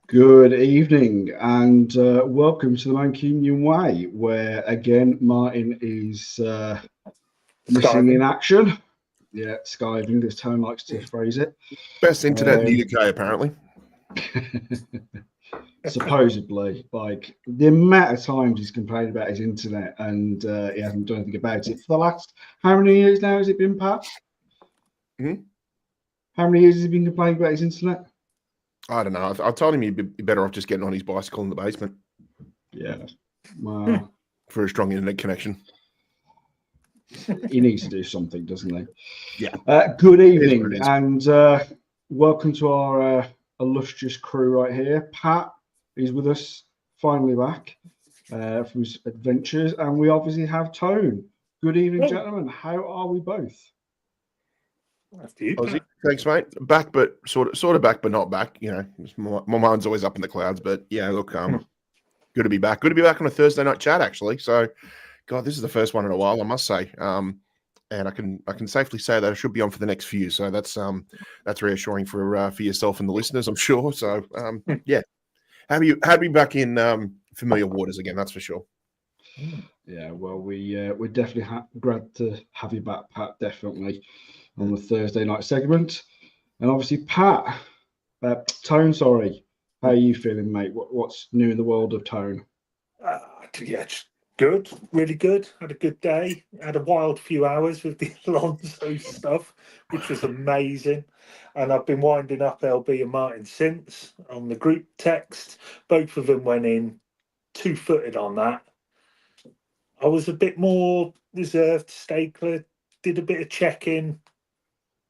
Good evening and welcome to the Mancunian Way, where again Martin is missing in Skiving. action. Yeah, skiving, as Tone likes to phrase it. Best internet in the Um, UK, apparently. Supposedly, like the amount of times he's complained about his internet and he hasn't done anything about it for the last how many years now has it been, Pat? Hmm? How many years has he been complaining about his internet? I don't know. I told him he'd be better off just getting on his bicycle in the basement Yeah, well, for a strong internet connection. he needs to do something, doesn't he? Yeah. Good It is what evening it is. and welcome to our illustrious crew right here. Pat is with us, finally back from his adventures, and we obviously have Tone. Good evening, gentlemen. How are we both? After you, Aussie, Pat. thanks, mate. Back, but sort of back, but not back. You know, my mind's always up in the clouds. But yeah, look, good to be back. Good to be back on a Thursday night chat, actually. So, God, this is the first one in a while, I must say. And I can safely say that I should be on for the next few. So that's reassuring for yourself and the listeners, I'm sure. So yeah, happy to be back in familiar waters again. That's for sure. Yeah, well, we're definitely glad to have you back, Pat. Definitely on the Thursday night segment, and obviously, Pat, Tone. Sorry, how are you feeling, mate? What's new in the world of Tone? Yeah, it's good, really good. Had a good day. Had a wild few hours with the Alonso stuff, which was amazing. And I've been winding up LB and Martin since on the group text. Both of them went in 2-footed on that. I was a bit more reserved, Stakler, did a bit of checking,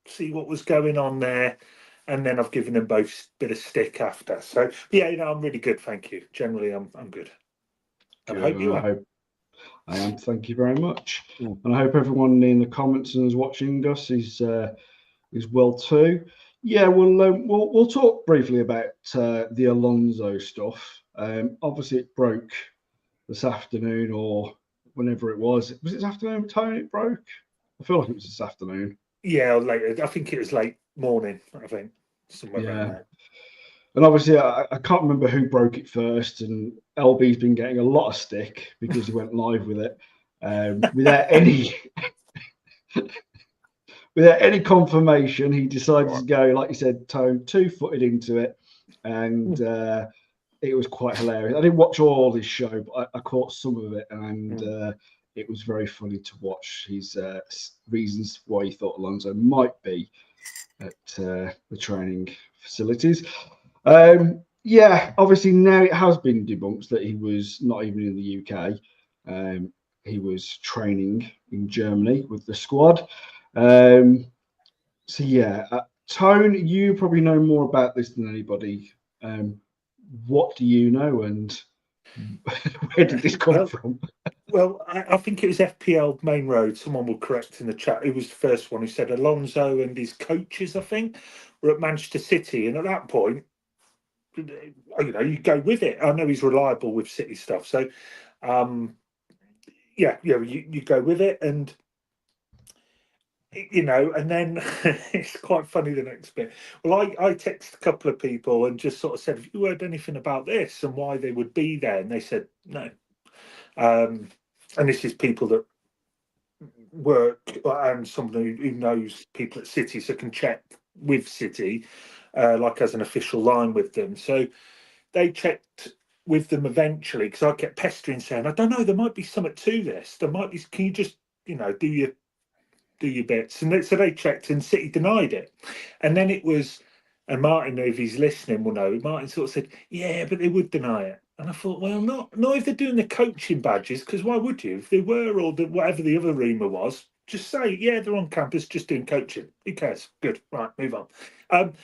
see what was going on there. And then I've given them both a bit of stick after. So yeah, I'm really good, thank you. Generally, I'm good. And I Good, hope and you I are. hope I am. Thank you very much, Mm. and I hope everyone in the comments and is watching us is well too. Yeah, we'll talk briefly about the Alonso stuff. Obviously, it broke this afternoon or whenever it was. Was it this afternoon, Tony? It broke. I feel like it was this afternoon. Yeah, later. I think it was late morning. I think somewhere around Yeah, there. and obviously I can't remember who broke it first, and LB's been getting a lot of stick because he went live with it without any without any confirmation. He decided Right. to go, like you said, Tone, 2-footed into it, and it was quite hilarious. I didn't watch all this show, but I caught some of it, and it was very funny to watch his reasons why he thought Alonso might be at the training facilities. Yeah, obviously now it has been debunked that he was not even in the UK. He was training in Germany with the squad. Um, so yeah, Tone, you probably know more about this than anybody. What do you know, and where did this come Well, from? I think it was FPL Main Road. Someone will correct in the chat. Who was the first one who said Alonso and his coaches? I think were at Manchester City, and at that point, you go with it. I know he's reliable with City stuff, so you go with it, and and then it's quite funny the next bit. Well, I text a couple of people and just sort of said, have you heard anything about this and why they would be there? And they said no. And this is people that work and someone who knows people at City, so can check with City, like as an official line with them. So they checked with them eventually because I kept pestering saying, I don't know, there might be something to this. There might be, can you just, do your bits. And so they checked and City denied it. And then it was, and Martin, if he's listening, will know, Martin sort of said, yeah, but they would deny it. And I thought, well, not if they're doing the coaching badges, because why would you? If they were, or whatever the other rumour was, just say, yeah, they're on campus just doing coaching. Who cares? Good. Right, move on. And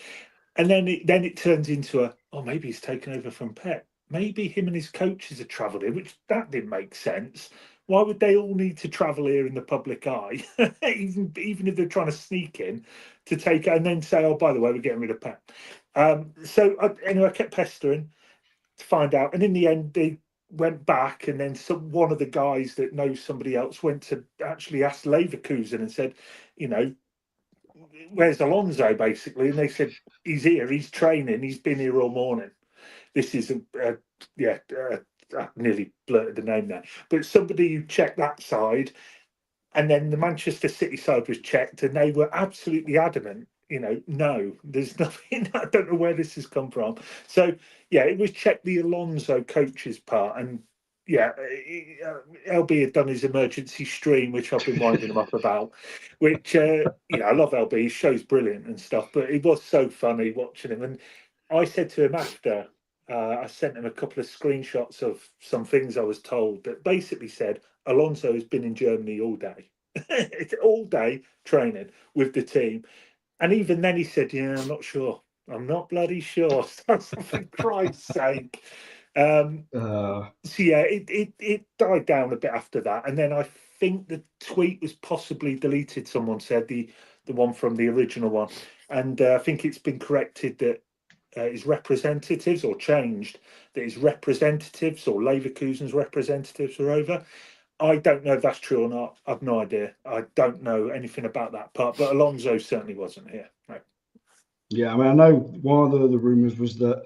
then it turns into maybe he's taken over from Pep. Maybe him and his coaches have travelled here, which that didn't make sense. Why would they all need to travel here in the public eye, even if they're trying to sneak in to take and then say, oh, by the way, we're getting rid of Pep. Anyway, I kept pestering to find out, and in the end, they went back, and then one of the guys that knows somebody else went to actually ask Leverkusen and said, where's Alonso basically? And they said, he's here, he's training, he's been here all morning. this is I nearly blurted the name there, but somebody who checked that side, and then the Manchester City side was checked, and they were absolutely adamant. No, there's nothing. I don't know where this has come from. So yeah, it was checked the Alonso coach's part, and yeah, LB had done his emergency stream, which I've been winding him up about. Which I love LB. His show's brilliant and stuff, but it was so funny watching him. And I said to him after, I sent him a couple of screenshots of some things I was told that basically said Alonso has been in Germany all day. It's all day training with the team. And even then he said, yeah, I'm not sure. I'm not bloody sure. So for Christ's sake. So yeah, it died down a bit after that. And then I think the tweet was possibly deleted, someone said, the one from the original one. And I think it's been corrected that his representatives, or changed, that his representatives or Leverkusen's representatives are over. I don't know if that's true or not. I've no idea. I don't know anything about that part, but Alonso certainly wasn't here. No. Yeah, I mean, I know one of the rumours was that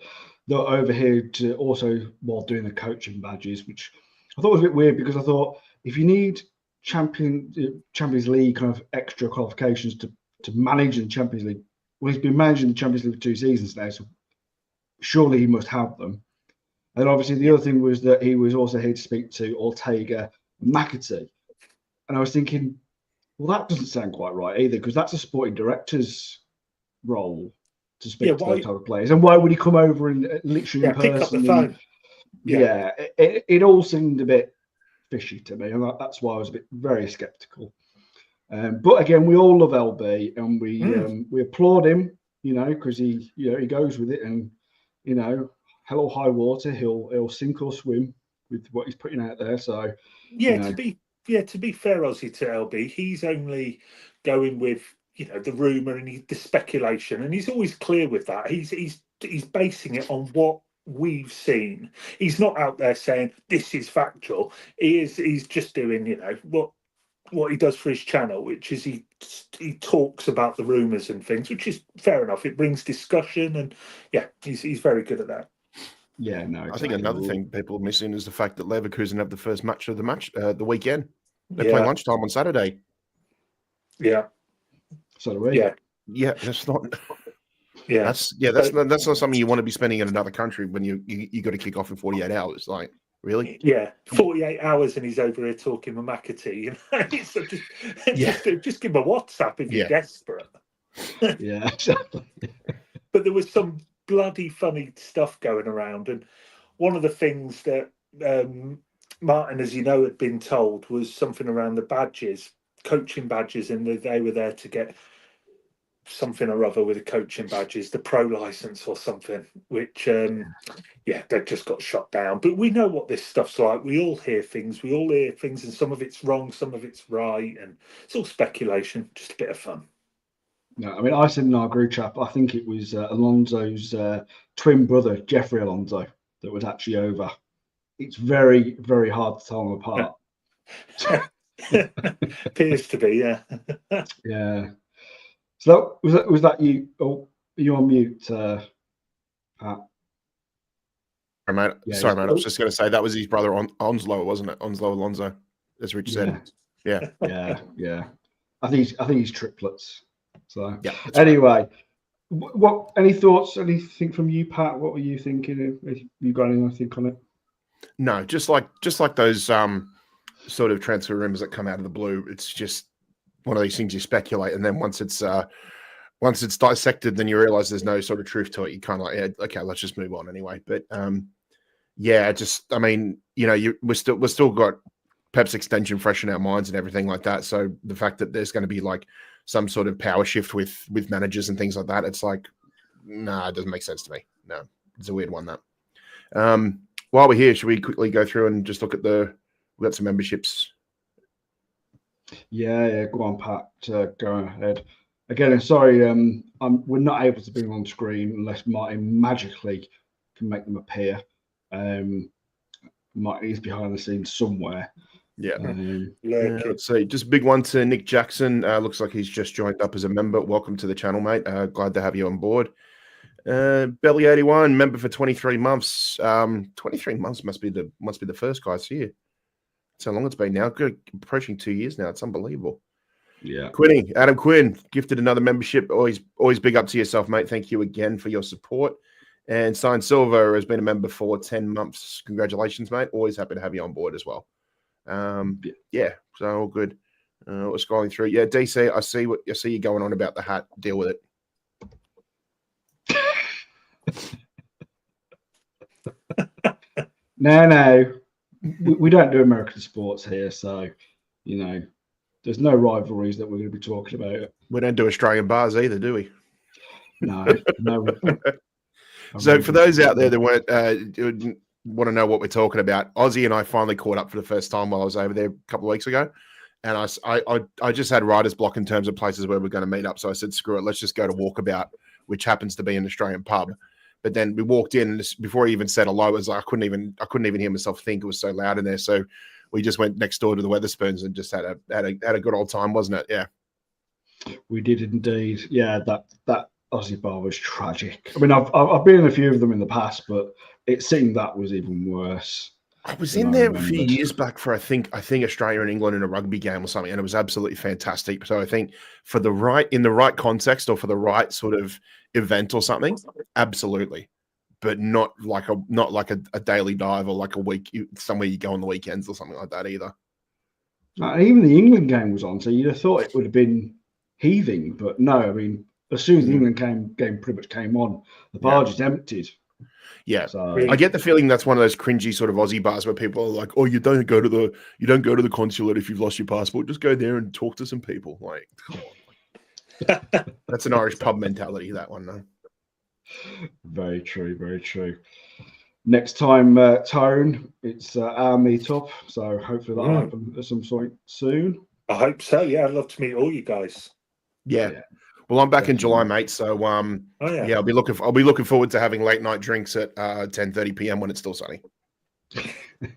they're over here to also while doing the coaching badges, which I thought was a bit weird, because I thought if you need Champions League kind of extra qualifications to manage the Champions League, well, he's been managing the Champions League for 2 seasons now, so surely he must have them. And obviously the other thing was that he was also here to speak to Ortega and McAtee. And I was thinking, well, that doesn't sound quite right either, because that's a sporting director's role to speak to those type of players. And why would he come over and literally in person? Pick up the phone. Yeah, it all seemed a bit fishy to me, and that's why I was very sceptical. But again, we all love LB, and we applaud him, because he goes with it, and hell or high water, he'll sink or swim with what he's putting out there. So to be fair, Ozzy, to LB, he's only going with the rumor and the speculation, and he's always clear with that. He's basing it on what we've seen. He's not out there saying this is factual. He's just doing what he does for his channel, which is he talks about the rumors and things, which is fair enough. It brings discussion, and he's very good at that. Yeah, no, exactly. I think another thing people are missing is the fact that Leverkusen have the first match of the weekend. They play lunchtime on Saturday. Yeah. So do we. Yeah, that's not. Yeah, that's not something you want to be spending in another country when you got to kick off in 48 hours. Like, really? Yeah, 48 hours and he's over here talking with McAtee. So just give him a WhatsApp if you're desperate. Yeah, exactly. But there was some bloody funny stuff going around, and one of the things that Martin, as you know, had been told was something around the badges, coaching badges, and they were there to get something or other with the coaching badges, the pro license or something, which they just got shot down. But we know what this stuff's like. We all hear things, and some of it's wrong, some of it's right, and it's all speculation, just a bit of fun. No, I mean, I said in our group chat, I think it was Alonso's twin brother, Jeffrey Alonso, that was actually over. It's very, very hard to tell them apart. Appears to be, yeah. Yeah. So was that you? Oh, are you on mute, Pat? Sorry, mate. I was just going to say that was his brother Onslow, wasn't it? Onslow Alonso, as Rich said. Yeah. I think he's triplets. So anyway, what? Any thoughts? Anything from you, Pat? What were you thinking? Have you got anything on it? No, just like those sort of transfer rumors that come out of the blue. It's just one of these things you speculate, and then once it's dissected, then you realize there's no sort of truth to it. You kind of like, okay, let's just move on anyway. But we're still got Pep's extension fresh in our minds and everything like that. So the fact that there's going to be like some sort of power shift with managers and things like that, it's like, nah, it doesn't make sense to me. No, it's a weird one, that. While we're here, should we quickly go through and just look at we've got some memberships? Yeah, go on, Pat. Go ahead. Again, I'm sorry, we're not able to bring them on screen unless Martin magically can make them appear. Martin is behind the scenes somewhere. Yeah. Let's see. Just a big one to Nick Jackson. Looks like he's just joined up as a member. Welcome to the channel, mate. Glad to have you on board. Belly 81, member for 23 months. 23 months must be the first guys here. That's how long it's been now. Good, approaching 2 years now. It's unbelievable. Yeah. Quinny, Adam Quinn, gifted another membership. Always big up to yourself, mate. Thank you again for your support. And Sign Silver has been a member for 10 months. Congratulations, mate. Always happy to have you on board as well. Yeah, so all good. We're scrolling through. Yeah, DC, I see you going on about the hat. Deal with it. No. We don't do American sports here, so, there's no rivalries that we're going to be talking about. We don't do Australian bars either, do we? No. So for those out there that want to know what we're talking about, Ozzy and I finally caught up for the first time while I was over there a couple of weeks ago. And I just had writer's block in terms of places where we're going to meet up. So I said, screw it, let's just go to Walkabout, which happens to be an Australian pub. But then we walked in, and before he even said hello, it was like I couldn't even hear myself think. It was so loud in there. So we just went next door to the Weatherspoons and just had a good old time, wasn't it? Yeah, we did indeed. Yeah, that Aussie bar was tragic. I mean, I've been in a few of them in the past, but it seemed that was even worse. I was in there a few years back for I think Australia and England in a rugby game or something, and it was absolutely fantastic. So I think in the right context or for the right sort of event or something, absolutely, but not like a daily dive or like a week somewhere you go on the weekends or something like that either. Even the England game was on, so you'd have thought it would have been heaving, but no. I mean, as soon as the England game pretty much came on, the bar just emptied. Yeah, so, I get the feeling that's one of those cringy sort of Aussie bars where people are like, "Oh, you don't go to the consulate if you've lost your passport. Just go there and talk to some people." Like, come on. That's an Irish pub mentality. That one, though. Very true. Very true. Next time, Tone, it's our meetup. So hopefully that'll happen at some point soon. I hope so. Yeah, I'd love to meet all you guys. Yeah. Well, I'm back in July, mate. So, I'll be looking forward to having late night drinks at 10:30 p.m. when it's still sunny.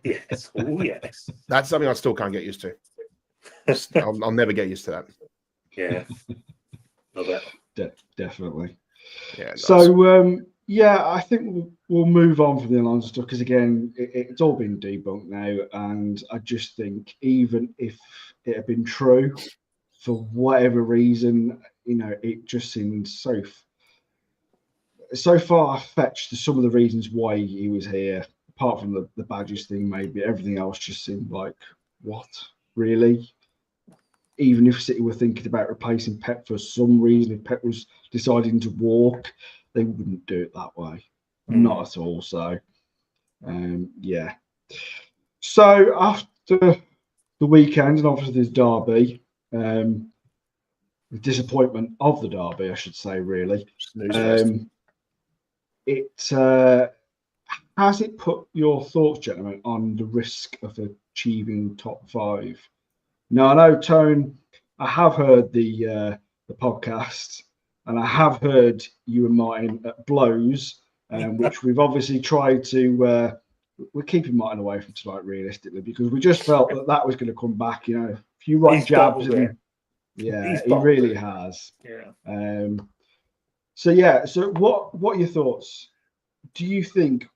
Yes. Oh, yes. That's something I still can't get used to. I'll never get used to that. Yeah. Love it. Definitely. Yeah. Nice. So, I think we'll move on from the Alonso stuff because, again, it's all been debunked now. And I just think even if it had been true, for whatever reason, it just seems so far-fetched to some of the reasons why he was here, apart from the badges thing, maybe. Everything else just seemed like, what? Really? Even if City were thinking about replacing Pep for some reason, if Pep was deciding to walk, they wouldn't do it that way. Not at all. So, yeah. So, after the weekend, and obviously there's Derby, the disappointment of the Derby, I should say, really. Has it put your thoughts, gentlemen, on the risk of achieving top 5? Now, I know, Tone, I have heard the podcast, and I have heard you and Martin at blows, which we've obviously tried to. We're keeping Martin away from tonight, realistically, because we just felt that was going to come back. A few right jabs. Yeah, he really has. Yeah. So what are your thoughts? Do you think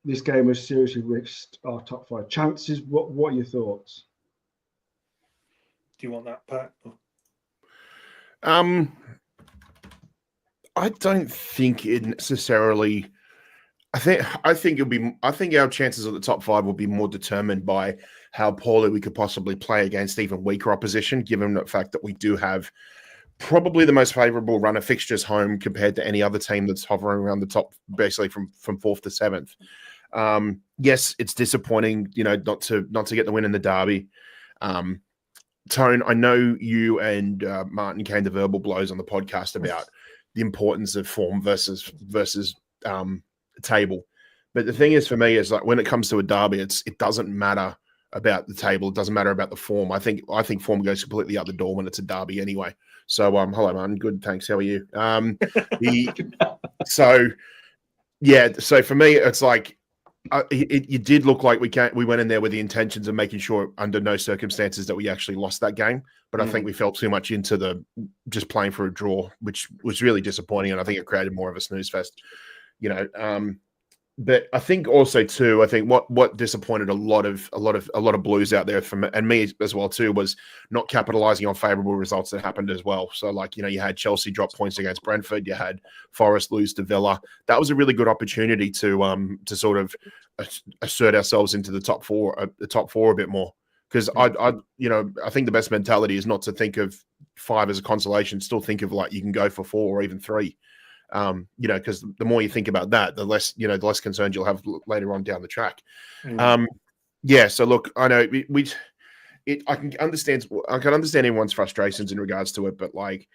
this game has seriously risked our top 5 chances? What are your thoughts? Do you want that, Pat? I don't think it necessarily. I think our chances at the top 5 will be more determined by how poorly we could possibly play against even weaker opposition, given the fact that we do have probably the most favourable run of fixtures home compared to any other team that's hovering around the top, basically from 4th to 7th. Yes, it's disappointing, not to get the win in the derby. Tone, I know you and Martin came to verbal blows on the podcast about the importance of form versus table. But the thing is, for me, is like when it comes to a derby, it doesn't matter about the table. It doesn't matter about the form. I think form goes completely out the door when it's a derby anyway. So hello, Martin. Good, thanks. How are you? So for me, it's like it did look like we went in there with the intentions of making sure under no circumstances that we actually lost that game. But I think we fell too much into the just playing for a draw, which was really disappointing. And I think it created more of a snooze fest, you know. But I think also too, I think what disappointed a lot of Blues out there and me as well too was not capitalizing on favorable results that happened as well. So like, you know, you had Chelsea drop points against Brentford, you had Forest lose to Villa. That was a really good opportunity to sort of assert ourselves into the top four a bit more. Because I think the best mentality is not to think of 5 as a consolation. Still think of like you can go for 4 or even 3. You know, because the more you think about that, the less the less concerns you'll have later on down the track. Yeah. So look, I know I can understand everyone's frustrations in regards to it, but like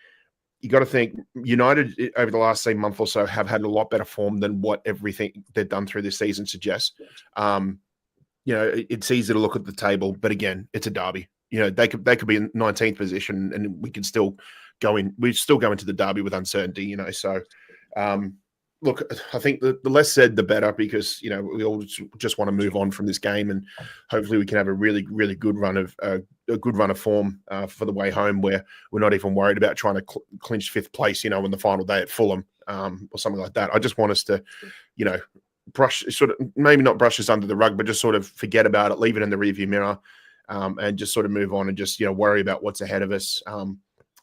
you got to think United over the last say month or so have had a lot better form than what everything they've done through this season suggests. You know, it's easy to look at the table, but again, it's a derby. You know, they could be in 19th position, and we could still go in. We still go into the derby with uncertainty. You know, so look, I think the less said, the better, because you know we all just want to move on from this game, and hopefully we can have a really, really good run of form for the way home, where we're not even worried about trying to clinch 5th place. You know, on the final day at Fulham or something like that. I just want us to, you know, maybe not brush us under the rug, but just sort of forget about it, leave it in the rearview mirror, and just sort of move on and just, you know, worry about what's ahead of us.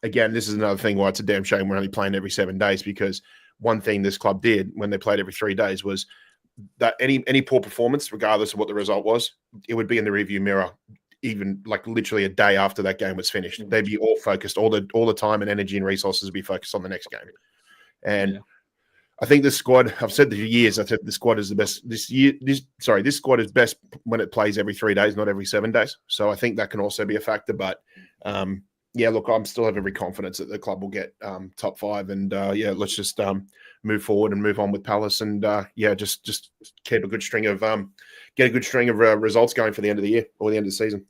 Again, this is another thing why it's a damn shame we're only playing every 7 days, because one thing this club did when they played every 3 days was that any poor performance, regardless of what the result was, it would be in the rearview mirror, even like literally a day after that game was finished. They'd be all focused, all the time and energy and resources would be focused on the next game. And I think this squad, I've said for years, I said the squad is the best this squad is best when it plays every 3 days, not every 7 days. So I think that can also be a factor. But yeah, look, I'm still have every confidence that the club will get top 5, and yeah, let's just move forward and move on with Palace, and yeah, just keep a good string of get a good string of results going for the end of the year or the end of the season.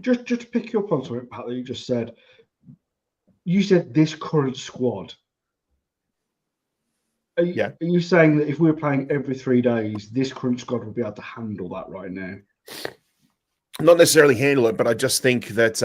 Just to pick you up on something, Pat, that you just said. You said this current squad. Are you saying that if we were playing every 3 days, this current squad would be able to handle that right now? Not necessarily handle it, but I just think that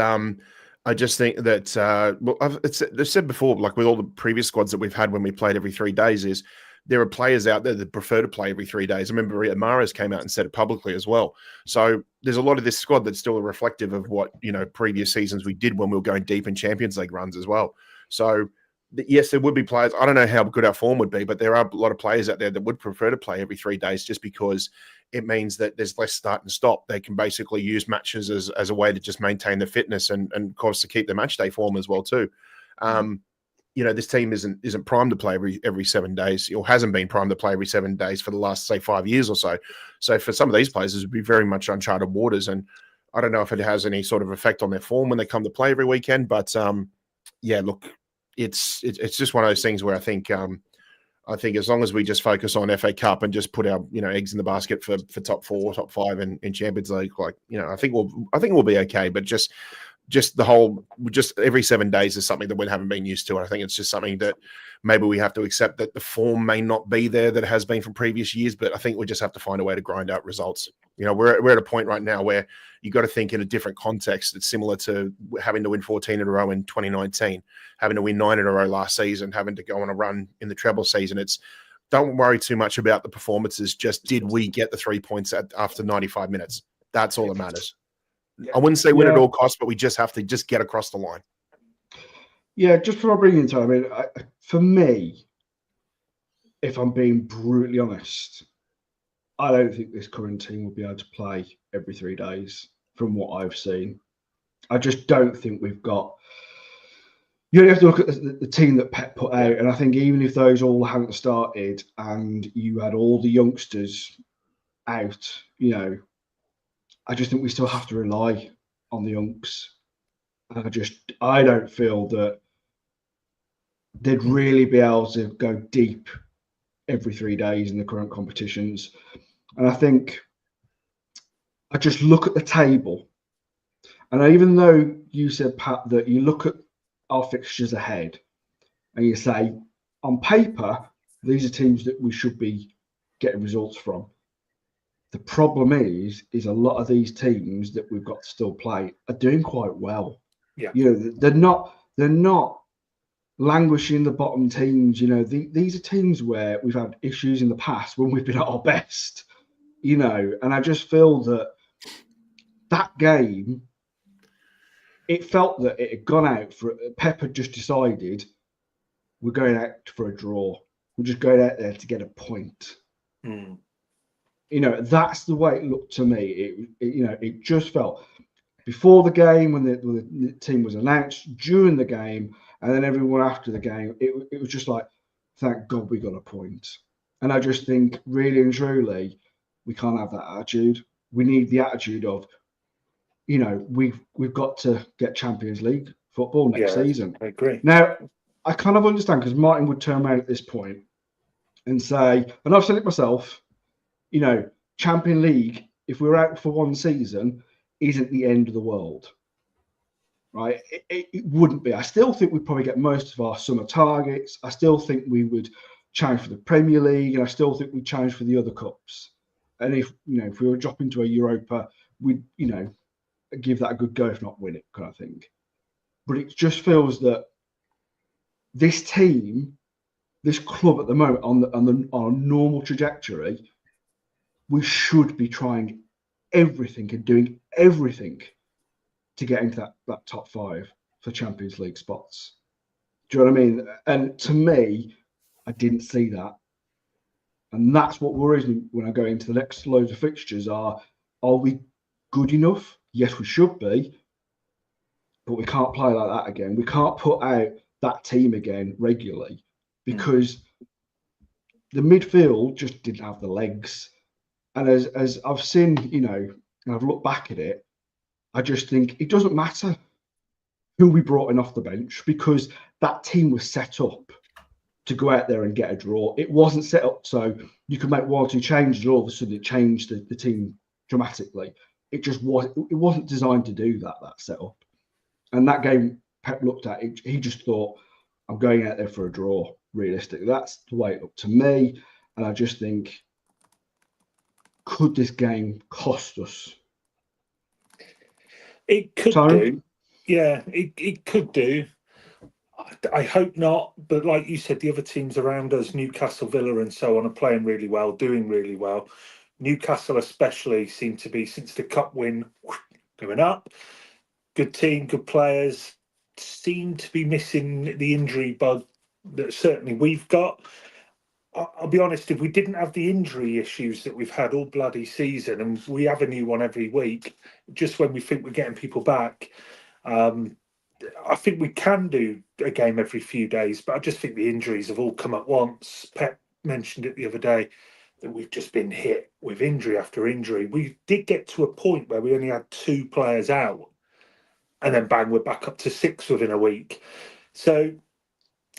well, I've said before, like with all the previous squads that we've had when we played every 3 days, is there are players out there that prefer to play every 3 days. I remember Mahrez came out and said it publicly as well. So there's a lot of this squad that's still reflective of what, you know, previous seasons we did when we were going deep in Champions League runs as well. So yes, there would be players. I don't know how good our form would be, but there are a lot of players out there that would prefer to play every 3 days, just because it means that there's less start and stop. They can basically use matches as a way to just maintain their fitness and of course to keep their match day form as well too. You know, this team isn't primed to play every 7 days, or hasn't been primed to play every 7 days for the last, say, 5 years or so. So for some of these players, it would be very much uncharted waters, and I don't know if it has any sort of effect on their form when they come to play every weekend. But yeah, look, it's just one of those things where I think as long as we just focus on FA Cup and just put our, you know, eggs in the basket for top 4, top 5 in Champions League, like, you know, I think we'll be okay. But just every 7 days is something that we haven't been used to. And I think it's just something that maybe we have to accept, that the form may not be there that it has been from previous years, but I think we just have to find a way to grind out results. You know, we're at a point right now where you got to think in a different context. It's similar to having to win 14 in a row in 2019, having to win 9 in a row last season, having to go on a run in the treble season. It's, don't worry too much about the performances. Just, did we get the 3 points after 95 minutes? That's all that matters. I wouldn't say win at all costs, but we just have to just get across the line. Yeah, just before I bring you into it, I mean, for me, if I'm being brutally honest, I don't think this current team will be able to play every 3 days from what I've seen. I just don't think we've got... You only have to look at the team that Pep put out, and I think even if those all hadn't started and you had all the youngsters out, you know, I just think we still have to rely on the Unks. I don't feel that they'd really be able to go deep every 3 days in the current competitions. And I think I just look at the table, and even though you said, Pat, that you look at our fixtures ahead and you say, on paper, these are teams that we should be getting results from. The problem is a lot of these teams that we've got to still play are doing quite well. Yeah. You know, they're not languishing in the bottom teams. You know, these are teams where we've had issues in the past when we've been at our best. You know, and I just feel that game, it felt that it had gone out for Pep had just decided we're going out for a draw. We're just going out there to get a point. Mm. You know, that's the way it looked to me. You know, it just felt before the game when the team was announced, during the game, and then everyone after the game. It was just like, thank God we got a point. And I just think, really and truly, we can't have that attitude. We need the attitude of, you know, we've got to get Champions League football next season. I agree. Now, I kind of understand because Martin would turn around at this point and say, and I've said it myself, you know, Champions League, if we're out for one season, isn't the end of the world, right? It wouldn't be. I still think we'd probably get most of our summer targets. I still think we would challenge for the Premier League, and I still think we'd challenge for the other cups. And if we were dropping to a Europa, we'd, you know, give that a good go, if not win it, kind of thing. But it just feels that this team, this club at the moment on a normal trajectory, we should be trying everything and doing everything to get into that top 5 for Champions League spots. Do you know what I mean? And to me, I didn't see that. And that's what worries me when I go into the next loads of fixtures are we good enough? Yes, we should be. But we can't play like that again. We can't put out that team again regularly because the midfield just didn't have the legs. And as I've seen, you know, and I've looked back at it, I just think it doesn't matter who we brought in off the bench because that team was set up to go out there and get a draw. It wasn't set up so you could make 1 or 2 changes and all of a sudden it changed the team dramatically. It just wasn't designed to do that setup. And that game Pep looked at, he just thought, I'm going out there for a draw, realistically. That's the way it looked to me. And I just think, could this game cost us? It could do. Yeah, it could do. I hope not. But like you said, the other teams around us, Newcastle, Villa and so on, are playing really well, doing really well. Newcastle especially seem to be, since the cup win, going up. Good team, good players. Seem to be missing the injury bug that certainly we've got. I'll be honest, if we didn't have the injury issues that we've had all bloody season, and we have a new one every week, just when we think we're getting people back, I think we can do a game every few days, but I just think the injuries have all come at once. Pep mentioned it the other day that we've just been hit with injury after injury. We did get to a point where we only had 2 players out, and then bang, we're back up to 6 within a week. So,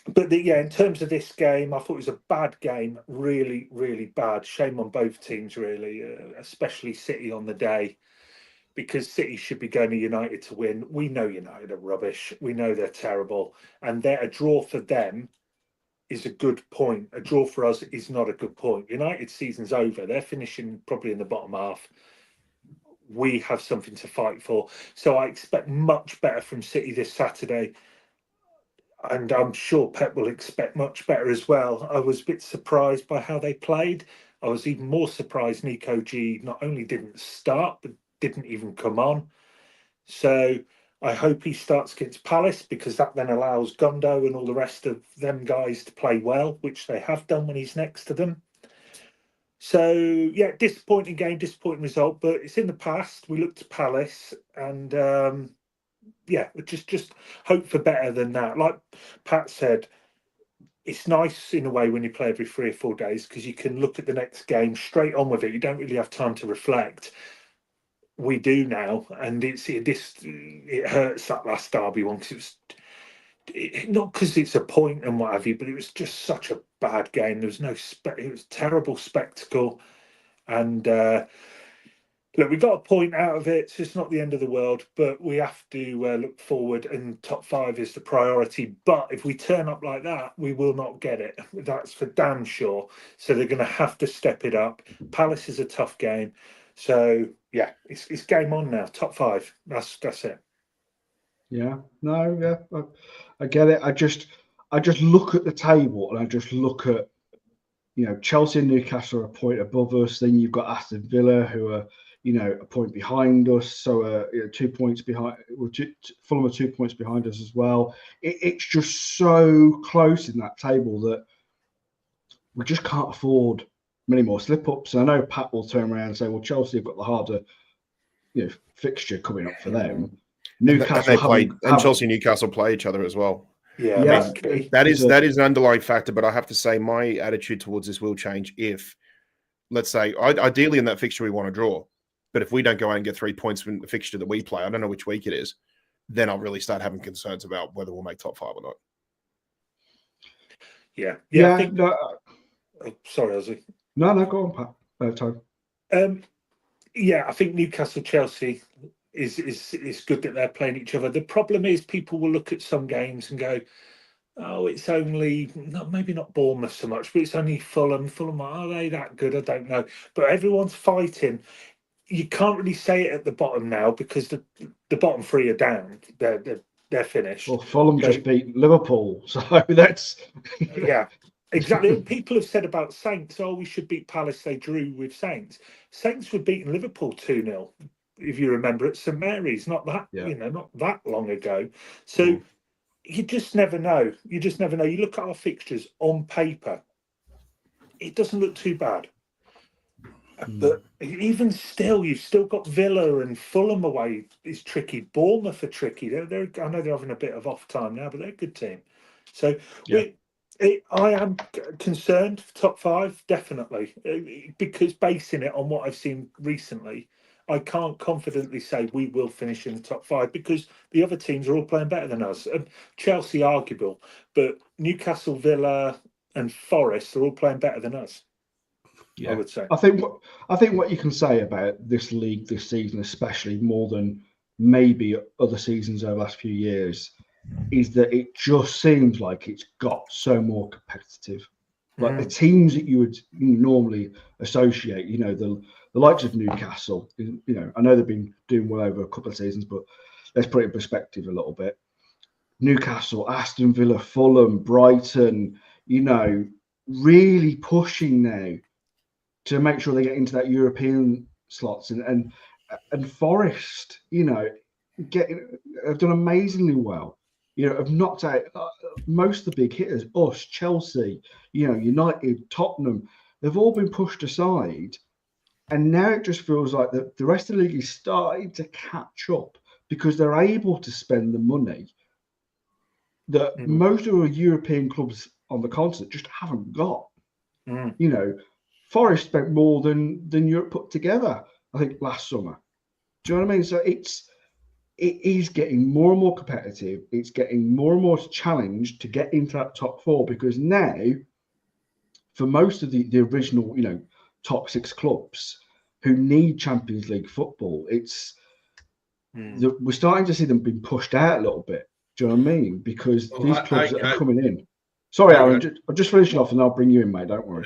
but in terms of this game, I thought it was a bad game, really, really bad. Shame on both teams, really, especially City on the day, because City should be going to United to win. We know United are rubbish. We know they're terrible. And a draw for them is a good point. A draw for us is not a good point. United's season's over. They're finishing probably in the bottom half. We have something to fight for. So I expect much better from City this Saturday. And I'm sure Pep will expect much better as well. I was a bit surprised by how they played. I was even more surprised Nico G not only didn't start, but didn't even come on. So I hope he starts against Palace, because that then allows Gundo and all the rest of them guys to play well, which they have done when he's next to them. So, yeah, disappointing game, disappointing result, but it's in the past. We looked to Palace and, just hope for better than that. Like Pat said, it's nice in a way when you play every 3 or 4 days, because you can look at the next game straight on with it. You don't really have time to reflect. We do now, and it hurts that last Derby one, because not because it's a point and what have you, but it was just such a bad game. There was no it was terrible spectacle, and Look, we got a point out of it, so it's not the end of the world, but we have to look forward, and top 5 is the priority. But if we turn up like that, we will not get it. That's for damn sure. So they're going to have to step it up. Palace is a tough game. So, yeah, it's game on now. Top 5. That's it. Yeah, no, yeah, I get it. I just look at the table and I just look at, Chelsea and Newcastle are a point above us. Then you've got Aston Villa, who are, a point behind us. So, 2 points behind. Fulham are 2 points behind us as well. It's just so close in that table that we just can't afford many more slip-ups. And I know Pat will turn around and say, well, Chelsea have got the harder, fixture coming up for them. Newcastle and Chelsea and Newcastle play each other as well. Yeah, that is an underlying factor. But I have to say, my attitude towards this will change if, let's say, ideally in that fixture we want to draw, but if we don't go out and get 3 points from the fixture that we play, I don't know which week it is, then I'll really start having concerns about whether we'll make top 5 or not. Yeah. Yeah. I think, sorry, Ozzy. No, go on, Pat. Time. Yeah, I think Newcastle Chelsea is good that they're playing each other. The problem is people will look at some games and go, oh, it's only maybe not Bournemouth so much, but it's only Fulham. Fulham, are they that good? I don't know. But everyone's fighting. You can't really say it at the bottom now because the bottom 3 are down. They're finished. Well, Fulham just beat Liverpool, so that's yeah. Exactly. People have said about Saints, we should beat Palace. They drew with Saints. Saints were beating Liverpool 2-0, if you remember, at St Mary's, not that not that long ago. So you just never know. You look at our fixtures on paper, it doesn't look too bad. But even still, you've still got Villa and Fulham away is tricky. Bournemouth are tricky. I know they're having a bit of off time now, but they're a good team. So I am concerned for top 5, definitely, because basing it on what I've seen recently, I can't confidently say we will finish in the top 5 because the other teams are all playing better than us. Chelsea, arguable, but Newcastle, Villa, and Forest are all playing better than us. Yeah. I would say. I think what you can say about this league this season, especially more than maybe other seasons over the last few years, is that it just seems like it's got so more competitive. Like the teams that you would normally associate, the likes of Newcastle, I know they've been doing well over a couple of seasons, but let's put it in perspective a little bit. Newcastle, Aston Villa, Fulham, Brighton, really pushing now to make sure they get into that European slots, and Forest, have done amazingly well. Have knocked out most of the big hitters. Us, Chelsea, United, Tottenham. They've all been pushed aside, and now it just feels like the rest of the league is starting to catch up because they're able to spend the money that most of the European clubs on the continent just haven't got. Forest spent more than Europe put together, I think, last summer. Do you know what I mean? So it is getting more and more competitive. It's getting more and more challenged to get into that top 4 because now, for most of the original, top 6 clubs who need Champions League football, we're starting to see them being pushed out a little bit. Do you know what I mean? Because these clubs are coming in. Sorry, Aaron, I'm just finishing off and I'll bring you in, mate. Don't worry.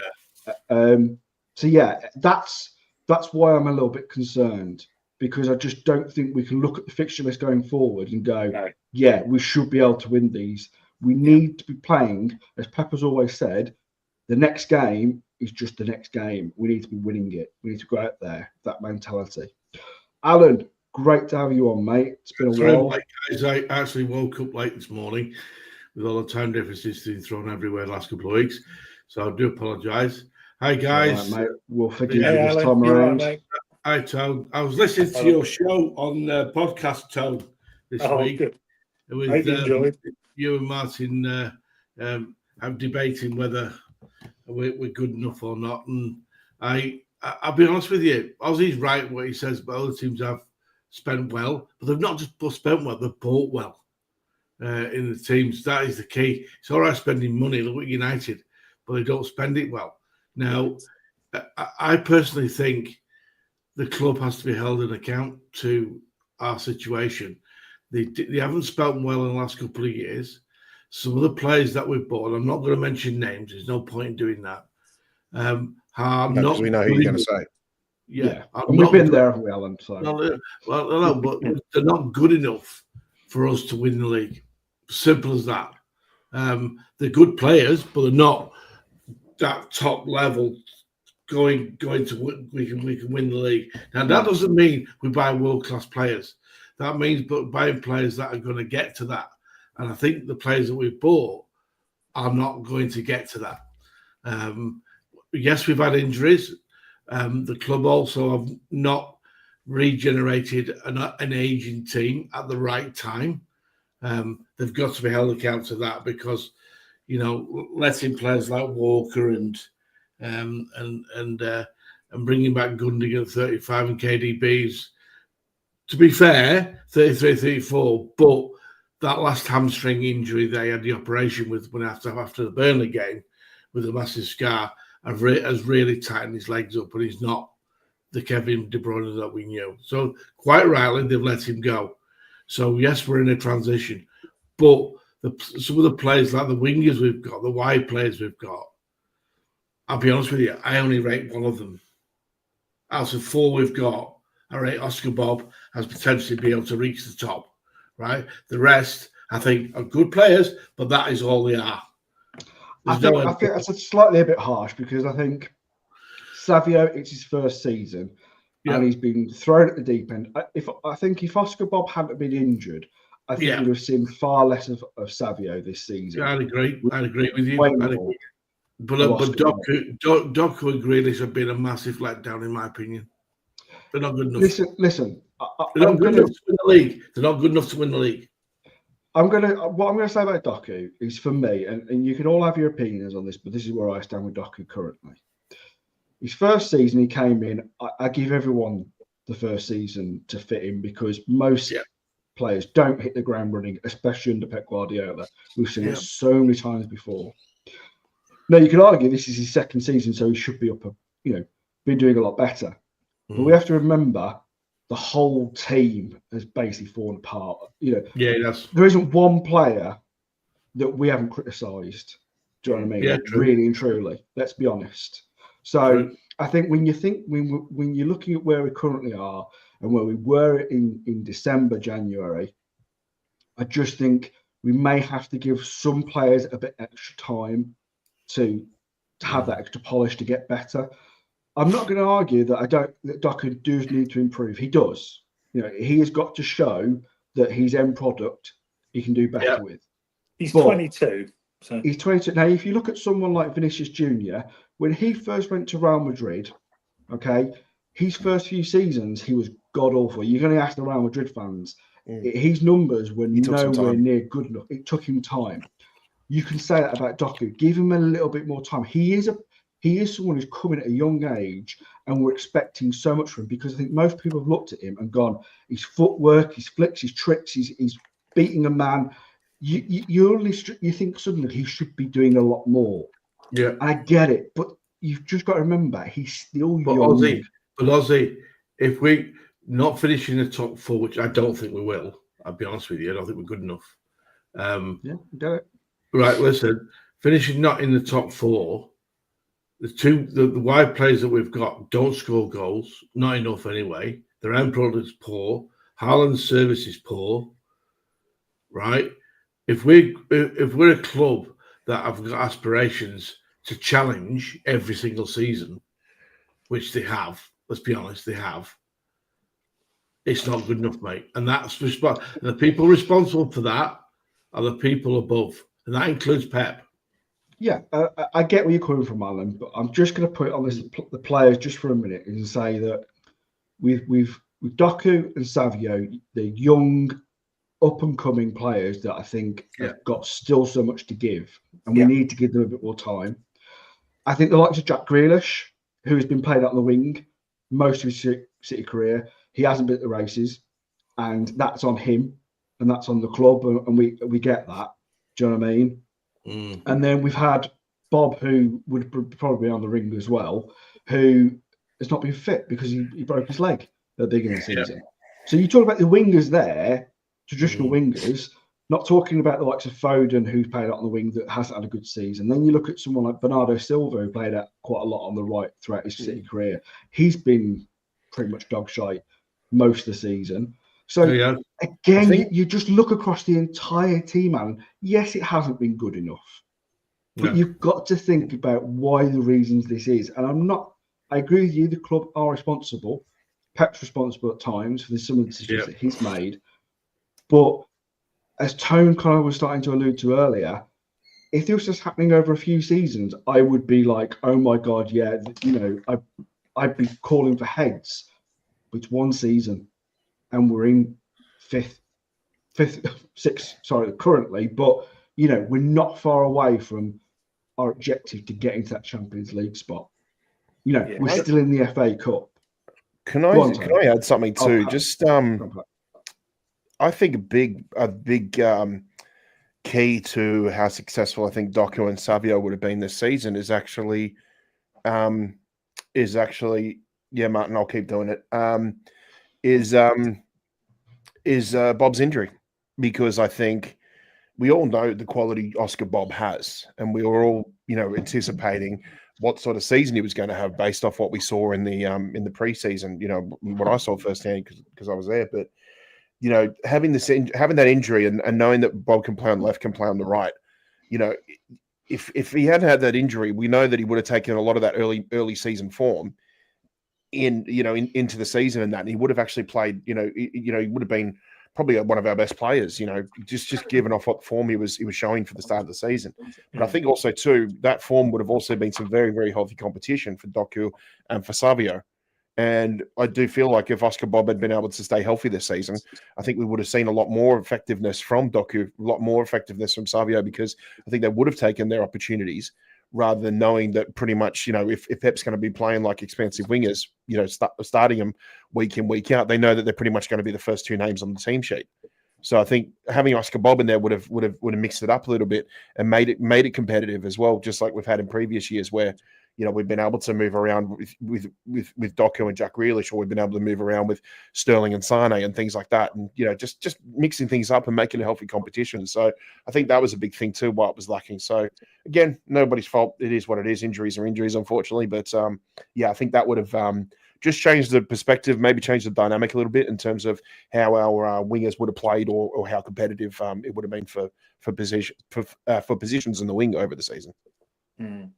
So yeah, that's why I'm a little bit concerned because I just don't think we can look at the fixture list going forward and go, yeah, we should be able to win these. We need to be playing, as Pepper's always said, the next game is just the next game. We need to be winning it. We need to go out there, that mentality. Alan, great to have you on, mate. It's been a while. Late, guys. I actually woke up late this morning with all the time differences being thrown everywhere the last couple of weeks. So I do apologise. Hi, guys. Right, mate. We'll forgive you this time around. Hi, Tone. I was listening to your show on podcast, Tone, this week. Good. With you and Martin I'm debating whether we're good enough or not. And I'll be honest with you, Ozzy's right what he says, but other teams have spent well, but they've not just spent well, they've bought well in the teams. That is the key. It's all right spending money, look at United, but they don't spend it well. Now, I personally think the club has to be held in account to our situation. They haven't spelt well in the last couple of years. Some of the players that we've bought, I'm not going to mention names, there's no point in doing that. Because we know who you're going to say. Yeah. And we've been there, haven't we, Alan? So. No, but they're not good enough for us to win the league. Simple as that. They're good players, but they're not that top level going to we can win the league. Now that doesn't mean we buy world-class players. That means buying players that are going to get to that. And I think the players that we've bought are not going to get to that. Yes, we've had injuries. The club also have not regenerated an aging team at the right time. They've got to be held account to that because, letting players like Walker and bringing back Gundogan at 35 and KDB's, to be fair, 33, 34, but that last hamstring injury they had the operation with after the Burnley game with a massive scar has really tightened his legs up, and he's not the Kevin De Bruyne that we knew. So quite rightly, they've let him go. So yes, we're in a transition, but some of the players like the wingers we've got, the wide players we've got, I'll be honest with you, I only rate one of them. Out of four we've got, I rate Oscar Bob as potentially be able to reach the top, right? The rest, I think, are good players, but that is all they are. I think that's slightly a bit harsh because I think Savio, it's his first season, and he's been thrown at the deep end. I think if Oscar Bob hadn't been injured, I think we'd have seen far less of Savio this season. Yeah, I'd agree with you. But Doku and Grealish have been a massive letdown, in my opinion. They're not good enough. Listen. They're not good enough to win the league. They're not good enough to win the league. What I'm gonna say about Doku is, for me, and you can all have your opinions on this, but this is where I stand with Doku currently. His first season, he came in. I give everyone the first season to fit in because most players don't hit the ground running, especially under Pep Guardiola. We've seen it so many times before. Now, you can argue this is his second season, so he should be been doing a lot better. But we have to remember the whole team has basically fallen apart. There isn't one player that we haven't criticised. Do you know what I mean? Yeah, really and truly. Let's be honest. So I think when you're looking at where we currently are and where we were in December, January, I just think we may have to give some players a bit extra time to have that extra polish to get better. I'm not going to argue that that Doku does need to improve. He does. He has got to show that his end product he can do better with. He's 22. So. He's 22. Now, if you look at someone like Vinicius Jr., when he first went to Real Madrid, his first few seasons, he was god-awful. You're going to ask the Real Madrid fans. His numbers were nowhere near good enough. It took him time. You can say that about Doku. Give him a little bit more time. He is someone who's coming at a young age, and we're expecting so much from him because I think most people have looked at him and gone, his footwork, his flicks, his tricks, he's beating a man. You think suddenly he should be doing a lot more. Yeah, I get it, but you've just got to remember he's still young. But Ozzy, if we not finish in the top four, which I don't think we will, I'll be honest with you, I don't think we're good enough. Get it. Right, listen, finishing not in the top four. The wide players that we've got don't score goals, not enough anyway. Their end product is poor. Haaland's service is poor. Right? If we're a club that have got aspirations to challenge every single season, which they have, let's be honest, they have. It's not good enough, mate. And that's the people responsible for that are the people above, and that includes Pep. Yeah, I get where you're coming from, Alan, but I'm just going to put it on the players just for a minute and say that with Doku and Savio, they're young, up and coming players that I think have got still so much to give, and we need to give them a bit more time. I think the likes of Jack Grealish, who has been played out on the wing most of his City career, he hasn't been at the races, and that's on him, and that's on the club, and we get that. Do you know what I mean? And then we've had Bob, who would probably be on the ring as well, who has not been fit because he broke his leg at the beginning of the season. So you talk about the wingers there, traditional wingers, not talking about the likes of Foden, who played out on the wing that hasn't had a good season. Then you look at someone like Bernardo Silva, who played out quite a lot on the right throughout his City career. He's been pretty much dog shite most of the season. So again, you just look across the entire team, and yes, it hasn't been good enough. But you've got to think about why the reasons this is. And I agree with you, the club are responsible. Pep's responsible at times for some of the decisions that he's made. But as Tone kind of was starting to allude to earlier, if this was just happening over a few seasons, I would be like, oh my God, yeah, I'd be calling for heads. It's one season and we're in sixth, currently. But, we're not far away from our objective to get into that Champions League spot. We're still in the FA Cup. Can I add something too? I think a big key to how successful I think Doku and Savio would have been this season is actually Martin, I'll keep doing it. Is Bob's injury, because I think we all know the quality Oscar Bob has, and we were all anticipating what sort of season he was going to have based off what we saw in the preseason. What I saw firsthand because I was there. But having that injury and knowing that Bob can play on the left, can play on the right. If he hadn't had that injury, we know that he would have taken a lot of that early season form into the season, and he would have actually played. He would have been probably one of our best players, just given off what form he was showing for the start of the season. But I think also too, that form would have also been some very, very healthy competition for Doku and for Savio. And I do feel like if Oscar Bob had been able to stay healthy this season, I think we would have seen a lot more effectiveness from Doku, a lot more effectiveness from Savio, because I think they would have taken their opportunities rather than knowing that pretty much, if Pep's going to be playing like expensive wingers, starting them week in, week out, they know that they're pretty much going to be the first two names on the team sheet. So I think having Oscar Bob in there would have mixed it up a little bit and made it competitive as well, just like we've had in previous years where, we've been able to move around with Doku and Jack Grealish, or we've been able to move around with Sterling and Sane and things like that. And, just mixing things up and making a healthy competition. So I think that was a big thing too, why it was lacking. So again, nobody's fault. It is what it is. Injuries are injuries, unfortunately. But I think that would have just changed the perspective, maybe changed the dynamic a little bit in terms of how our wingers would have played, or how competitive it would have been for positions in the wing over the season. Can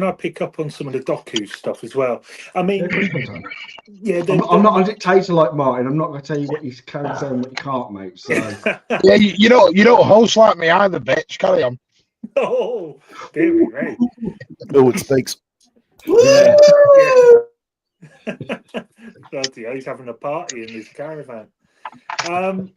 I pick up on some of the Doku stuff as well? I mean, I'm not a dictator like Martin. I'm not going to tell you what you can say and what you can't, mate. So you don't host like me either, bitch. Carry on. Oh, dear me. Oh, it speaks. Yeah. Bloody hell, he's having a party in his caravan. That's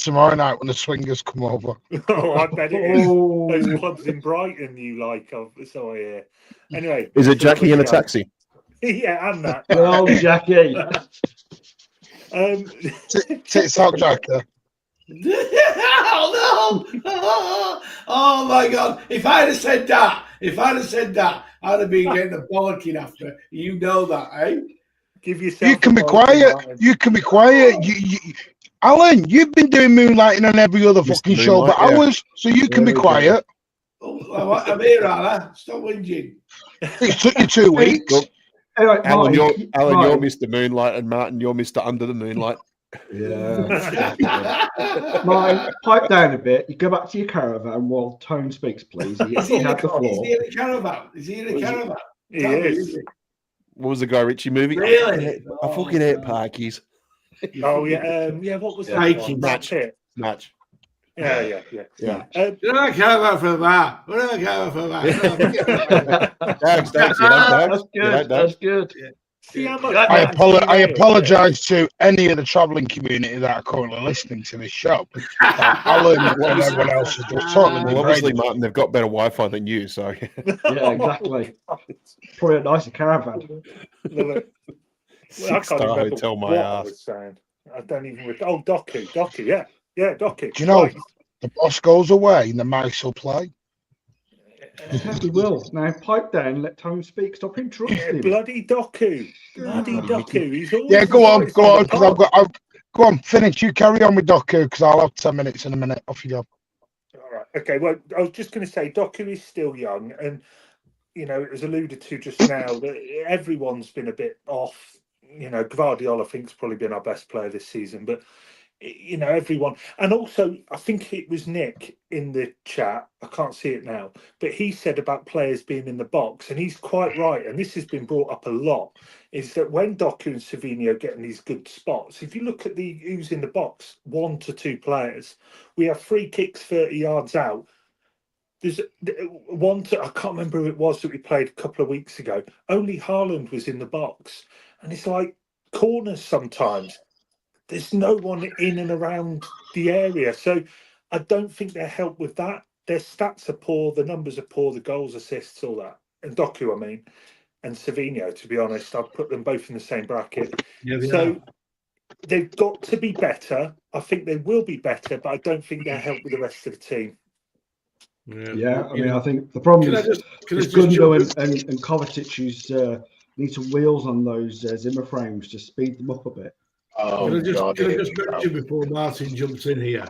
tomorrow night when the swingers come over. Oh, I bet it is. Those clubs in Brighton you like, so I hear. Anyway, is it Jackie in a taxi? Yeah, and that. Oh, Jackie. Tits out, Jackie. Oh no! Oh my God! If I'd have said that, I'd have been getting a bollocking after. You know that, eh? Give yourself. You can be quiet. Martin. You can be quiet. Alan, you've been doing moonlighting on every other fucking show for hours, so you can be quiet. Oh, I'm here, Alan. Stop whinging. It took you 2 weeks. Anyway, Alan, you're Mr. Moonlight, and Martin, you're Mr. Under the Moonlight. Yeah. Martin, pipe down a bit. You go back to your caravan while Tone speaks, please. Is he in the caravan? He is. What was the Guy Ritchie movie? Really? I fucking hate parkies. Oh yeah, what was that? Match. Yeah. I caravan for that. That's good. See how much I apologise to any of the travelling community that are currently listening to this show. Alan and everyone else is just totally. Well, obviously, Martin, they've got better Wi-Fi than you, so yeah, exactly. Probably a nicer caravan. Well, I can't remember hotel, my what ass. I was saying. I don't even. Oh, Doku, yeah, Doku. Do you know the boss goes away and the mice will play? He will. Now pipe down, let Tone speak. Stop interrupting him. Bloody Doku. Bloody Doku. He's always Yeah, go on, the slightest because on the pod. go on, finish. You carry on with Doku, because I'll have 10 minutes in a minute. Off you go. All right. Okay. Well, I was just going to say, Doku is still young, and you know, it was alluded to just now that everyone's been a bit off. You know, Guardiola, I think, has probably been our best player this season, but you know, everyone, and also I think it was Nick in the chat. I can't see it now, but he said about players being in the box, and he's quite right. And this has been brought up a lot. Is that when Doku and Savinho get in these good spots? If you look at the who's in the box, 1 to 2 players, we have free kicks 30 yards out. There's one I can't remember who it was that we played a couple of weeks ago. Only Haaland was in the box, and it's like corners sometimes. There's no one in and around the area, so I don't think they're helped with that. Their stats are poor, the numbers are poor, the goals, assists, all that. And Doku, I mean, and Savinho. To be honest, I'd put them both in the same bracket. Yeah, so they've got to be better. I think they will be better, but I don't think they're helped with the rest of the team. Yeah, I mean, I think the problem is Gundo and Kovacic need some wheels on those Zimmer frames to speed them up a bit. Oh, can I just mention before Martin jumps in here?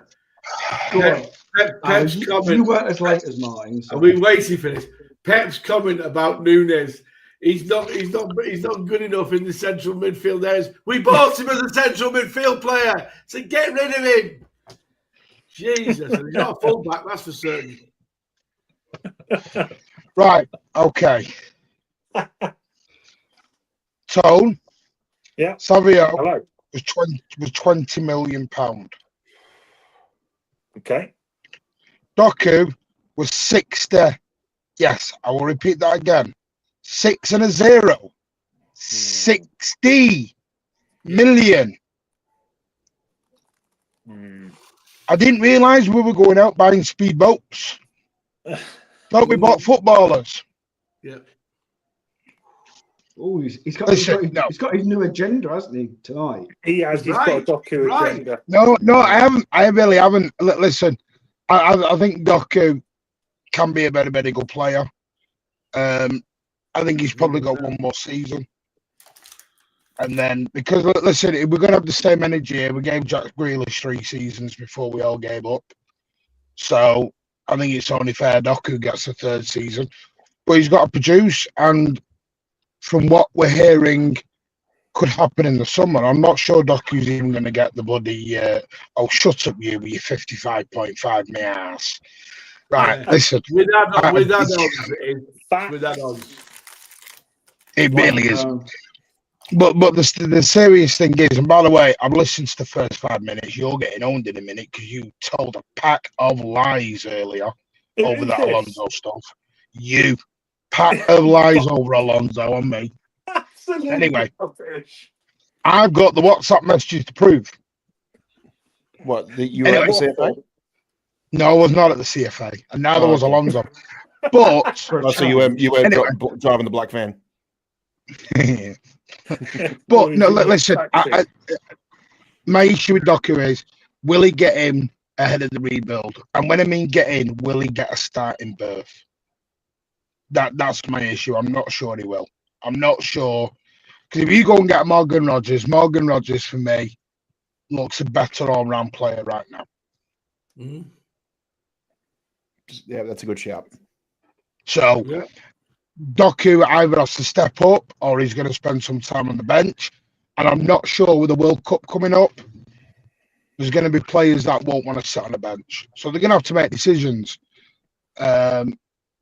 Pep's comment. You weren't as late as mine. So. I've been waiting for this. Pep's comment about Nunes. He's not good enough in the central midfield areas. We bought him as a central midfield player, so get rid of him. Jesus, and he's not a fullback, that's for certain. Right, okay. Tone. Yeah. Savio was 20 million £20 million. Okay. Doku was 60. Yes, I will repeat that again. 6 and a 0. 60 million. I didn't realise we were going out buying speedboats. Thought we bought footballers. Yeah. Oh, he's got his new agenda, hasn't he, tonight? He has. He's got a Doku agenda. No, I haven't. I really haven't. Listen, I think Doku can be a very good player. I think he's probably got one more season. And then, because, listen, if we're going to have the same energy here, we gave Jack Grealish 3 seasons before we all gave up. So, I think it's only fair Doku gets a 3rd season. But he's got to produce, and from what we're hearing could happen in the summer, I'm not sure Doku's even going to get the bloody, oh, shut up you with your 55.5, my ass. Right, listen. With that odds. It really is. But the serious thing is, and by the way, I've listened to the first 5 minutes. You're getting owned in a minute because you told a pack of lies earlier over that Alonso stuff. You pack of lies over Alonso on me. Absolutely. Anyway, I've got the WhatsApp messages to prove. What, that you were at the CFA? No, I was not at the CFA, and neither was Alonso. But so you were anyway. Driving the black van. But no, listen. My issue with Doku is, will he get in ahead of the rebuild? And when I mean get in, will he get a starting berth? That's my issue. I'm not sure he will. I'm not sure, because if you go and get Morgan Rogers for me looks a better all-round player right now. Mm-hmm. Yeah, that's a good shout. So, Doku either has to step up or he's going to spend some time on the bench. And I'm not sure with the World Cup coming up, there's going to be players that won't want to sit on the bench. So they're going to have to make decisions.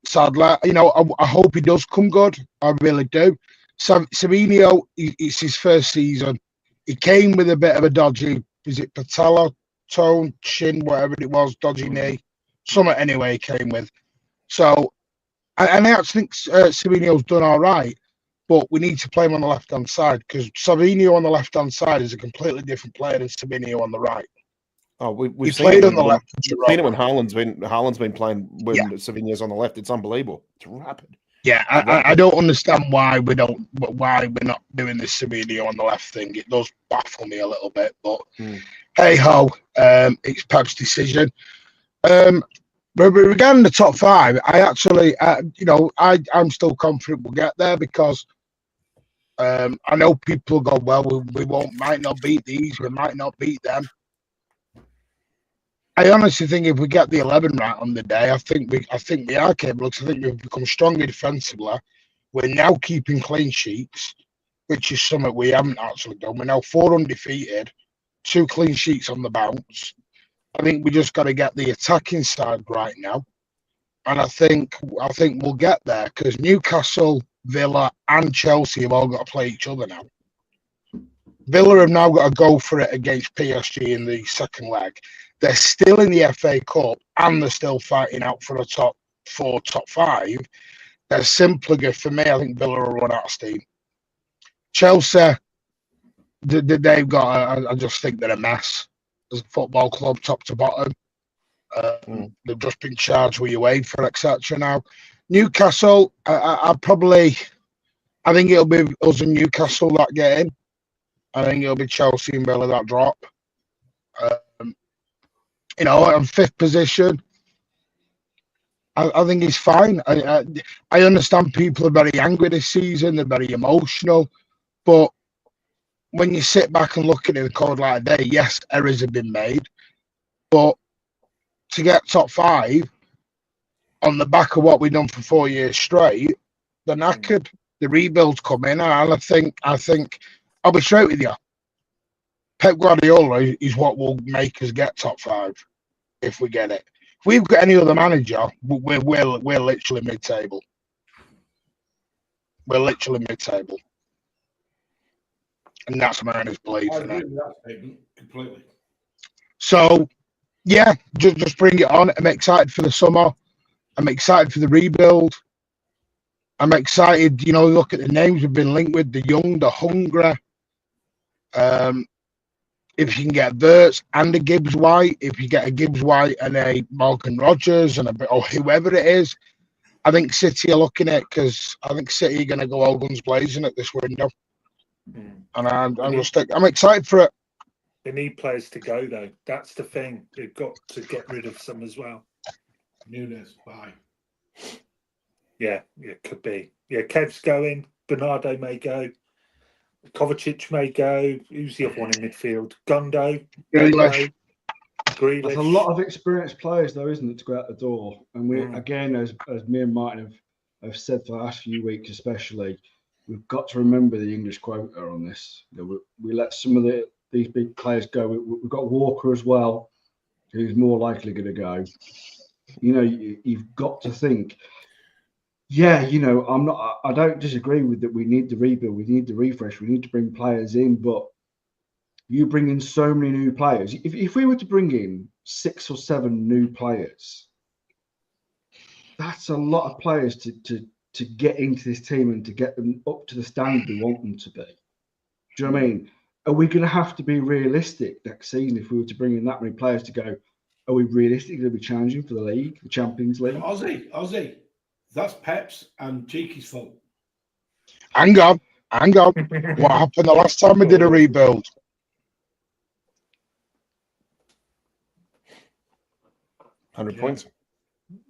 Sadly, you know, I hope he does come good. I really do. Savinho, it's his first season. He came with a bit of a dodgy, is it patella, toe, shin, whatever it was, dodgy knee. Something anyway he came with. So, and I actually think Savinho's done all right, but we need to play him on the left-hand side, because Savinho on the left-hand side is a completely different player than Savinho on the right. Oh, we've seen it on the left. We've seen it when Haaland's been playing when Savinho's on the left. It's unbelievable. It's rapid. Yeah, I don't understand why we're not doing this Savinho on the left thing. It does baffle me a little bit, but hey ho, it's Pep's decision. But regarding the top 5, I actually, I'm still confident we'll get there because I know people go, well, we might not beat these, we might not beat them. I honestly think if we get the 11 right on the day, I think we are capable. I think we've become stronger defensively. We're now keeping clean sheets, which is something we haven't actually done. We're now 4 undefeated, 2 clean sheets on the bounce. I think we just got to get the attacking side right now, and I think we'll get there because Newcastle, Villa, and Chelsea have all got to play each other now. Villa have now got to go for it against PSG in the second leg. They're still in the FA Cup and they're still fighting out for the top 4, top 5. They're simply good for me. I think Villa will run out of steam. Chelsea, they've got. I just think they're a mess as a football club, top to bottom. They've just been charged with UEFA, etc. Now, Newcastle, I think it'll be us and Newcastle that get in. I think it'll be Chelsea and Villa that drop. In 5th position, I think he's fine. I understand people are very angry this season. They're very emotional. But when you sit back and look at it in a cold light of day, yes, errors have been made. But to get top 5 on the back of what we've done for 4 years straight, they're knackered. The rebuild's coming. And I think I'll be straight with you. Pep Guardiola is what will make us get top 5 if we get it. If we've got any other manager, we're literally mid-table. We're literally mid-table. And that's my honest belief. I agree with that statement completely. So, yeah, just bring it on. I'm excited for the summer. I'm excited for the rebuild. I'm excited, look at the names we've been linked with, the young, the hungry. If you can get Verts and a Gibbs White, if you get a Gibbs White and a Morgan Rogers or whoever it is, I think City are looking at it because I think City are going to go all guns blazing at this window. And I'm excited for it. They need players to go, though. That's the thing. They've got to get rid of some as well. Nunes, bye. Yeah, it could be. Yeah, Kev's going. Bernardo may go. Kovacic may go. Who's the other one in midfield? Gundo. Grealish. There's a lot of experienced players, though, isn't it, to go out the door? And we, again, as me and Martin have said for the last few weeks especially, we've got to remember the English quota on this. We let some of these big players go. We've got Walker as well, who's more likely going to go. You've got to think. Yeah, I don't disagree with that. We need the rebuild. We need the refresh. We need to bring players in. But you bring in so many new players. If we were to bring in 6 or 7 new players, that's a lot of players to get into this team and to get them up to the standard we want them to be. Do you know what I mean? Are we going to have to be realistic next season if we were to bring in that many players to go? Are we realistically going to be challenging for the league, the Champions League? Aussie. That's Pep's and Cheeky's fault. Hang on. What happened the last time we did a rebuild? $100 points.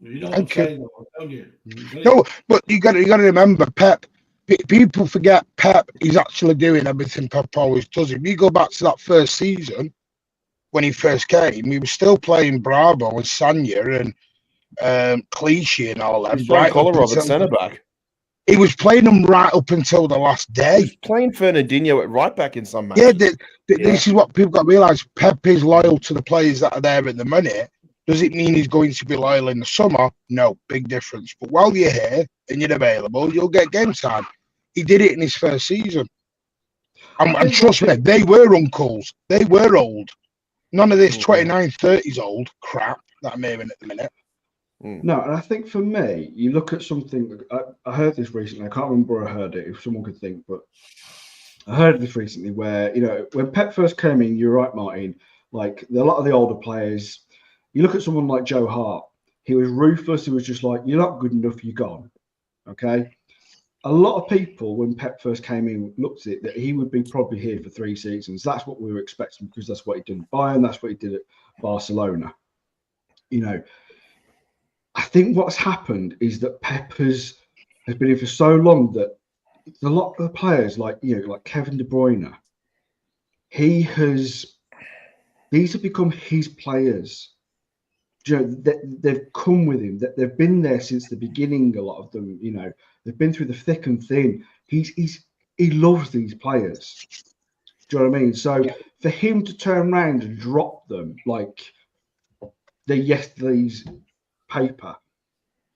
You know what I'm saying, don't you? No, but you got to remember, Pep. People forget Pep is actually doing everything Pep always does. If you go back to that first season when he first came, he was still playing Bravo and Sanya and Clichy and all that. He's playing Kolarov at centre back. He was playing them right up until the last day. He's playing Fernandinho at right back in some matches. This is what people got to realise. Pep is loyal to the players that are there at the minute. Does it mean he's going to be loyal in the summer? No, big difference. But while you're here and you're available, you'll get game time. He did it in his first season. And trust me, they were uncles. They were old. None of this 29, 30s old crap that I'm hearing at the minute. No, and I think for me, you look at something. I heard this recently. I can't remember where I heard it. If someone could think, but I heard this recently where when Pep first came in, you're right, Martin. Like a lot of the older players, you look at someone like Joe Hart. He was ruthless. He was just like, "You're not good enough. You're gone." Okay. A lot of people, when Pep first came in, looked at it that he would be probably here for 3 seasons. That's what we were expecting because that's what he did at Bayern. That's what he did at Barcelona. think what's happened is that Pep has been here for so long that a lot of the players, like Kevin De Bruyne, these have become his players. They've come with him. That they've been there since the beginning. A lot of them, they've been through the thick and thin. He loves these players. Do you know what I mean? So for him to turn around and drop them like they're yesterday's paper,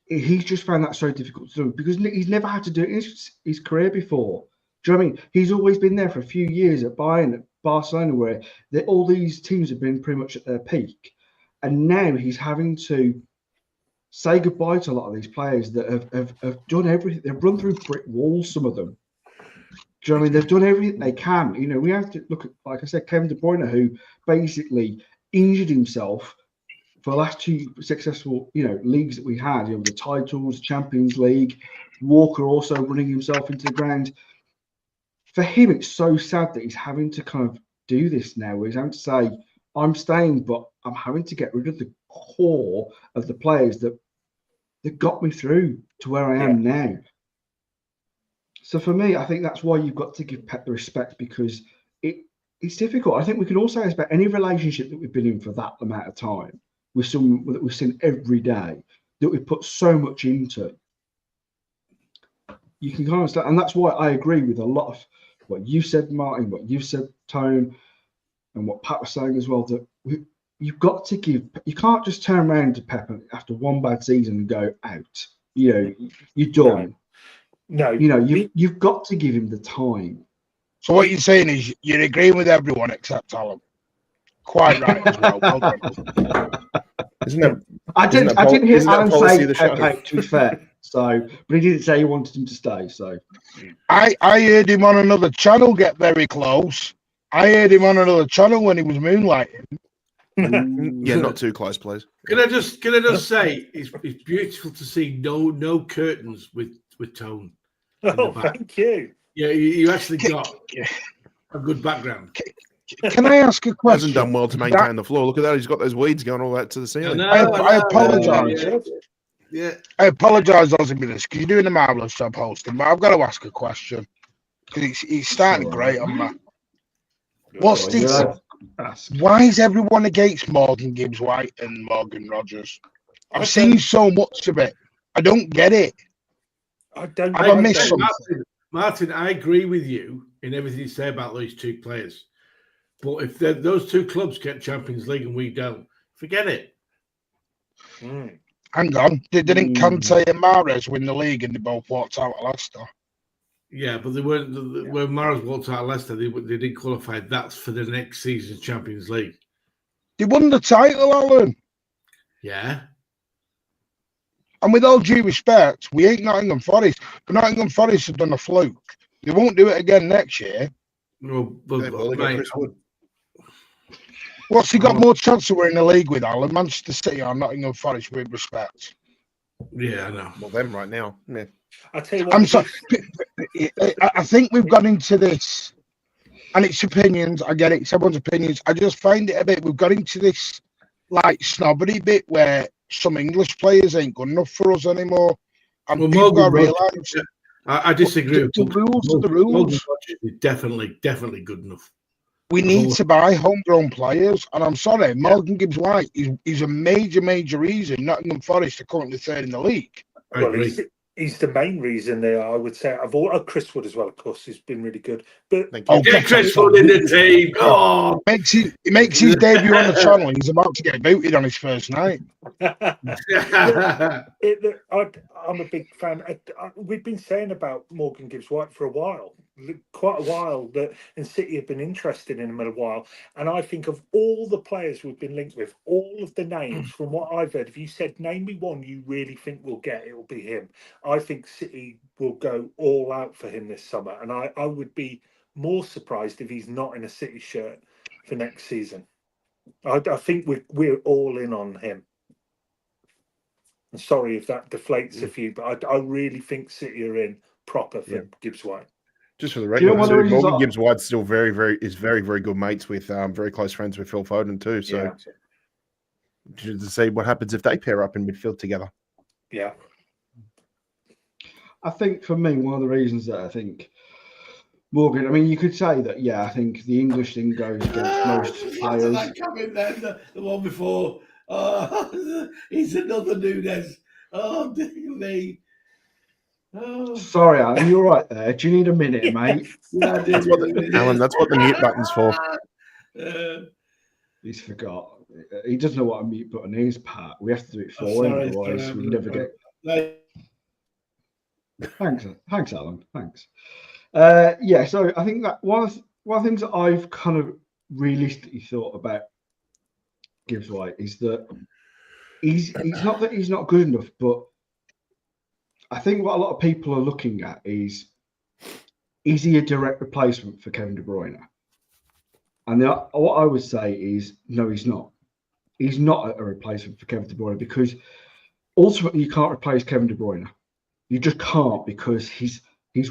he's just found that so difficult to do because he's never had to do it in his career before. Do you know what I mean? He's always been there for a few years at Bayern, at Barcelona, where all these teams have been pretty much at their peak. And now he's having to say goodbye to a lot of these players that have done everything. They've run through brick walls, some of them. Do you know what I mean? They've done everything they can. We have to look at, like I said, Kevin De Bruyne, who basically injured himself for the last two successful, leagues that we had. The titles, Champions League. Walker also running himself into the ground. For him, it's so sad that he's having to kind of do this now. Where he's having to say, I'm staying, but I'm having to get rid of the core of the players that got me through to where I am now. So for me, I think that's why you've got to give Pep the respect, because it's difficult. I think we can also say about any relationship that we've been in for that amount of time with someone that we've seen every day, that we put so much into. You can kind of start, and that's why I agree with a lot of what you said, Martin, what you've said, Tone, and what Pat was saying as well, that you've got to give. You can't just turn around to Pep after one bad season and go out. You're done. No. You've got to give him the time. So what you're saying is you're agreeing with everyone except Alan. Quite right as well. Well done. I didn't hear Alan say Pep out, to be fair. So, but he didn't say he wanted him to stay. So, I heard him on another channel get very close. I heard him on another channel when he was moonlighting. Yeah, not too close, please. Can I just say it's beautiful to see no curtains with Tone. Oh, thank you. Yeah, you actually got a good background. Can I ask a question? Hasn't done well to maintain the floor. Look at that. He's got those weeds going all that to the ceiling. I apologise. Yeah. I apologise, Ozzy, because you're doing a marvellous job hosting, but I've got to ask a question. Because he's starting great on that. What's this? Why is everyone against Morgan Gibbs-White and Morgan Rogers? I've seen so much of it. I don't get it. I missed something. Martin, I agree with you in everything you say about those two players. But if those two clubs get Champions League and we don't, forget it. Hang on. Didn't Kante and Mahrez win the league and they both walked out of Leicester? Yeah, but they weren't. When Mahrez walked out of Leicester, they didn't qualify. That's for the next season's Champions League. They won the title, Alan. Yeah. And with all due respect, we ain't Nottingham Forest. But Nottingham Forest have done a fluke. They won't do it again next year. No, but What's he got more chance of winning the league with, Alan? Manchester City or Nottingham Forest, with respect? Yeah, I know. Well, them right now. Yeah. I tell you what. I'm sorry. I think we've got into this, and it's opinions. I get it. It's everyone's opinions. I just find it a bit. We've got into this like snobbery bit where some English players ain't good enough for us anymore, and people got to realise. I disagree. The rules are the rules. Is definitely good enough. We need to buy homegrown players, and I'm sorry, Morgan Gibbs-White is a major reason Nottingham Forest are currently third in the league. Well, he's the main reason they are, I would say. I've Chris Wood as well, of course, he's been really good. But get Chris Wood in the team. Oh, he makes his debut on the channel, and he's about to get booted on his first night. I'm a big fan. We've been saying about Morgan Gibbs-White for a while. Quite a while, and City have been interested in him in a while. And I think of all the players we've been linked with, all of the names from what I've heard, if you said name me one you really think we'll get, it will be him. I think City will go all out for him this summer, and I would be more surprised if he's not in a City shirt for next season. I think we're all in on him. I'm sorry if that deflates a few, but I really think City are in proper for Gibbs-White. Just for the record, Morgan Gibbs-White's still very good mates with, very close friends with Phil Foden too. So to see what happens if they pair up in midfield together. Yeah. I think for me, one of the reasons that I think Morgan, I mean, you could say that, yeah, I think the English thing goes against most players. That coming then, the one before. Oh, he's another Nunes. Oh, dear me. Oh. Sorry, Alan, you're right there. Do you need a minute, mate? Yeah, That's what Alan, that's what the mute button's for. He's forgot. He doesn't know what a mute button is, Pat. We have to do it for him, otherwise we never get. Thanks, Alan. Thanks. Yeah, so I think that one of the things that I've kind of realistically thought about Gibbs White is that he's not that he's not good enough, but I think what a lot of people are looking at is he a direct replacement for Kevin De Bruyne? And what I would say is no, he's not. He's not a replacement for Kevin De Bruyne because ultimately you can't replace Kevin De Bruyne. You just can't, because he's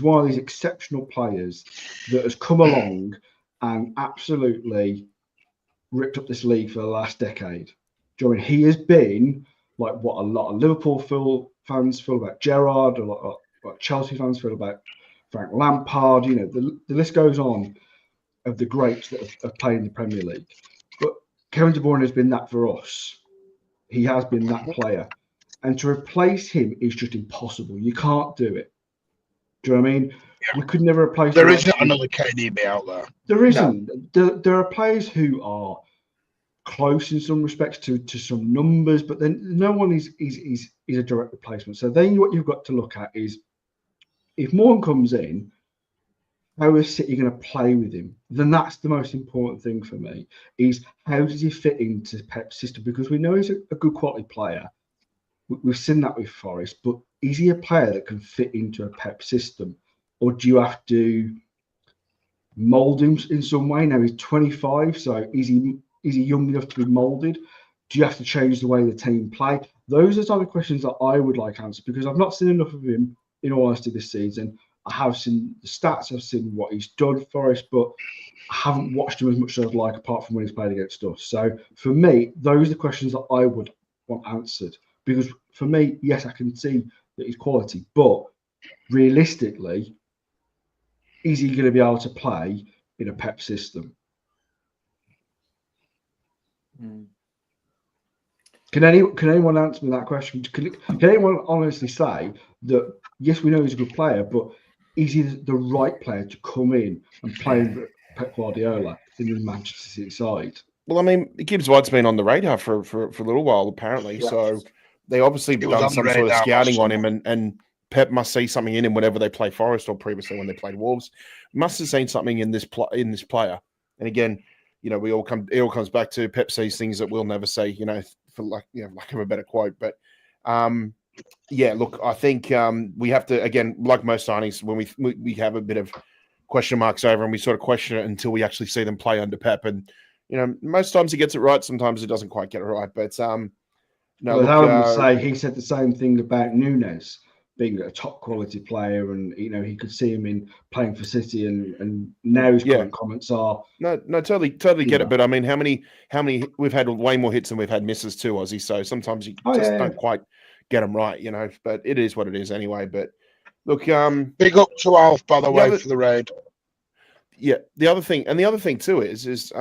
one of these exceptional players that has come along and absolutely ripped up this league for the last decade. Do you know what I mean? He has been like what a lot of Liverpool fans feel about Gerrard, a lot of what Chelsea fans feel about Frank Lampard. You know, the list goes on of the greats that have played in the Premier League. But Kevin De Bruyne has been that for us. He has been that player. And to replace him is just impossible. You can't do it. Do you know what I mean? We could never replace. There isn't another KDB out there. There isn't. No. There are players who are close in some respects to some numbers, but then no one is a direct replacement. So then what you've got to look at is if Morgan comes in, how is City going to play with him? Then that's the most important thing for me, is how does he fit into Pep's system? Because we know he's a good quality player. We've seen that with Forest, but is he a player that can fit into a Pep system? Or do you have to mould him in some way? Now he's 25, so is he young enough to be moulded? Do you have to change the way the team play? Those are the type of questions that I would like answered, because I've not seen enough of him, in all honesty, this season. I have seen the stats, I've seen what he's done for us, but I haven't watched him as much as I'd like, apart from when he's played against us. So for me, those are the questions that I would want answered. Because for me, yes, I can see that he's quality, but realistically, is he going to be able to play in a Pep system? Can anyone answer me that question? Can anyone honestly say that, yes, we know he's a good player, but is he the right player to come in and play with Pep Guardiola in the Manchester City side? Well, I mean, Gibbs White's been on the radar for a little while, apparently. Yeah. So they obviously done some sort of scouting on him, and Pep must see something in him whenever they play Forest, or previously when they played Wolves. Must have seen something in this player. And again, you know, it all comes back to Pep sees things that we'll never say, you know, for lack of a better quote. But yeah, look, I think we have to, again, like most signings, when we have a bit of question marks over, and we sort of question it until we actually see them play under Pep. And you know, most times he gets it right, sometimes he doesn't quite get it right. But no, well, Alan would say he said the same thing about Nunes being a top quality player, and you know, he could see him in playing for City, and now his current comments are no, totally get it. But I mean, how many we've had way more hits than we've had misses too, Ozzy. So sometimes you don't quite get them right, you know. But it is what it is anyway. But look, big up to Alf, by the way, for the raid. Yeah, the other thing too is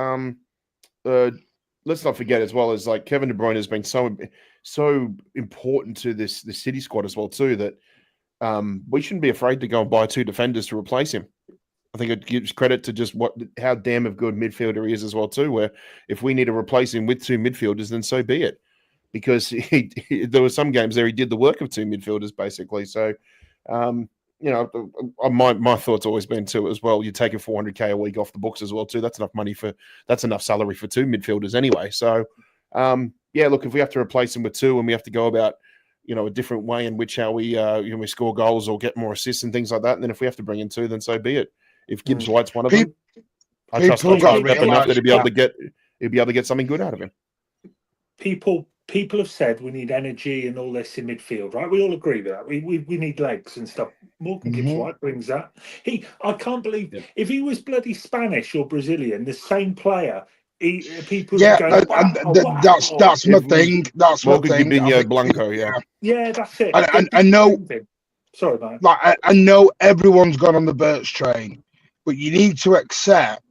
let's not forget as well, is like Kevin De Bruyne has been so important to this City squad as well too, that we shouldn't be afraid to go and buy two defenders to replace him. I think it gives credit to just how damn of good midfielder he is as well too, where if we need to replace him with two midfielders, then so be it. Because there were some games there he did the work of two midfielders basically. So you know, my thought's always been too as well. You're taking $400K a week off the books as well too. That's enough salary for two midfielders anyway. So yeah, look, if we have to replace him with two, and we have to go about, you know, a different way in which how we we score goals or get more assists and things like that, and then if we have to bring in two, then so be it. If Gibbs White's one of them, I trust Pep enough that he'll be able to get something good out of him. People have said we need energy and all this in midfield, right? We all agree with that. We need legs and stuff. Morgan Gibbs White brings that. I can't believe if he was bloody Spanish or Brazilian, the same player People Yeah, going, wow, that's my thing. That's my Morgan thing. Gabinho Blanco, yeah. Yeah, that's it. I know. Sorry, man. Like I know everyone's gone on the Birch train, but you need to accept.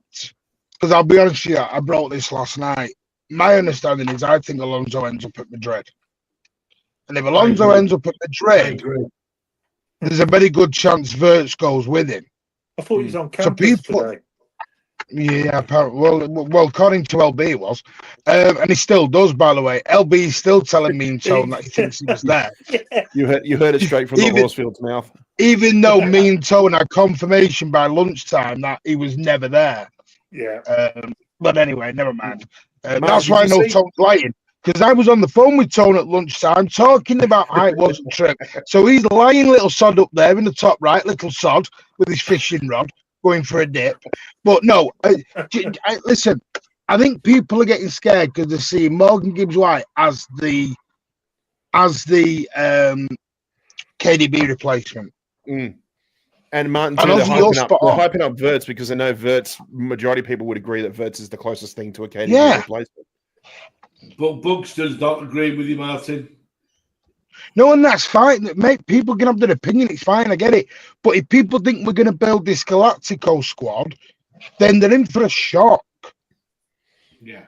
Because I'll be honest with you, I brought this last night. My understanding is I think Alonso ends up at Madrid, and if Alonso ends up at Madrid, there's a very good chance Wirtz goes with him. I thought he was on campus today. Yeah, apparently. Well, according to LB, it was, and he still does. By the way, LB is still telling me in tone that he thinks he was there. You heard it straight from the Horsfield's mouth. Even though me and Tone had confirmation by lunchtime that he was never there. Yeah. But anyway, never mind. Mark, that's why I know Tone's lying. Because I was on the phone with Tone at lunchtime talking about how it wasn't true. So he's lying little sod up there in the top right, little sod with his fishing rod going for a dip. But no, listen, I think people are getting scared because they're seeing Morgan Gibbs-White as the KDB replacement. And Martin, too, they're hyping up Wirtz because they know Wirtz, majority of people would agree that Wirtz is the closest thing to a KDB replacement. But Bugs does not agree with you, Martin. No, and that's fine. Mate, people can have their opinion. It's fine. I get it. But if people think we're going to build this Galactico squad, then they're in for a shock. Yeah.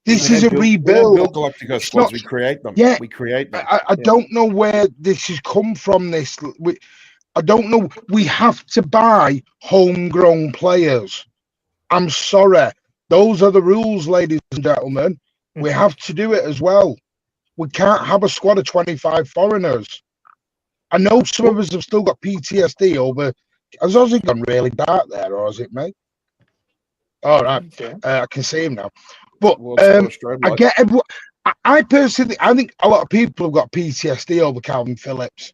This is a rebuild. We don't build Galactico squads. We create them. Yeah. We create them. I don't know where this has come from. I don't know. We have to buy homegrown players. I'm sorry. Those are the rules, ladies and gentlemen. We have to do it as well. We can't have a squad of 25 foreigners. I know some of us have still got PTSD over. Has Ozzy gone really dark there, or is it, mate? All right. I can see him now. But I get everyone. I personally, I think a lot of people have got PTSD over Calvin Phillips.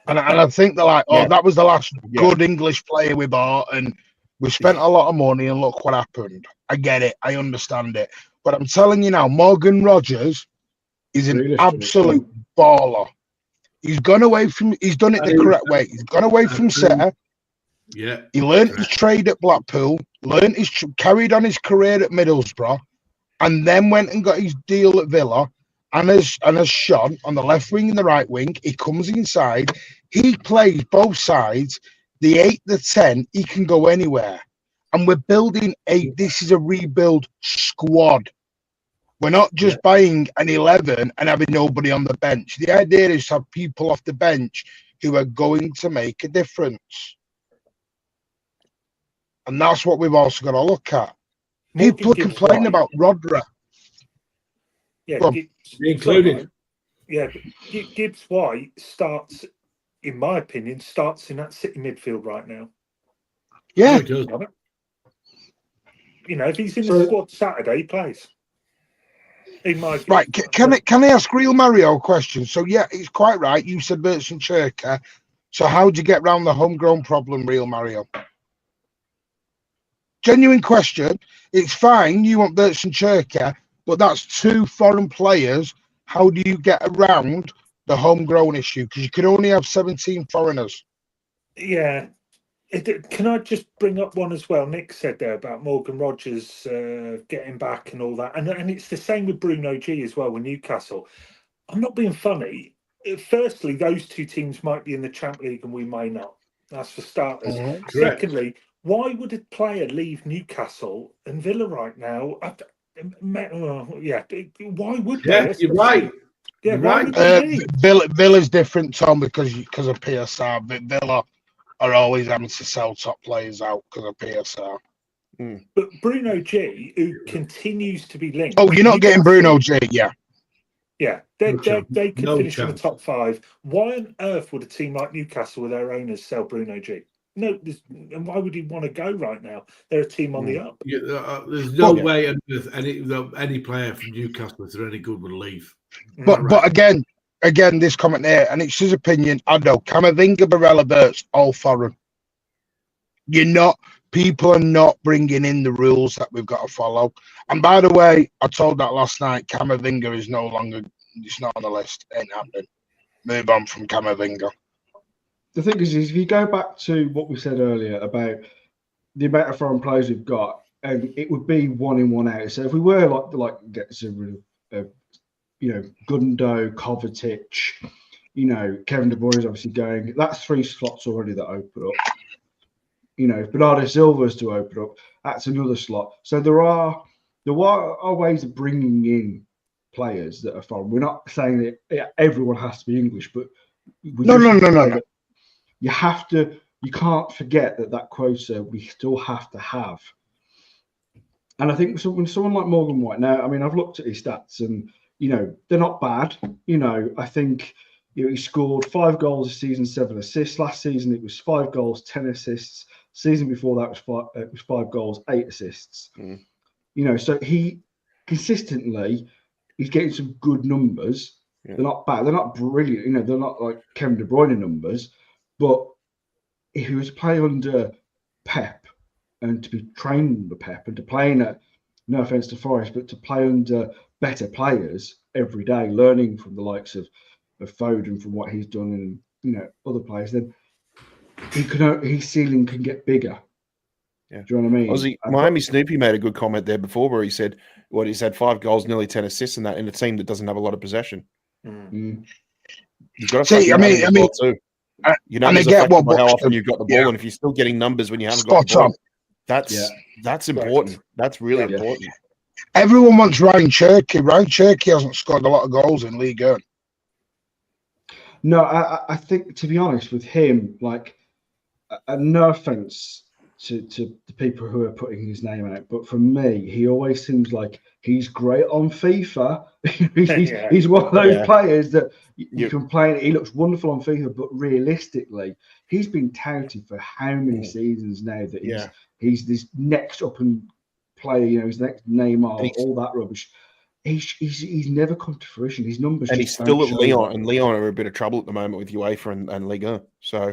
And I think they're like, that was the last good English player we bought, and we spent a lot of money, and look what happened. I get it. I understand it. But I'm telling you now, Morgan Rogers is an absolute baller. He's gone away from. He's done it the correct way. He's gone away from City. Yeah. He learned his trade at Blackpool. Carried on his career at Middlesbrough, and then went and got his deal at Villa. And as shone on the left wing and the right wing, he comes inside. He plays both sides. The 8, the 10, he can go anywhere. And we're building this is a rebuild squad. We're not just buying an 11 and having nobody on the bench. The idea is to have people off the bench who are going to make a difference. And that's what we've also got to look at. People are complaining about Rodra. Yeah, included. Yeah, Gibbs White starts, in my opinion, in that City midfield right now. Yeah. You know, if he's in the squad Saturday, he plays. Right, can I ask Real Mario a question? So, yeah, it's quite right. You said Wirtz and Cherka. So how do you get around the homegrown problem, Real Mario? Genuine question. It's fine. You want Wirtz and Cherka, but that's 2 foreign players. How do you get around the homegrown issue? Because you can only have 17 foreigners. Yeah. Can I just bring up one as well? Nick said there about Morgan Rogers getting back and all that. And it's the same with Bruno G as well with Newcastle. I'm not being funny. Firstly, those 2 teams might be in the Champions League and we may not. That's for starters. Secondly, why would a player leave Newcastle and Villa right now? Why would they? You're right. Yeah, right. Villa's different, Tom, because of PSR. Villa are always having to sell top players out because of PSR. But Bruno G, who continues to be linked. Oh, you're not getting Bruno G, yeah. Yeah, they could finish in the top 5. Why on earth would a team like Newcastle with their owners sell Bruno G? No, and why would he want to go right now? They're a team on the up. There's no way any player from Newcastle, if they're any good, would leave. But again, this comment there, and it's his opinion. I know Camavinga, Barella, Wirtz, all foreign. People are not bringing in the rules that we've got to follow. And by the way, I told that last night. Camavinga is no longer. It's not on the list. Ain't happening. Move on from Camavinga. The thing is if you go back to what we said earlier about the amount of foreign players we've got, and it would be 1 in 1 out. So if we were like get some, Gundo, Kovacic, Kevin De Bruyne is obviously going. That's 3 slots already that open up. If Bernardo Silva is to open up, that's another slot. So there are ways of bringing in players that are foreign. We're not saying that everyone has to be English, but No. you have to. You can't forget that quota we still have to have. And I think when someone like Morgan White, now, I mean, I've looked at his stats and, they're not bad. I think he scored 5 goals this season, 7 assists. Last season, it was 5 goals, 10 assists. Season before that was 5 goals, 8 assists. So he consistently, he's getting some good numbers. Yeah. They're not bad. They're not brilliant. They're not like Kevin De Bruyne numbers. But if he was playing under Pep and to be trained under Pep and to play in no offense to Forest, but to play under better players every day, learning from the likes of Foden, from what he's done and, other players, then his ceiling can get bigger. Yeah. Do you know what I mean? Miami Snoopy made a good comment there before where he said, he's had 5 goals, nearly 10 assists in a team that doesn't have a lot of possession. You've got to see, I mean, too. There's a factor by how often you've got the ball, and if you're still getting numbers when you haven't got the ball, that's important. That's really important. Everyone wants Ryan Cherky. Ryan Cherky hasn't scored a lot of goals in League One. No, I think, to be honest with him, like, no offense to the people who are putting his name out, but for me, he always seems like he's great on FIFA. He's one of those players that you can play. He looks wonderful on FIFA, but realistically, he's been touted for how many seasons now that he's this next up and player, his next Neymar, all that rubbish. He's never come to fruition. His numbers, and he's still at Lyon, and Lyon are a bit of trouble at the moment with UEFA and Ligue 1. So.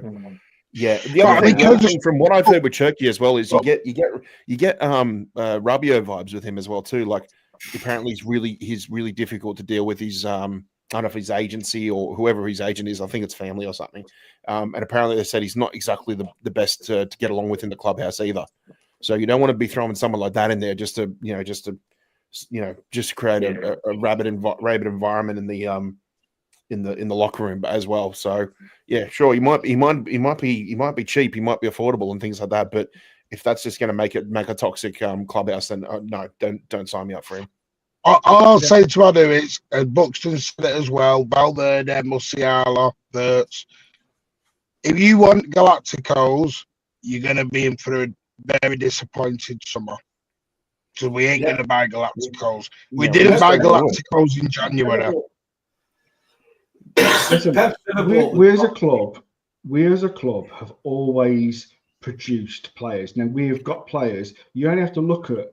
The other thing from what I've heard with Cherky as well is you get Rabiot vibes with him as well too. Like, apparently he's really difficult to deal with. His I don't know if his agency or whoever his agent is. I think it's family or something. And apparently they said he's not exactly the best to get along with in the clubhouse either. So you don't want to be throwing someone like that in there just to create a rabid environment in the locker room as well. So sure, he might be cheap, he might be affordable and things like that. But if that's just going to make a toxic clubhouse, then no, don't sign me up for him. All I'll say to Adu is, Buxton said it as well, Valverde, Musiala, Wirtz. If you want Galacticos, you're going to be in for a very disappointed summer. So we ain't going to buy Galacticos. We didn't buy Galacticos in January. Listen, we as a club have always produced players. Now we've got players. You only have to look at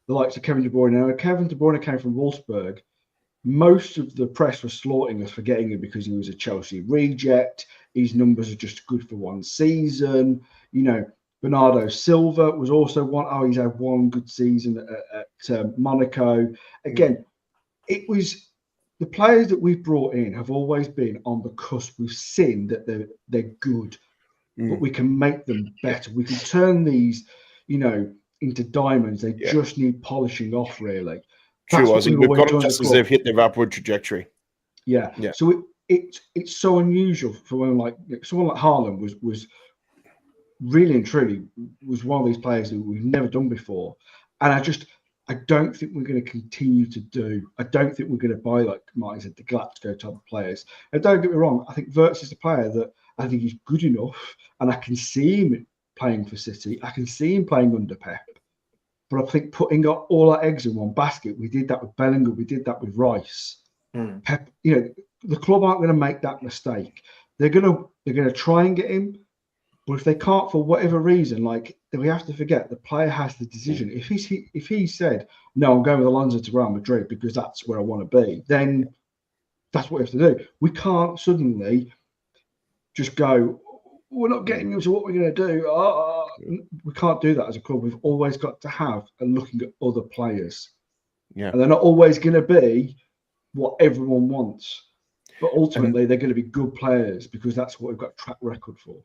the likes of Kevin De Bruyne. Now, Kevin De Bruyne came from Wolfsburg. Most of the press was slaughtering us for getting him because he was a Chelsea reject. His numbers are just good for one season. Bernardo Silva was also one. Oh, he's had one good season at Monaco. Again, it was. The players that we've brought in have always been on the cusp. We've seen that they're good, but we can make them better. We can turn these, into diamonds. They just need polishing off, really. True, I think we've got them just as they've hit their upward trajectory. Yeah. So it's so unusual for someone like Haaland was really and truly was one of these players that we've never done before, and I don't think we're going to continue to do. I don't think we're going to buy, like Martin said, the Galactico type of players. And don't get me wrong, I think Wirtz is a player that I think he's good enough, and I can see him playing for City. I can see him playing under Pep. But I think putting all our eggs in one basket, we did that with Bellingham, we did that with Rice. Pep, the club aren't going to make that mistake. They're going to try and get him. But if they can't, for whatever reason, then we have to forget the player has the decision. If he said, no, I'm going with Alonso to Real Madrid because that's where I want to be, then that's what we have to do. We can't suddenly just go, we're not getting you, so what we're going to do? We can't do that as a club. We've always got to have a looking at other players. Yeah. And they're not always going to be what everyone wants. But ultimately, they're going to be good players because that's what we've got track record for.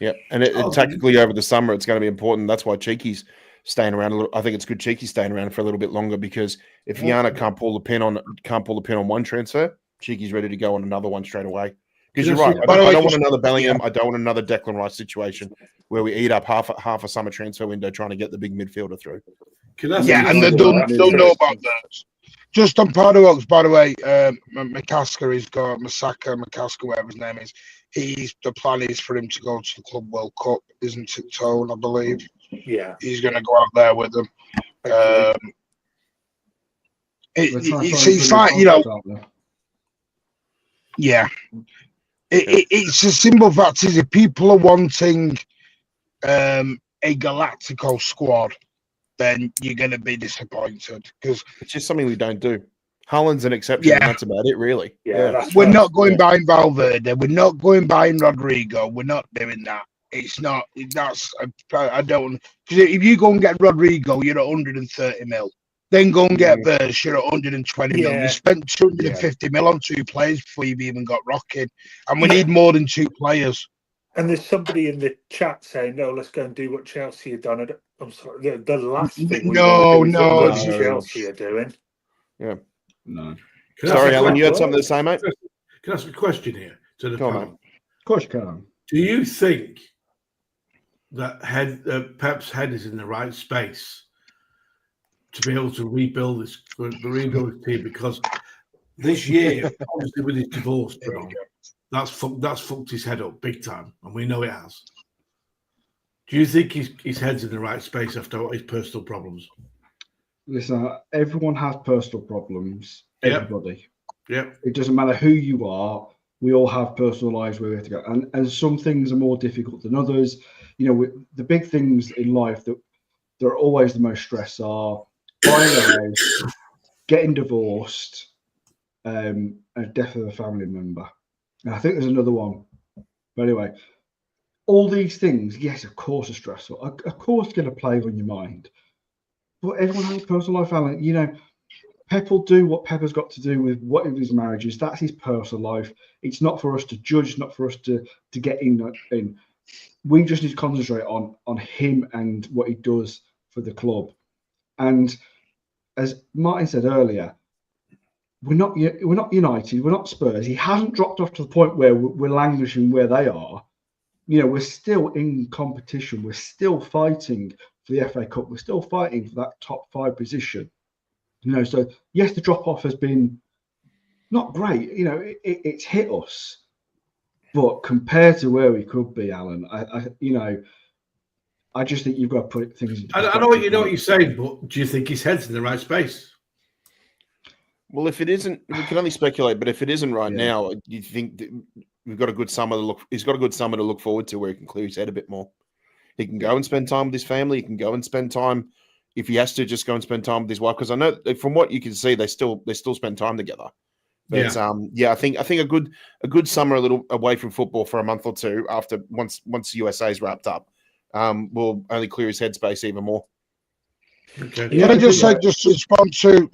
Yeah, and tactically over the summer, it's going to be important. That's why Cheeky's staying around a little. I think it's good Cheeky staying around for a little bit longer, because if Yana can't pull the pin on one transfer, Cheeky's ready to go on another one straight away. Because you're right. I don't want another Bellingham. I don't want another Declan Rice situation where we eat up half a summer transfer window trying to get the big midfielder through. Yeah, and they'll know about that. Just on Paradox, by the way, McCasker has got McCasker, whatever his name is. The plan is for him to go to the Club World Cup, isn't it, Tone? I believe. Yeah, he's going to go out there with them. It's like, you know, yeah. It's a simple fact is if people are wanting a Galactico squad, then you're going to be disappointed because it's just something we don't do. Haaland's an exception, and that's about it, really. We're not going buying Valverde. We're not going buying Rodrigo. We're not doing that. It's not. I don't. Because if you go and get Rodrigo, you're at 130 mil. Then go and get Verge, you're at 120 mil. You spent 250 mil on 2 players before you've even got rocking, and we need more than 2 players. And there's somebody in the chat saying, "No, let's go and do what Chelsea have done." I'm sorry, the last thing we want to do is what Chelsea are doing. Yeah. No. Sorry, Alan, you had something to say, mate? Can I ask a question here to the panel? Of course you can. Do you think that Pep's head is in the right space to be able to rebuild this team? Because this year, obviously with his divorce, that's fucked his head up big time, and we know it has. Do you think his head's in the right space after all his personal problems? Listen, everyone has personal problems. Everybody. Yeah. It doesn't matter who you are. We all have personal lives where we have to go, and some things are more difficult than others. You know, the big things in life that are always the most stress are buying a house, getting divorced, and death of a family member. And I think there's another one. But anyway, all these things, yes, of course, are stressful. Of course, going to play on your mind. But everyone has a personal life, Alan. You know, Pep will do what Pep has got to do with what his marriage is. That's his personal life. It's not for us to judge. It's not for us to get in. We just need to concentrate on him and what he does for the club. And as Martin said earlier, we're not United. We're not Spurs. He hasn't dropped off to the point where we're languishing where they are. You know, we're still in competition. We're still fighting for the FA Cup. We're still fighting for that top 5 position. You know, so yes, the drop off has been not great. You know, it's hit us, but compared to where we could be, Alan, I just think you've got to put things into perspective. I know what you're saying, but do you think his head's in the right space? Well, if it isn't, we can only speculate. But if it isn't right now, you think that we've got a good summer to look. He's got a good summer to look forward to, where he can clear his head a bit more. He can go and spend time with his family. He can go and spend time, if he has to, just go and spend time with his wife. Because I know from what you can see, they still spend time together. But I think a good summer, a little away from football for a month or two after once USA's wrapped up, will only clear his headspace even more. Okay. Yeah, just respond to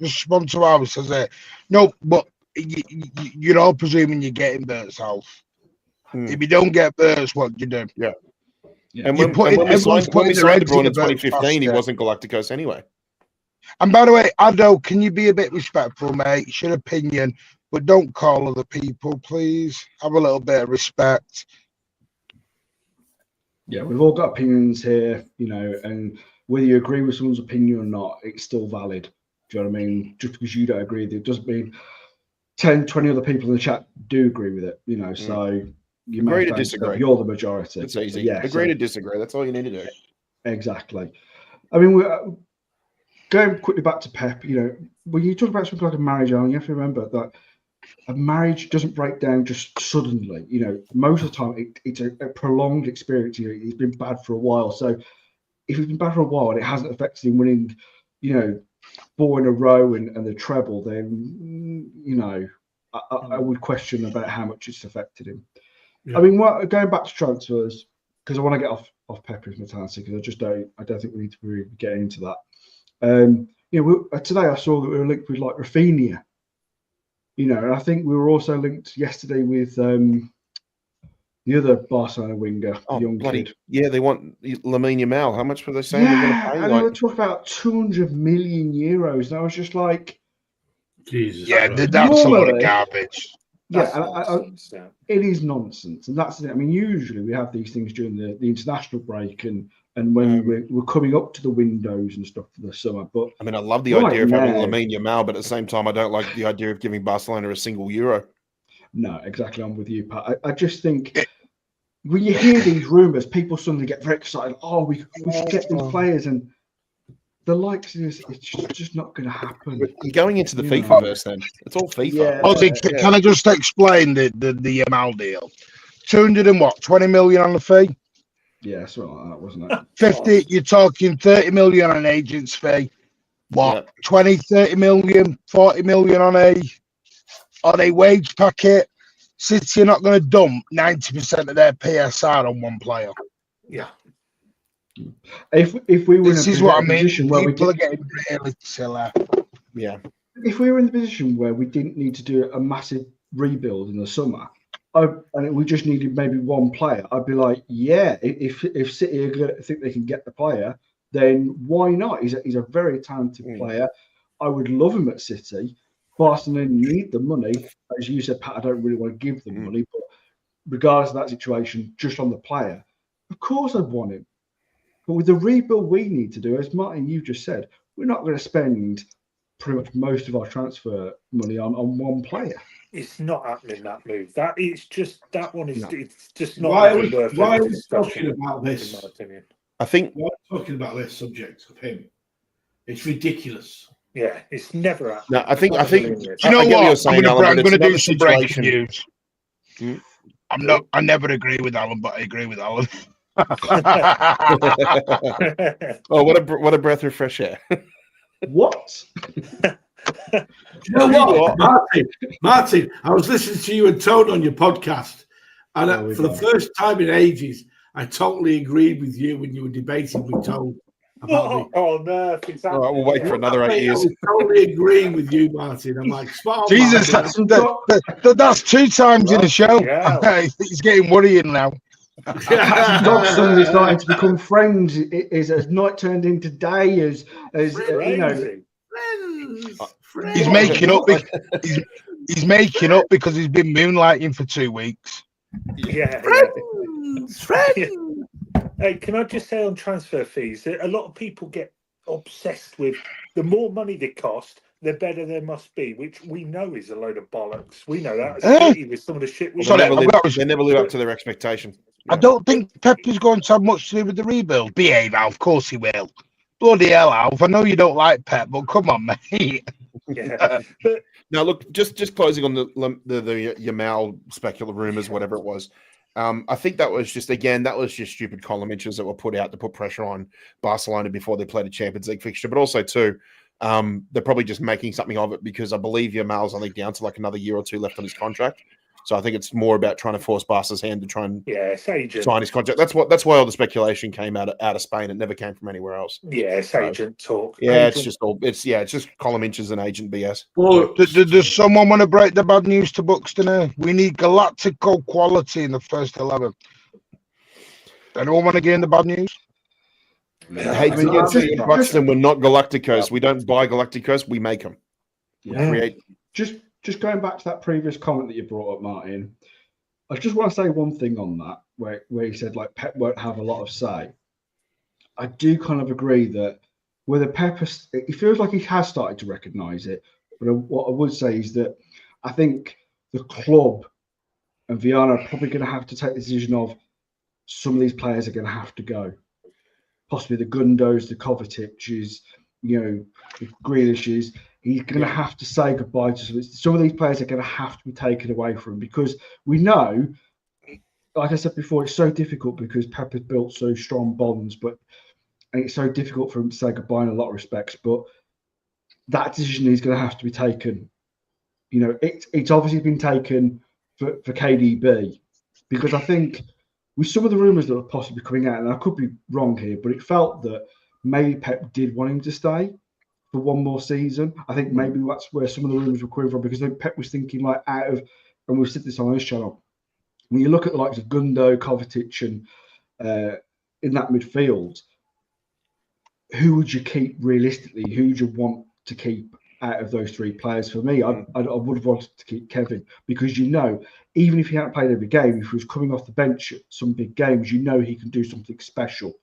how he says it. No, but you're all presuming you're getting Bert's house. If you don't get Bert's, what do you do? Yeah. And when we signed De Bruyne in 2015, he wasn't Galacticos anyway. And by the way, Ado, can you be a bit respectful, mate? It's your opinion, but don't call other people, please. Have a little bit of respect. Yeah, we've all got opinions here, you know, and whether you agree with someone's opinion or not, it's still valid. Do you know what I mean? Just because you don't agree with it doesn't mean 10, 20 other people in the chat do agree with it, you know, so... You agree to disagree. You're the majority. It's easy. Yeah, agree to disagree. That's all you need to do. Exactly. I mean, we're going quickly back to Pep. You know, when you talk about something like a marriage, Alan, you have to remember that a marriage doesn't break down just suddenly. You know, most of the time it's a prolonged experience. You know, he's been bad for a while. So if he's been bad for a while and it hasn't affected him winning, you know, 4 in a row and the treble, then you know, I would question about how much it's affected him. Yeah. I mean, going back to transfers, because I want to get off Pepper's mentality, because I don't think we need to be getting into that. You know, today I saw that we were linked with like Rafinha. You know, and I think we were also linked yesterday with the other Barcelona winger, the young bloody, kid. yeah, they want Lamine Yamal. How much were they saying they're going to Yeah, pay? and they were talking about 200 million euros, and I was just like, Jesus. Yeah, Christ. that's a lot of Normally- garbage. yeah, That's and nonsense, yeah. it is nonsense, and that's it. I mean, usually we have these things during the international break and when we're coming up to the windows and stuff for the summer. But I mean, I love the right idea of having now- Lamine Yamal, but at the same time, I don't like the idea of giving Barcelona a single euro. no, exactly. I'm with you, Pat. I just think when you hear these rumours, people suddenly get very excited. Oh, we should get these players, and the likes of this, it's just not going to happen. You're going into the You FIFA know. verse then. It's all FIFA. Yeah. Ozzy, can I just explain the Yamal deal? 20 million on the fee. Yeah, something like that, wasn't it? 50, you're talking 30 million on an agent's fee. What? Yep. 20, 30 million, 40 million on a wage packet. City are not going to dump 90% of their PSR on one player. Yeah. If we were This in is a what I mean. position where People are getting really silly. Yeah. if we were in the position where we didn't need to do a massive rebuild in the summer, and we just needed maybe one player, I'd be like, yeah, if City are going to think they can get the player, then why not? He's a very talented player. I would love him at City. Barcelona need the money. As you said, Pat, I don't really want to give them money, but regardless of that situation, just on the player, of course I'd want him. But with the rebuild we need to do, as Martin, you just said, we're not going to spend pretty much most of our transfer money on one player. It's not happening, that move. It's just not Why are even we, worth why a are we discussion, talking about in this? my opinion. I think Why are we talking about this subject of him? It's ridiculous. Yeah, it's never happened. no, I think Do you know I get what you're what? saying, I'm Alan, but going to it's do another some breaking situation. news. I never agree with Alan, but I agree with Alan. Oh, what a breath of fresh air. What? You know what, Martin? I was listening to you and Tone on your podcast, and for the first time in ages, I totally agreed with you when you were debating with Tone about no, it's All right, we'll wait for another 8 I years. was totally agreeing with you, Martin. I'm like, spot on, Jesus, Martin. that's 2 times in a show. Yeah. He's getting worrying now. Dog suddenly starting to become friends. As night turned into day, as you know. Crazy. Friends. He's making up. He's making up because he's been moonlighting for 2 weeks. Yeah. Friends. Hey, can I just say on transfer fees, that a lot of people get obsessed with the more money they cost, the better they must be, which we know is a load of bollocks. We know that. With some of the shit we They never, do. they never live up to their expectation. I don't think Pep is going to have much to do with the rebuild. Behave, Alf. Of course he will. Bloody hell, Alf. I know you don't like Pep, but come on, mate. Yeah. But Now, look, just closing on the Yamal speculative rumors, whatever it was. I think that was just stupid column inches that were put out to put pressure on Barcelona before they played a Champions League fixture. But also, too, they're probably just making something of it because I believe Yamal's only down to like another year or 2 left on his contract. So I think it's more about trying to force Barca's hand to try and sign his contract. That's why all the speculation came out of Spain. It never came from anywhere else. Yeah, it's agent talk. Yeah, it's just column inches and agent BS. Well, does someone want to break the bad news to Buxton here? We need Galactico quality in the first 11. Anyone want to get in the bad news? Hey, Buxton, we're not Galacticos. We don't buy Galacticos. We make them. Yeah. Create. Just going back to that previous comment that you brought up, Martin, I just want to say one thing on that, where you said like Pep won't have a lot of say. I do kind of agree that whether Pep, it feels like he has started to recognise it, but what I would say is that I think the club and Viana are probably going to have to take the decision of some of these players are going to have to go. Possibly the Gundos, the Kovacic's, the Grealish's. He's going to have to say goodbye to some of these players are going to have to be taken away from him because we know, like I said before, it's so difficult because Pep has built so strong bonds, and it's so difficult for him to say goodbye in a lot of respects. But that decision is going to have to be taken. It's obviously been taken for KDB because I think with some of the rumours that are possibly coming out, and I could be wrong here, but it felt that maybe Pep did want him to stay for one more season. I think maybe that's where some of the rumours were coming from because I think Pep was thinking and we've said this on this channel, when you look at the likes of Gundo, Kovacic, and in that midfield, who would you keep realistically? Who would you want to keep out of those three players? For me, I would have wanted to keep Kevin, because even if he hadn't played every game, if he was coming off the bench at some big games, he can do something special.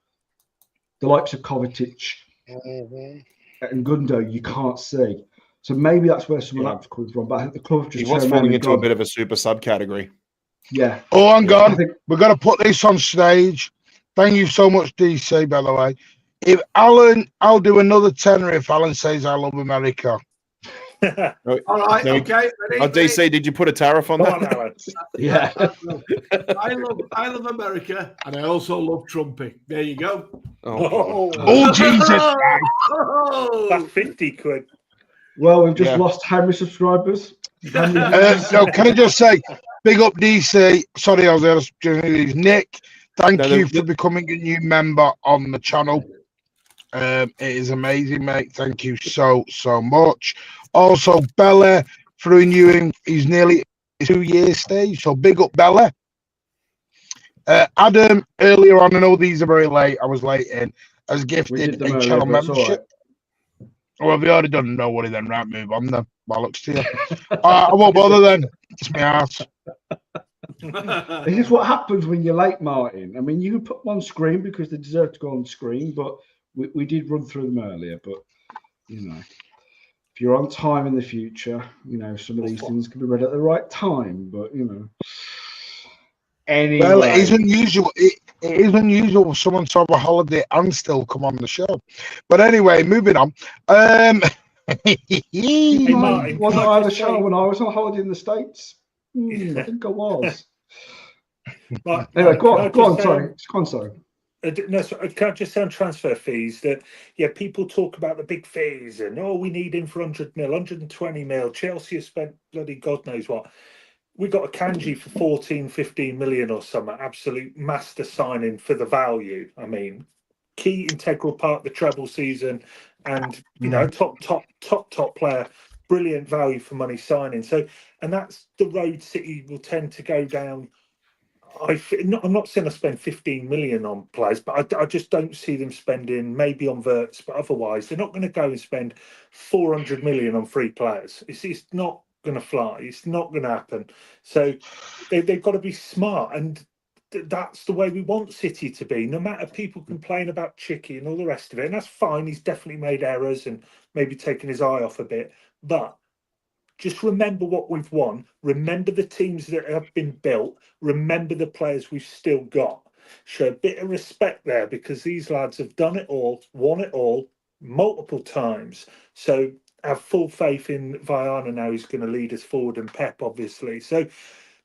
The likes of Kovacic and Gundo, you can't see. So maybe that's where some of that's coming from. But I think the club just he was falling into a bit of a super sub category. Yeah. Oh, hang on. We've got to put this on stage. Thank you so much, DC, by the way. If Alan, I'll do another tenner if Alan says I love America. All right, okay. Oh, DC, did you put a tariff on that? Yeah. I love America, and I also love Trumpy. There you go. Oh Jesus! That's 50 quid. Well, we've just lost how many subscribers? So can I just say, big up DC. Sorry, I was Nick. Thank you for becoming a new member on the channel. It is amazing, mate. Thank you so much. Also, Bella for renewing. He's nearly 2 years stage. So big up, Bella. Adam, earlier on, I know these are very late. I was late in. Has gifted a channel membership. Well, have you already done nobody then? Right, move on then. Bollocks to you. I won't bother then. It's my ass. This is what happens when you're late, Martin. I mean, you can put them on screen because they deserve to go on screen, but we did run through them earlier. But, if you're on time in the future, some of these things can be read at the right time. But, anyway. Well, it is unusual. It is unusual for someone to have a holiday and still come on the show. But anyway, moving on. Hey, Martin, wasn't I on the show when I was on holiday in the States? I think I was. Anyway, go on, sorry. No, can I just say on transfer fees that, people talk about the big fees and, we need him for 100 mil, 120 mil. Chelsea has spent bloody God knows what. We got a Kanji for 14, 15 million or something. Absolute master signing for the value. I mean, key integral part of the treble season and, top player. Brilliant value for money signing. So, and that's the road City will tend to go down. I'm not saying I spend 15 million on players, but I just don't see them spending maybe on Verts, but otherwise they're not going to go and spend 400 million on free players. It's not going to fly. It's not going to happen. So they've got to be smart, and that's the way we want City to be. No matter people complain about Chicky and all the rest of it, and that's fine. He's definitely made errors and maybe taken his eye off a bit, but just remember what we've won. Remember the teams that have been built. Remember the players we've still got. Show a bit of respect there, because these lads have done it all, won it all multiple times. So have full faith in Viana now. He's going to lead us forward, and Pep, obviously. So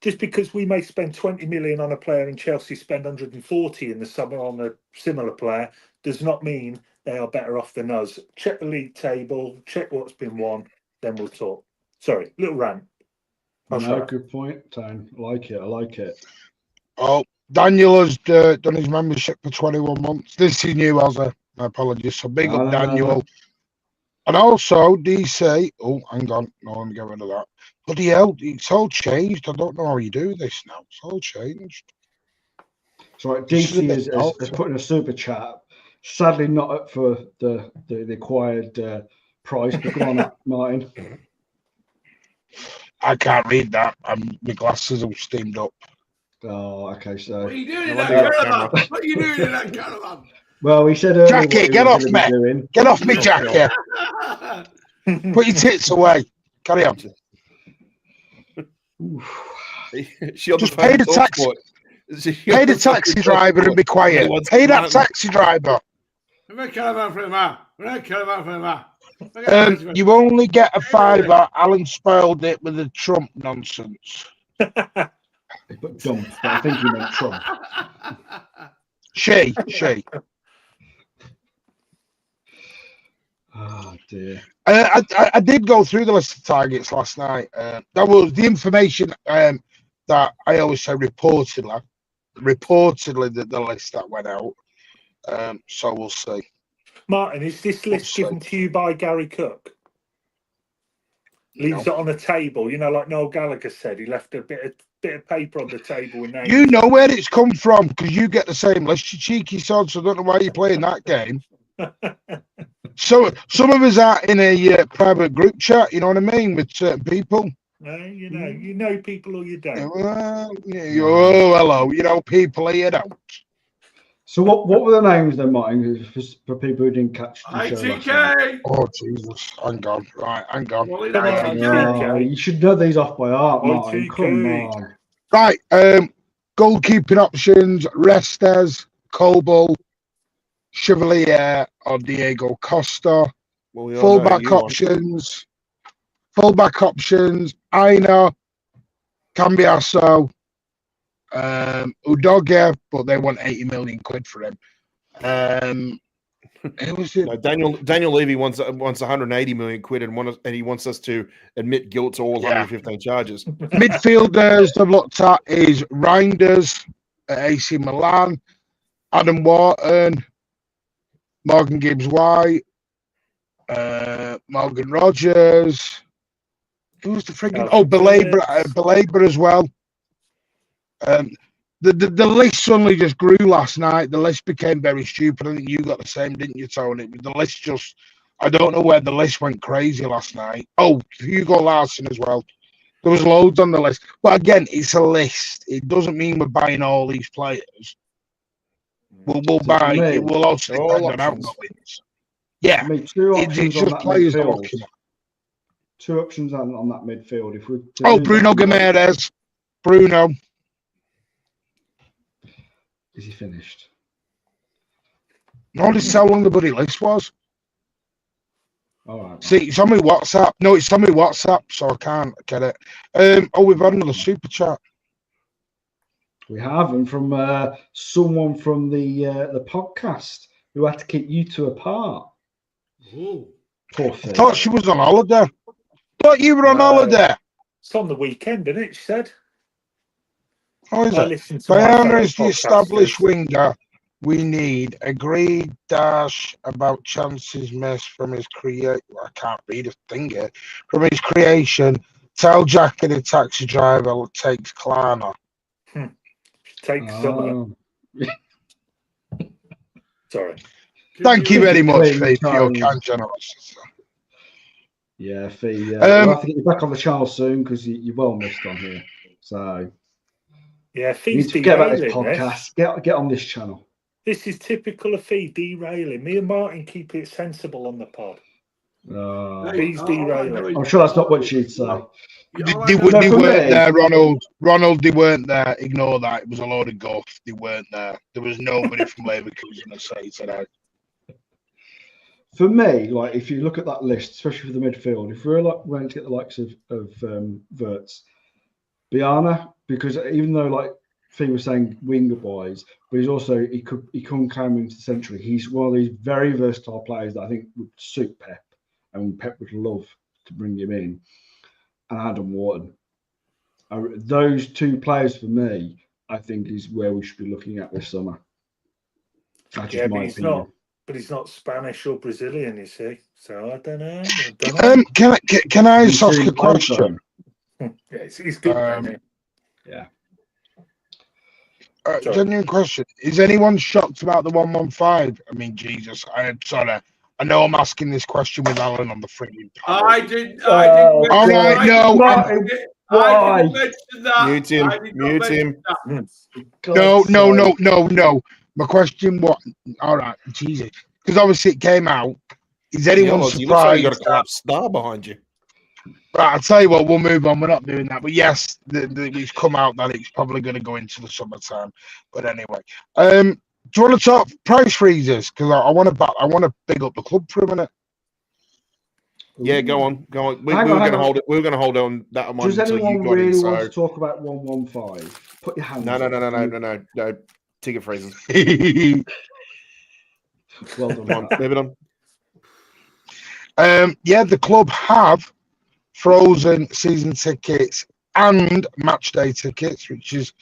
just because we may spend 20 million on a player and Chelsea spend 140 in the summer on a similar player does not mean they are better off than us. Check the league table, check what's been won, then we'll talk. Sorry, little rant. No, good point, Tone. I like it. Oh, Daniel has done his membership for 21 months. This he knew as my apologies. So big up Daniel. No. And also DC. Oh, hang on. No, let me get rid of that. Bloody hell, it's all changed. I don't know how you do this now. It's all changed. So right, DC has put in a super chat. Sadly, not up for the acquired price. But go on, Martin. I can't read that. My glasses all steamed up. Oh, okay. So what are you doing in that caravan? What are you doing in that caravan? Well, we said earlier. Jackie, get off me! Get off me, Jackie! Put your tits away. Carry on. Just pay the taxi. Pay the taxi driver and be quiet. Pay that taxi driver. You only get a fiver. Alan spoiled it with the Trump nonsense. But dump. But I think he meant Trump. She. Oh dear. I did go through the list of targets last night. That was the information that I always say reportedly the list that went out. So we'll see. Martin, is this list given to you by Gary Cook? Leaves it on a table, like Noel Gallagher said. He left a bit of bit of paper on the table with names. You know where it's come from because you get the same list, you cheeky sod. So I don't know why you're playing that game. So some of us are in a private group chat. You know what I mean, with certain people. You know people or you don't. Oh, hello. You know people here, don't. So what were the names then, Martin, for people who didn't catch the show last night? ITK. Oh Jesus, hang on, right, hang on. Well, Come on, ITK. You should know these off by heart, Martin. ITK. Come on. Right, goalkeeping options: Restes, Coble, Chevalier, or Diego Costa. Well, we all know Fullback you want. options: Aina, Cambiasso, Udoge, but they want 80 million quid for him. Who was it? No, Daniel Levy wants 180 million quid and he wants us to admit guilt to all 115 charges. Midfielders I've looked at is Reinders at AC Milan, Adam Wharton, Morgan Gibbs-White, Morgan Rogers. Who was the friggin'? Oh, Belaber as well. The list suddenly just grew last night. The list became very stupid. I think you got the same, didn't you, Tony? The list just, I don't know where the list went crazy last night. Oh, Hugo Larson as well. There was loads on the list. But again, it's a list. It doesn't mean we're buying all these players. We'll buy, it will also depend on outgoings. Yeah, I mean, it's just players are looking at. Two options on that midfield. If we Bruno Guimaraes. Bruno. Is he finished? No, this is how long the bloody list was. All right. See, it's on my WhatsApp. No, it's on my WhatsApp, so I can't get it. We've had another super chat. We have, and from someone from the podcast who had to keep you two apart. Ooh. Poor I thing. thought she was on holiday. Thought you were on holiday. It's on the weekend, isn't it? She said. Oh, is I it? listened to my Bayana fellow is the established podcasters. winger we need. Agreed dash about chances missed from his I can't read a thing here. From his creation. Tell Jackie the taxi driver takes Klarna. Take summer. Sorry. Thank you very much, Please, Faith, for your Tony. kind generosity. Yeah, Fee. We'll have to get you back on the channel soon because you're well missed on here. So Yeah, you Fee's need to get about this derailing podcast. this. Get on this channel. This is typical of Fee derailing. Me and Martin keep it sensible on the pod. Fee's derailing. I'm sure that's not what she'd say. They weren't there, Ronald. Ronald, they weren't there. Ignore that. It was a load of guff. They weren't there. There was nobody from Leverkusen to say today. For me, like if you look at that list, especially for the midfield, if we're like going to get the likes of Wirtz, Biana, because even though like Fee was saying winger wise, but he couldn't come into the century. He's one of these very versatile players that I think would suit Pep, and Pep would love to bring him in. And Adam Wharton. Those two players for me, I think, is where we should be looking at this summer. That's just my opinion. But he's not Spanish or Brazilian, you see. So I don't know. Can I just ask a question? Yeah, he's good. Yeah. Genuine question. Is anyone shocked about the 115? I mean, Jesus. I know I'm asking this question with Alan on the frigging panel. I didn't. All right, no. I didn't mention that. Mute him. No. My question was, all right, Jesus, because obviously it came out. Is anyone surprised? You look like you got a collapsed star behind you. Right, I'll tell you what, we'll move on. We're not doing that. But yes, it's come out that it's probably going to go into the summertime. But anyway, do you want to talk price freezes? Because I want to big up the club for a minute. Yeah, go on. We were going to hold it. We were going to hold on that one. Does anyone really want to talk about 115? Put your hands. No. Ticket freezes. Well done. Move it on. Yeah, the club have frozen season tickets and match day tickets, which is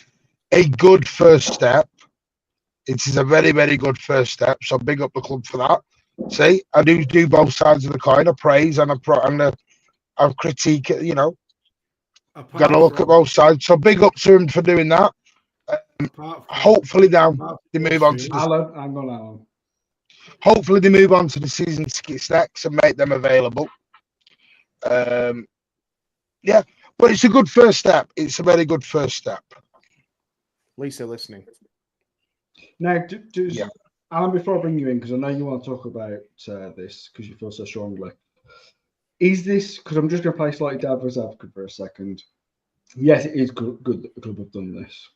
a good first step. It is a very, very good first step. So big up the club for that. See, I do both sides of the coin. I praise and I critique it. You know, Got to look at both sides. So big up to him for doing that. Hopefully now they move on to Alan, hang on, Alan. hopefully they move on to the season tickets next and make them available. Yeah, but it's a good first step. It's a very good first step. At least they're listening. Now, Yeah. Alan, before I bring you in, because I know you want to talk about this because you feel so strongly. Is this, because I'm just going to play slightly devil's advocate for a second. Yes, it is good that the club have done this.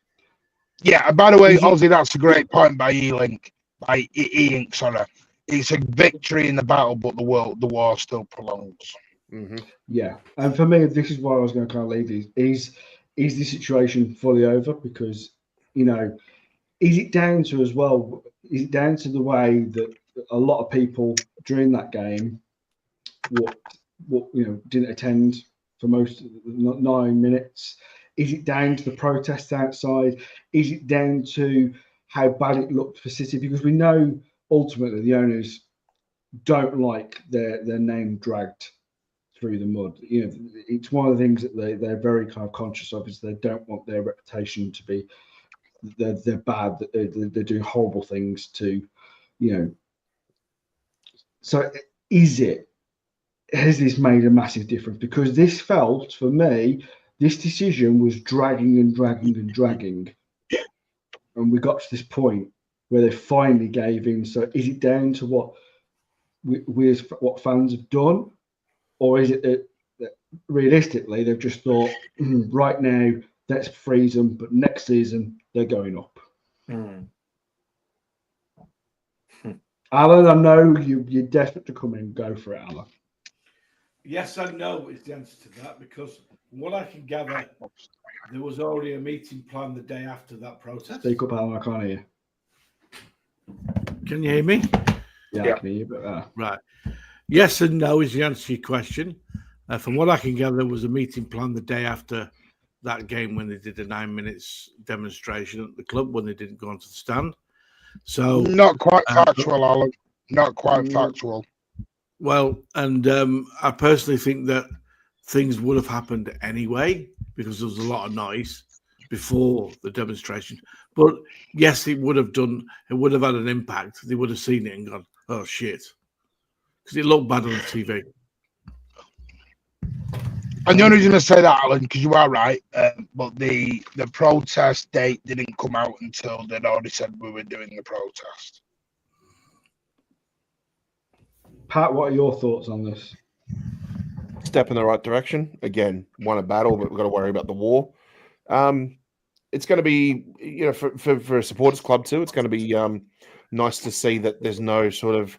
Yeah, and by the way, Ozzy, that's a great point by E-Link. By E-Ink, sorry. It's a victory in the battle, but the war still prolongs. Mm-hmm. Yeah, and for me, this is why I was going to kind of leave these. Is the situation fully over? Because, you know, is it down to as well? Is it down to the way that a lot of people during that game, what you know, didn't attend for most of the 9 minutes? Is it down to the protests outside? Is it down to how bad it looked for City? Because we know ultimately the owners don't like their name dragged through the mud. You know, it's one of the things that they're very kind of conscious of, is they don't want their reputation to be they're bad, that they're doing horrible things to, you know. So has this made a massive difference? Because this felt, for me, this decision was dragging and dragging and dragging, and we got to this point where they finally gave in. So is it down to what we as what fans have done, or is it that realistically they've just thought, right now, let's freeze them, but next season they're going up? Alan, I know you're desperate to come in and go for it, Alan. Yes and no is the answer to that, because from what I can gather, there was already a meeting planned the day after that protest. Speak up, Alan, I can't hear you. Can you hear me? Yeah, I can hear you, but Right. Yes and no is the answer to your question. From what I can gather, there was a meeting planned the day after that game when they did a 9 minutes demonstration at the club when they didn't go onto the stand. So not quite factual, Alan. Not quite factual. Well, and I personally think that things would have happened anyway because there was a lot of noise before the demonstration. But yes, it would have had an impact. They would have seen it and gone, oh shit. Because it looked bad on the TV. And the only reason I say that, Alan, because you are right, but the protest date didn't come out until they'd already said we were doing the protest. Pat, what are your thoughts on this? Step in the right direction. Again, won a battle, but we've got to worry about the war. It's going to be, you know, for a supporters club too, it's going to be nice to see that there's no sort of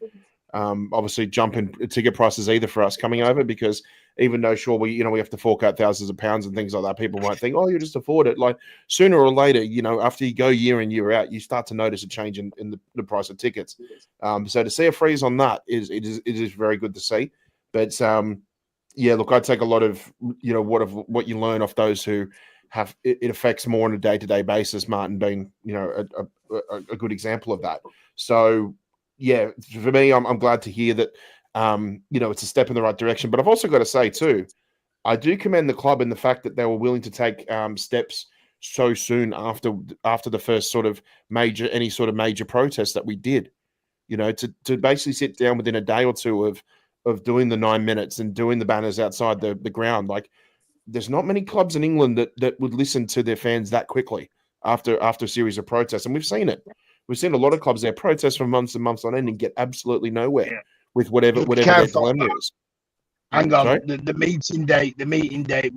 obviously jump in ticket prices either for us coming over, because even though sure we have to fork out thousands of pounds and things like that, people might think, oh, you just afford it. Like sooner or later, you know, after you go year in, year out, you start to notice a change in the price of tickets. So to see a freeze on that is very good to see. But yeah, look, I take a lot of, you know, what you learn off those who have it affects more on a day-to-day basis, Martin being, you know, a good example of that. So yeah, for me, I'm glad to hear that, you know, it's a step in the right direction. But I've also got to say too, I do commend the club in the fact that they were willing to take steps so soon after the first sort of major protest that we did. You know, to basically sit down within a day or two of doing the 9 minutes and doing the banners outside the ground. Like, there's not many clubs in England that would listen to their fans that quickly after a series of protests, and we've seen it. We've seen a lot of clubs there protest for months and months on end and get absolutely nowhere with whatever their dilemma is. Hang on, the meeting date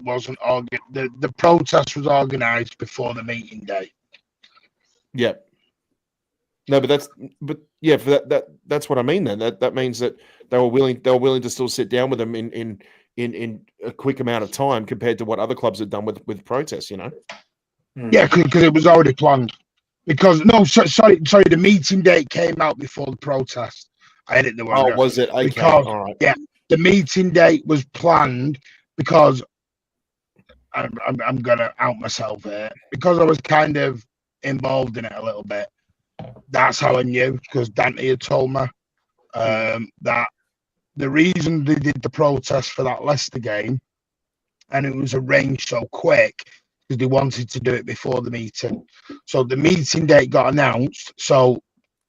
wasn't organized. The protest was organized before the meeting date. Yeah. No, but yeah, for that's what I mean. Then that means that they were willing to still sit down with them in a quick amount of time compared to what other clubs had done with protests. You know. Yeah, because it was already planned. Because sorry, the meeting date came out before the protest. I edit the word. Oh, was it? Okay, because, all right. Yeah, the meeting date was planned because I'm gonna out myself here, because I was kind of involved in it a little bit. That's how I knew, because Dante had told me that the reason they did the protest for that Leicester game and it was arranged so quick because they wanted to do it before the meeting. So the meeting date got announced, so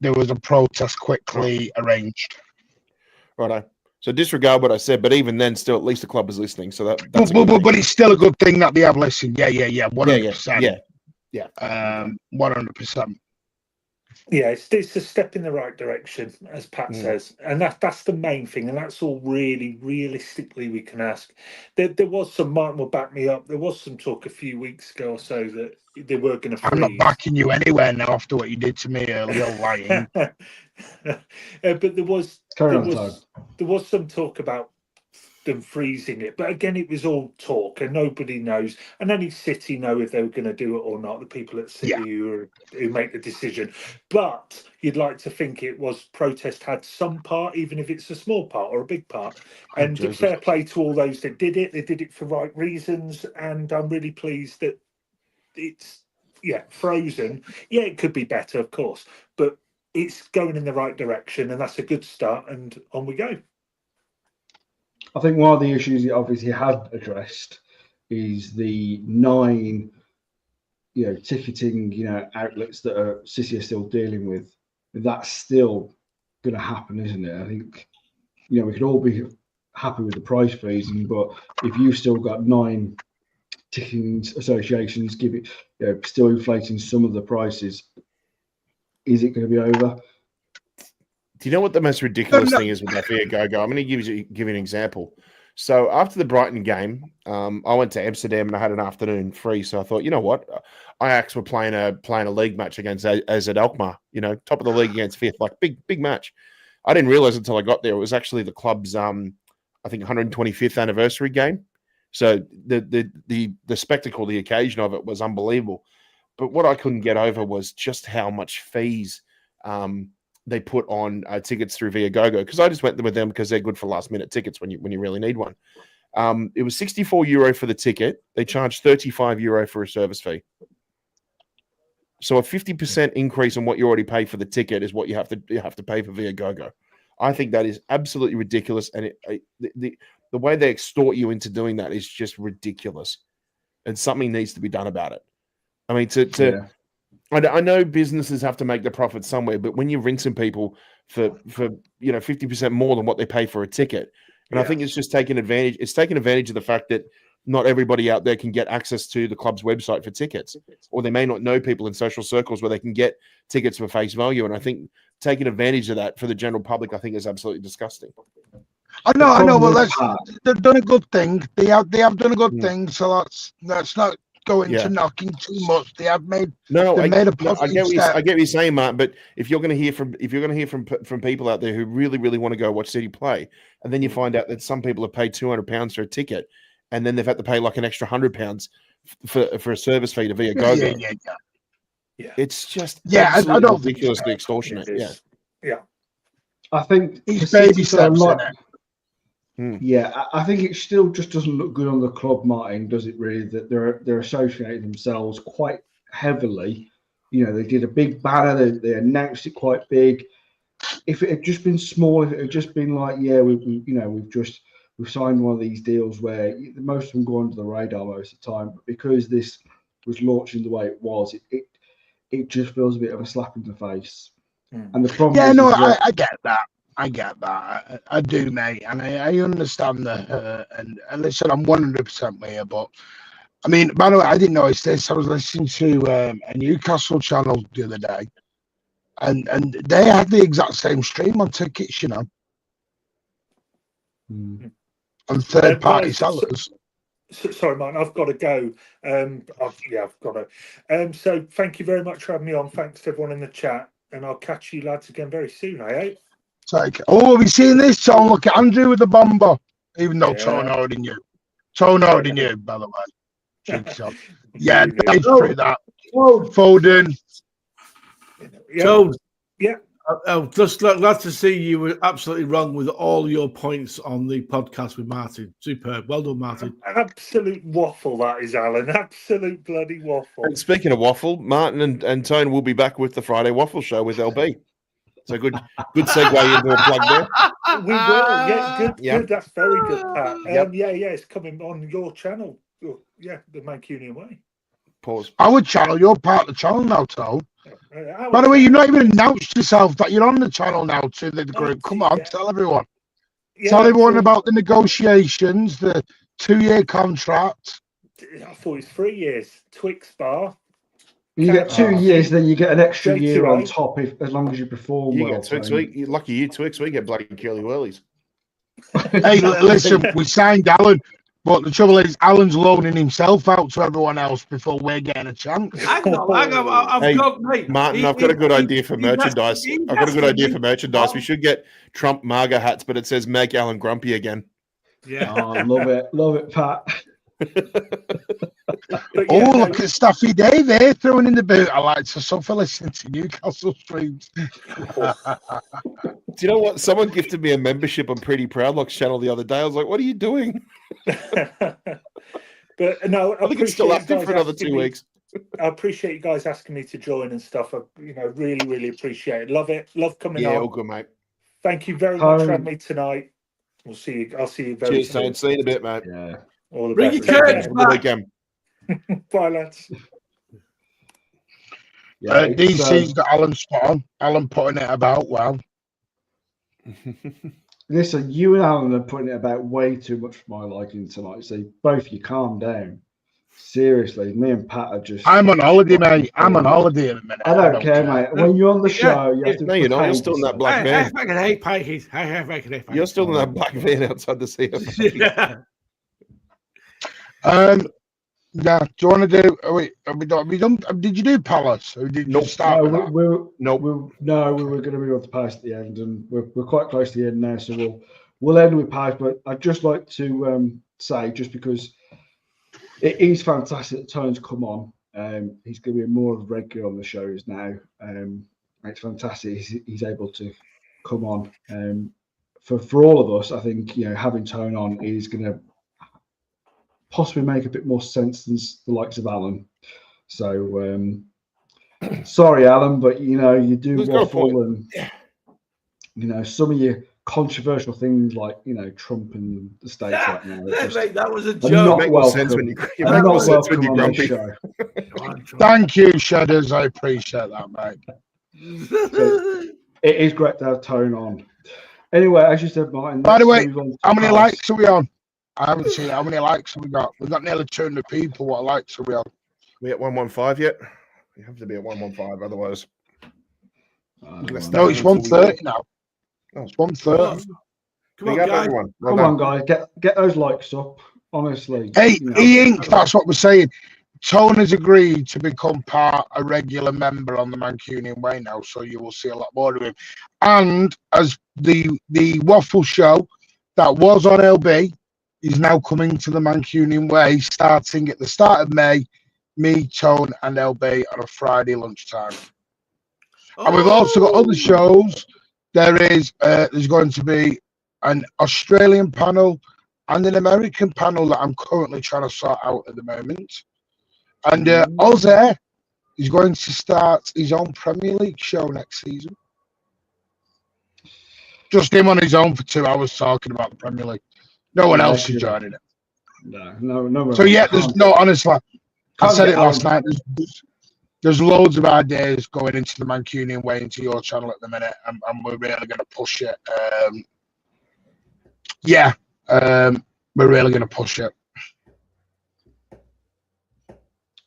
there was a protest quickly arranged. Righto. So disregard what I said, but even then, still, at least the club is listening. So that's but it's still a good thing that they have listened. Yeah, 100%. Yeah. 100%. Yeah, it's a step in the right direction, as Pat says, and that's the main thing, and that's all really realistically we can ask. There was some, Martin will back me up. There was some talk a few weeks ago or so that they were going to freeze. I'm not backing you anywhere now after what you did to me earlier, lying. But there was some talk about them freezing it, but again, it was all talk, and nobody knows. And only City know if they were going to do it or not. The people at City who make the decision. But you'd like to think it was protest had some part, even if it's a small part or a big part. And fair play to all those that did it. They did it for right reasons, and I'm really pleased that it's frozen. Yeah, it could be better, of course, but it's going in the right direction, and that's a good start. And on we go. I think one of the issues it obviously had addressed is the 9, ticketing, outlets that City are still dealing with. That's still going to happen, isn't it? I think, we could all be happy with the price freezing, but if you've still got 9 ticketing associations still inflating some of the prices, is it going to be over? Do you know what the most ridiculous thing is with that Viagogo? I'm going to give you an example. So after the Brighton game, I went to Amsterdam and I had an afternoon free. So I thought, you know what, Ajax were playing a league match against AZ Alkmaar. Top of the league against fifth, like big match. I didn't realize until I got there it was actually the club's I think 125th anniversary game. So the spectacle, the occasion of it was unbelievable. But what I couldn't get over was just how much fees they put on tickets through Viagogo, because I just went with them because they're good for last minute tickets when you really need one. It was €64 for the ticket. They charged €35 for a service fee. So a 50% increase on what you already pay for the ticket is what you have to pay for Viagogo. I think that is absolutely ridiculous, and the way they extort you into doing that is just ridiculous, and something needs to be done about it. I mean, I know businesses have to make the profit somewhere, but when you're rinsing people for 50% more than what they pay for a ticket, and I think it's just taking advantage. It's taking advantage of the fact that not everybody out there can get access to the club's website for tickets, or they may not know people in social circles where they can get tickets for face value. And I think taking advantage of that for the general public, I think, is absolutely disgusting. I know, but they've done a good thing. They have done a good thing, so that's not going to knocking too much. They have made I get what you're saying, Mark. But if you're going to hear from people out there who really, really want to go watch City play, and then you find out that some people have paid £200 for a ticket, and then they've had to pay like an extra £100 for a service fee to Viagogo. Yeah. It's just I don't ridiculously extortionate. Yeah. I think it's baby steps. I think it still just doesn't look good on the club, Martin, does it really? That they're associating themselves quite heavily. They did a big banner, they announced it quite big. If it had just been small, if it had just been like, we've signed one of these deals where most of them go under the radar most of the time, but because this was launching the way it was, it just feels a bit of a slap in the face. And the problem I get that. I do, mate, and I understand the and listen, I'm 100% with you. But I mean, by the way, I didn't notice this. I was listening to a Newcastle channel the other day, and they had the exact same stream on tickets, and third-party sellers. Sorry, Martin, I've got to go. I've got to. So thank you very much for having me on. Thanks to everyone in the chat, and I'll catch you lads again very soon, I hope. We've seen this, Tone. Look at Andrew with the bomber. Even though Tone already knew. Tone already knew, by the way. It's true that. Foden. Tone. I'm just glad to see you were absolutely wrong with all your points on the podcast with Martin. Superb. Well done, Martin. Absolute waffle, that is, Alan. Absolute bloody waffle. And speaking of waffle, Martin and Tone will be back with the Friday Waffle Show with LB. So good segue into a plug there. We will. Yeah, good. Yep. Good. That's very good, Pat. Yep. Yeah. It's coming on your channel. Yeah, the Mancunian way. Pause. Our channel, you're part of the channel now, Tone. Our By the way, channel. you've not even announced yourself that you're on the channel now to the group. Come on, yeah. tell everyone. Yeah, Tell everyone sure. about the negotiations, the 2-year contract. I thought it was 3 years. Twix bar. You get 2 years, then you get an extra year on JQA. top as long as you perform You well. get Twix. Tony. Lucky you, Twix. We get bloody curly whirlies. Hey, listen, we signed Alan, but the trouble is, Alan's loaning himself out to everyone else before we're getting a chance. Hang on. I've Hey, got mate. Martin, I've got a good idea for merchandise. I've got a good idea for merchandise. We should. should get Trump MAGA hats, but it says "Make Alan Grumpy Again." Yeah. Oh, love it, Pat. But Oh, yeah, no, look at Staffy Dave here throwing in the boot. I like to suffer listening to Newcastle streams. Do you know what? Someone gifted me a membership on Pretty Proudlock's channel the other day. I was like, "What are you doing?" But no, I think it's still active for another 2 weeks. I appreciate you guys asking me to join and stuff. I, really appreciate it. Love it. Love coming Yeah, on. all good, mate. Thank you very much for having me tonight. We'll see you. I'll see you very Cheers, soon. Saint. See you in a bit, mate. Yeah. All the Ricky best. Take Curtis, care. Have a good weekend. Bye, lads. Yeah, DC's got Alan spot on. Alan putting it about well. Listen, you and Alan are putting it about way too much for my liking tonight. So both you calm down. Seriously, me and Pat are just. I'm on holiday, mate. I'm on holiday in a minute. I don't care, mate. When you're on the show, you have to. No, you're not. You're still in that black van. You're still in that black van outside the CFA. Yeah. Do you want to do? Are we done? Did you do Palace? Or did you start? No, with we were going to be on the Palace at the end, and we're quite close to the end now, so we'll end with Palace. But I'd just like to say, just because it is fantastic that Tone's come on, he's going to be more of a regular on the shows now. It's fantastic he's able to come on. For all of us, I think having Tone on is going to possibly make a bit more sense than the likes of Alan. So sorry, Alan, but you do waffle, and some of your controversial things like Trump and the states right now. Mate, that was a I'm joke. not Make more welcome. sense when you I'm make more not sense when welcome you're on this grumpy. show. Thank you, Shadows. I appreciate that, mate. So, it is great to have Tone on. Anyway, as you said, Martin. By the way, move on to how many Palace. likes are we on? I haven't seen how many likes have we got. We've got nearly 200 people. What likes are we on? We at 115 yet? You have to be at 115, otherwise. No, it's 130 now. Oh. It's 130. Come on, guys. Everyone. Come on, guys, get those likes up. Honestly. Hey, E-Ink, that's what we're saying. Tone has agreed to become a regular member on the Mancunian Way now, so you will see a lot more of him. And as the waffle show that was on LB is now coming to the Mancunian Way, starting at the start of May. Me, Tone, and LB on a Friday lunchtime. And we've also got other shows. There's going to be an Australian panel and an American panel that I'm currently trying to sort out at the moment. And Ozzy is going to start his own Premier League show next season. Just him on his own for 2 hours talking about the Premier League. No one else is joining it. No. So yeah, there's no, honestly, I said it last night. There's loads of ideas going into the Mancunian Way, into your channel at the minute, and we're really going to push it. We're really going to push it.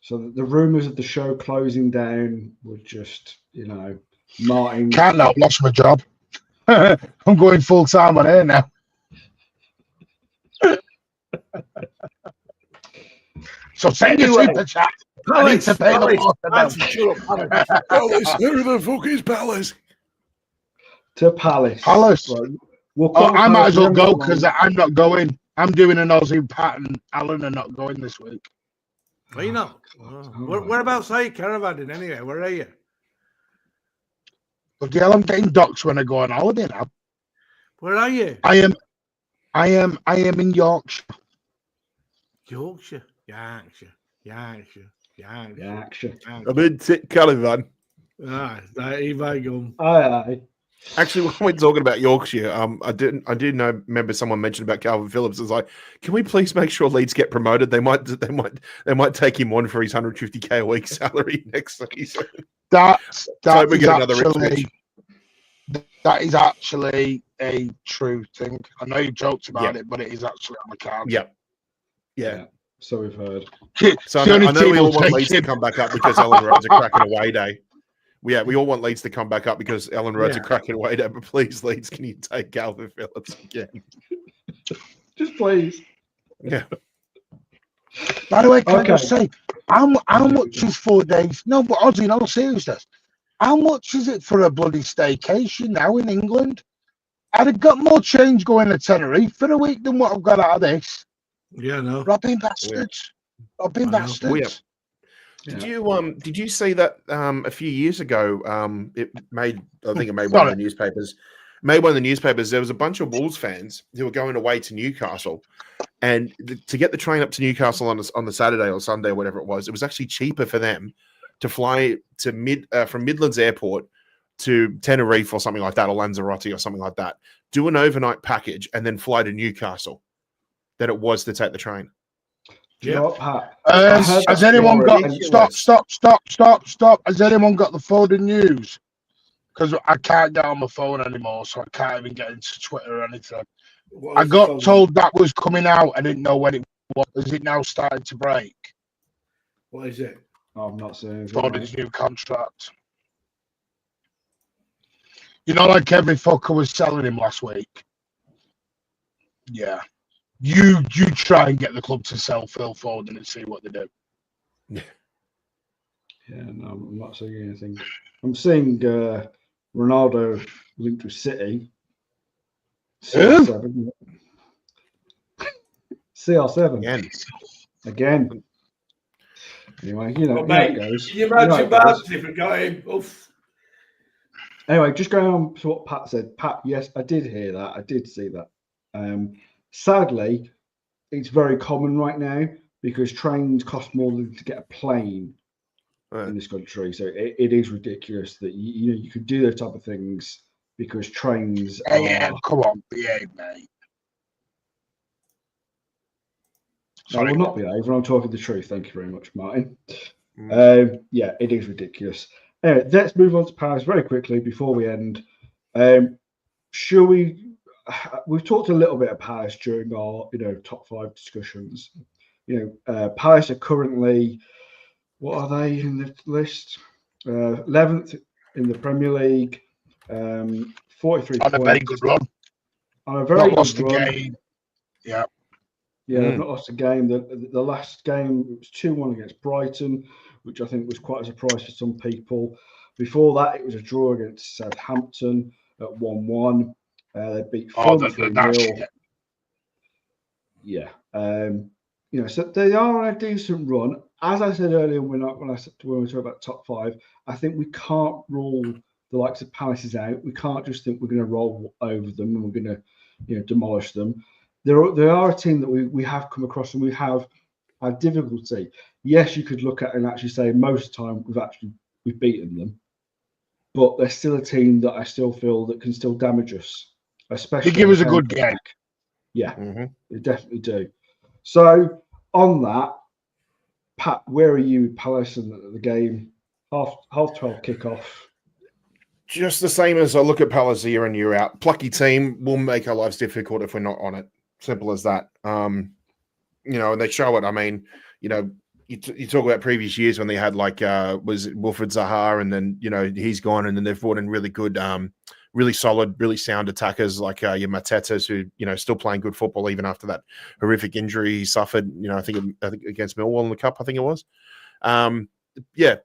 So the rumours of the show closing down were just, Martin. Can't now, lost my job. I'm going full time on air now. So send your super chat. I need to pay the water bill. Palace, who the fuck is Palace? To Palace. Palace. We'll I might as well go because I'm not going. I'm doing an Aussie. Pat and Alan are not going this week. Are you not? Whereabouts are you caravanning anyway? Where are you? But yeah, I'm getting docked when I go on holiday now. Where are you? I am in Yorkshire. Yorkshire. I'm in Caravan. Ah, there you go. Aye. Actually, when we're talking about Yorkshire, I did remember someone mentioned about Calvin Phillips. It's like, can we please make sure Leeds get promoted? They might take him on for his 150K a week salary next season. That is actually a true thing. I know you joked about it, but it is actually on the cards. Yeah. So we've heard. So I know we all want Leeds to come back up because Ellen Road's a cracking away day. Yeah, we all want Leeds to come back up because Ellen Road's a cracking away day. But please, Leeds, can you take Calvin Phillips again? Just please. Yeah. By the way, can I just say, how much is 4 days? No, but Ozzy, in all seriousness, how much is it for a bloody staycation now in England? I'd have got more change going to Tenerife for a week than what I've got out of this. Yeah, no. Robbing bastards. Robbing bastards. Did you see that a few years ago? I think it made one of the newspapers. Made one of the newspapers. There was a bunch of Wolves fans who were going away to Newcastle, and to get the train up to Newcastle on the Saturday or Sunday or whatever it was actually cheaper for them to fly to from Midlands Airport to Tenerife or something like that, or Lanzarote or something like that. Do an overnight package and then fly to Newcastle than it was to take the train. Yeah. Has anyone got stop? Has anyone got the Foden news? Because I can't get on my phone anymore, so I can't even get into Twitter or anything. I got told that was coming out. I didn't know when it was. Is it now starting to break? What is it? I'm not saying. Foden's new contract. You know, like every fucker was selling him last week. Yeah. You try and get the club to sell Phil Foden and see what they do. Yeah, no, I'm not saying anything. I'm seeing Ronaldo linked with City. CR7. CR7. Again. Anyway, you know, mate, how it goes. Can you imagine that if we got him? Oof. Anyway, just going on to what Pat said. Pat, yes, I did hear that. I did see that. Sadly, it's very common right now because trains cost more than to get a plane in this country. So it is ridiculous that you could do those type of things because trains are... Yeah, come on, behave, mate. I will not behave when I'm talking the truth. Thank you very much, Martin. Yeah, it is ridiculous. Anyway, let's move on to Paris very quickly before we end. Shall we... We've talked a little bit of Paris during our, top 5 discussions. Paris are currently, what are they in the list? 11th in the Premier League, 43 points. On a very good run. On a very good run. Game. Yeah. Yeah, they've not lost a game. The last game it was 2-1 against Brighton, which I think was quite a surprise for some people. Before that, it was a draw against Southampton at 1-1. They beat Fulham 3-0. Yeah. So they are on a decent run. As I said earlier, when we talk about top 5, I think we can't rule the likes of Palaces out. We can't just think we're going to roll over them and we're going to, demolish them. They are a team that we have come across and we have had difficulty. Yes, you could look at and actually say most of the time we've beaten them, but they're still a team that I still feel that can still damage us. Especially they give us a good game. Yeah, they definitely do. So on that, Pat, where are you with Palace and the game? Half 12 kickoff. Just the same as I look at Palace year in, year out. Plucky team will make our lives difficult if we're not on it. Simple as that. And they show it. I mean, you talk about previous years when they had was Wilfred Zaha, and then he's gone, and then they've brought in really good, really solid, really sound attackers like your Matetas, who still playing good football even after that horrific injury he suffered. I think against Millwall in the cup, I think it was.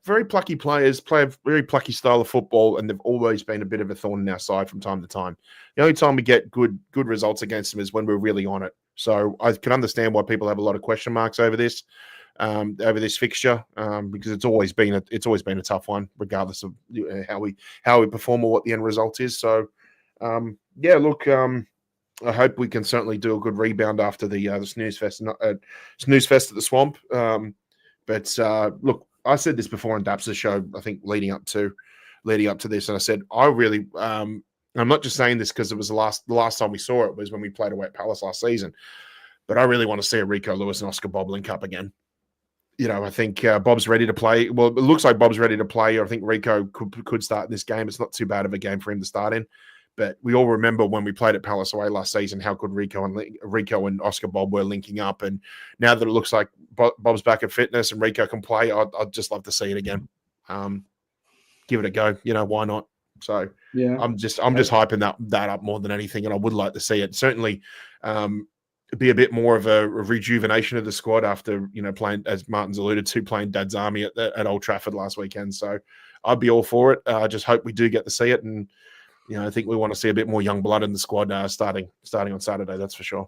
Very plucky players, play a very plucky style of football, and they've always been a bit of a thorn in our side from time to time. The only time we get good results against them is when we're really on it. So I can understand why people have a lot of question marks over this fixture, because it's always been a tough one, regardless of how we perform or what the end result is. So, I hope we can certainly do a good rebound after the snooze fest at the Swamp. Look, I said this before on Daps's show, I think leading up to this, and I said I really I'm not just saying this because it was the last time we saw it was when we played away at Palace last season, but I really want to see a Rico Lewis and Oscar Bob link up again. You know, I think Bob's ready to play. Well, it looks like Bob's ready to play. I think Rico could start this game. It's not too bad of a game for him to start in. But we all remember when we played at Palace away last season how good Rico and Oscar Bob were linking up. And now that it looks like Bob's back at fitness and Rico can play, I'd just love to see it again. Give it a go. You know, why not? So yeah, I'm just hyping that up more than anything, and I would like to see it. Certainly, be a bit more of a rejuvenation of the squad after, you know, playing, as Martin's alluded to, playing Dad's Army at Old Trafford last weekend. So I'd be all for it. I just hope we do get to see it, and you know, I think we want to see a bit more young blood in the squad starting on Saturday. That's for sure.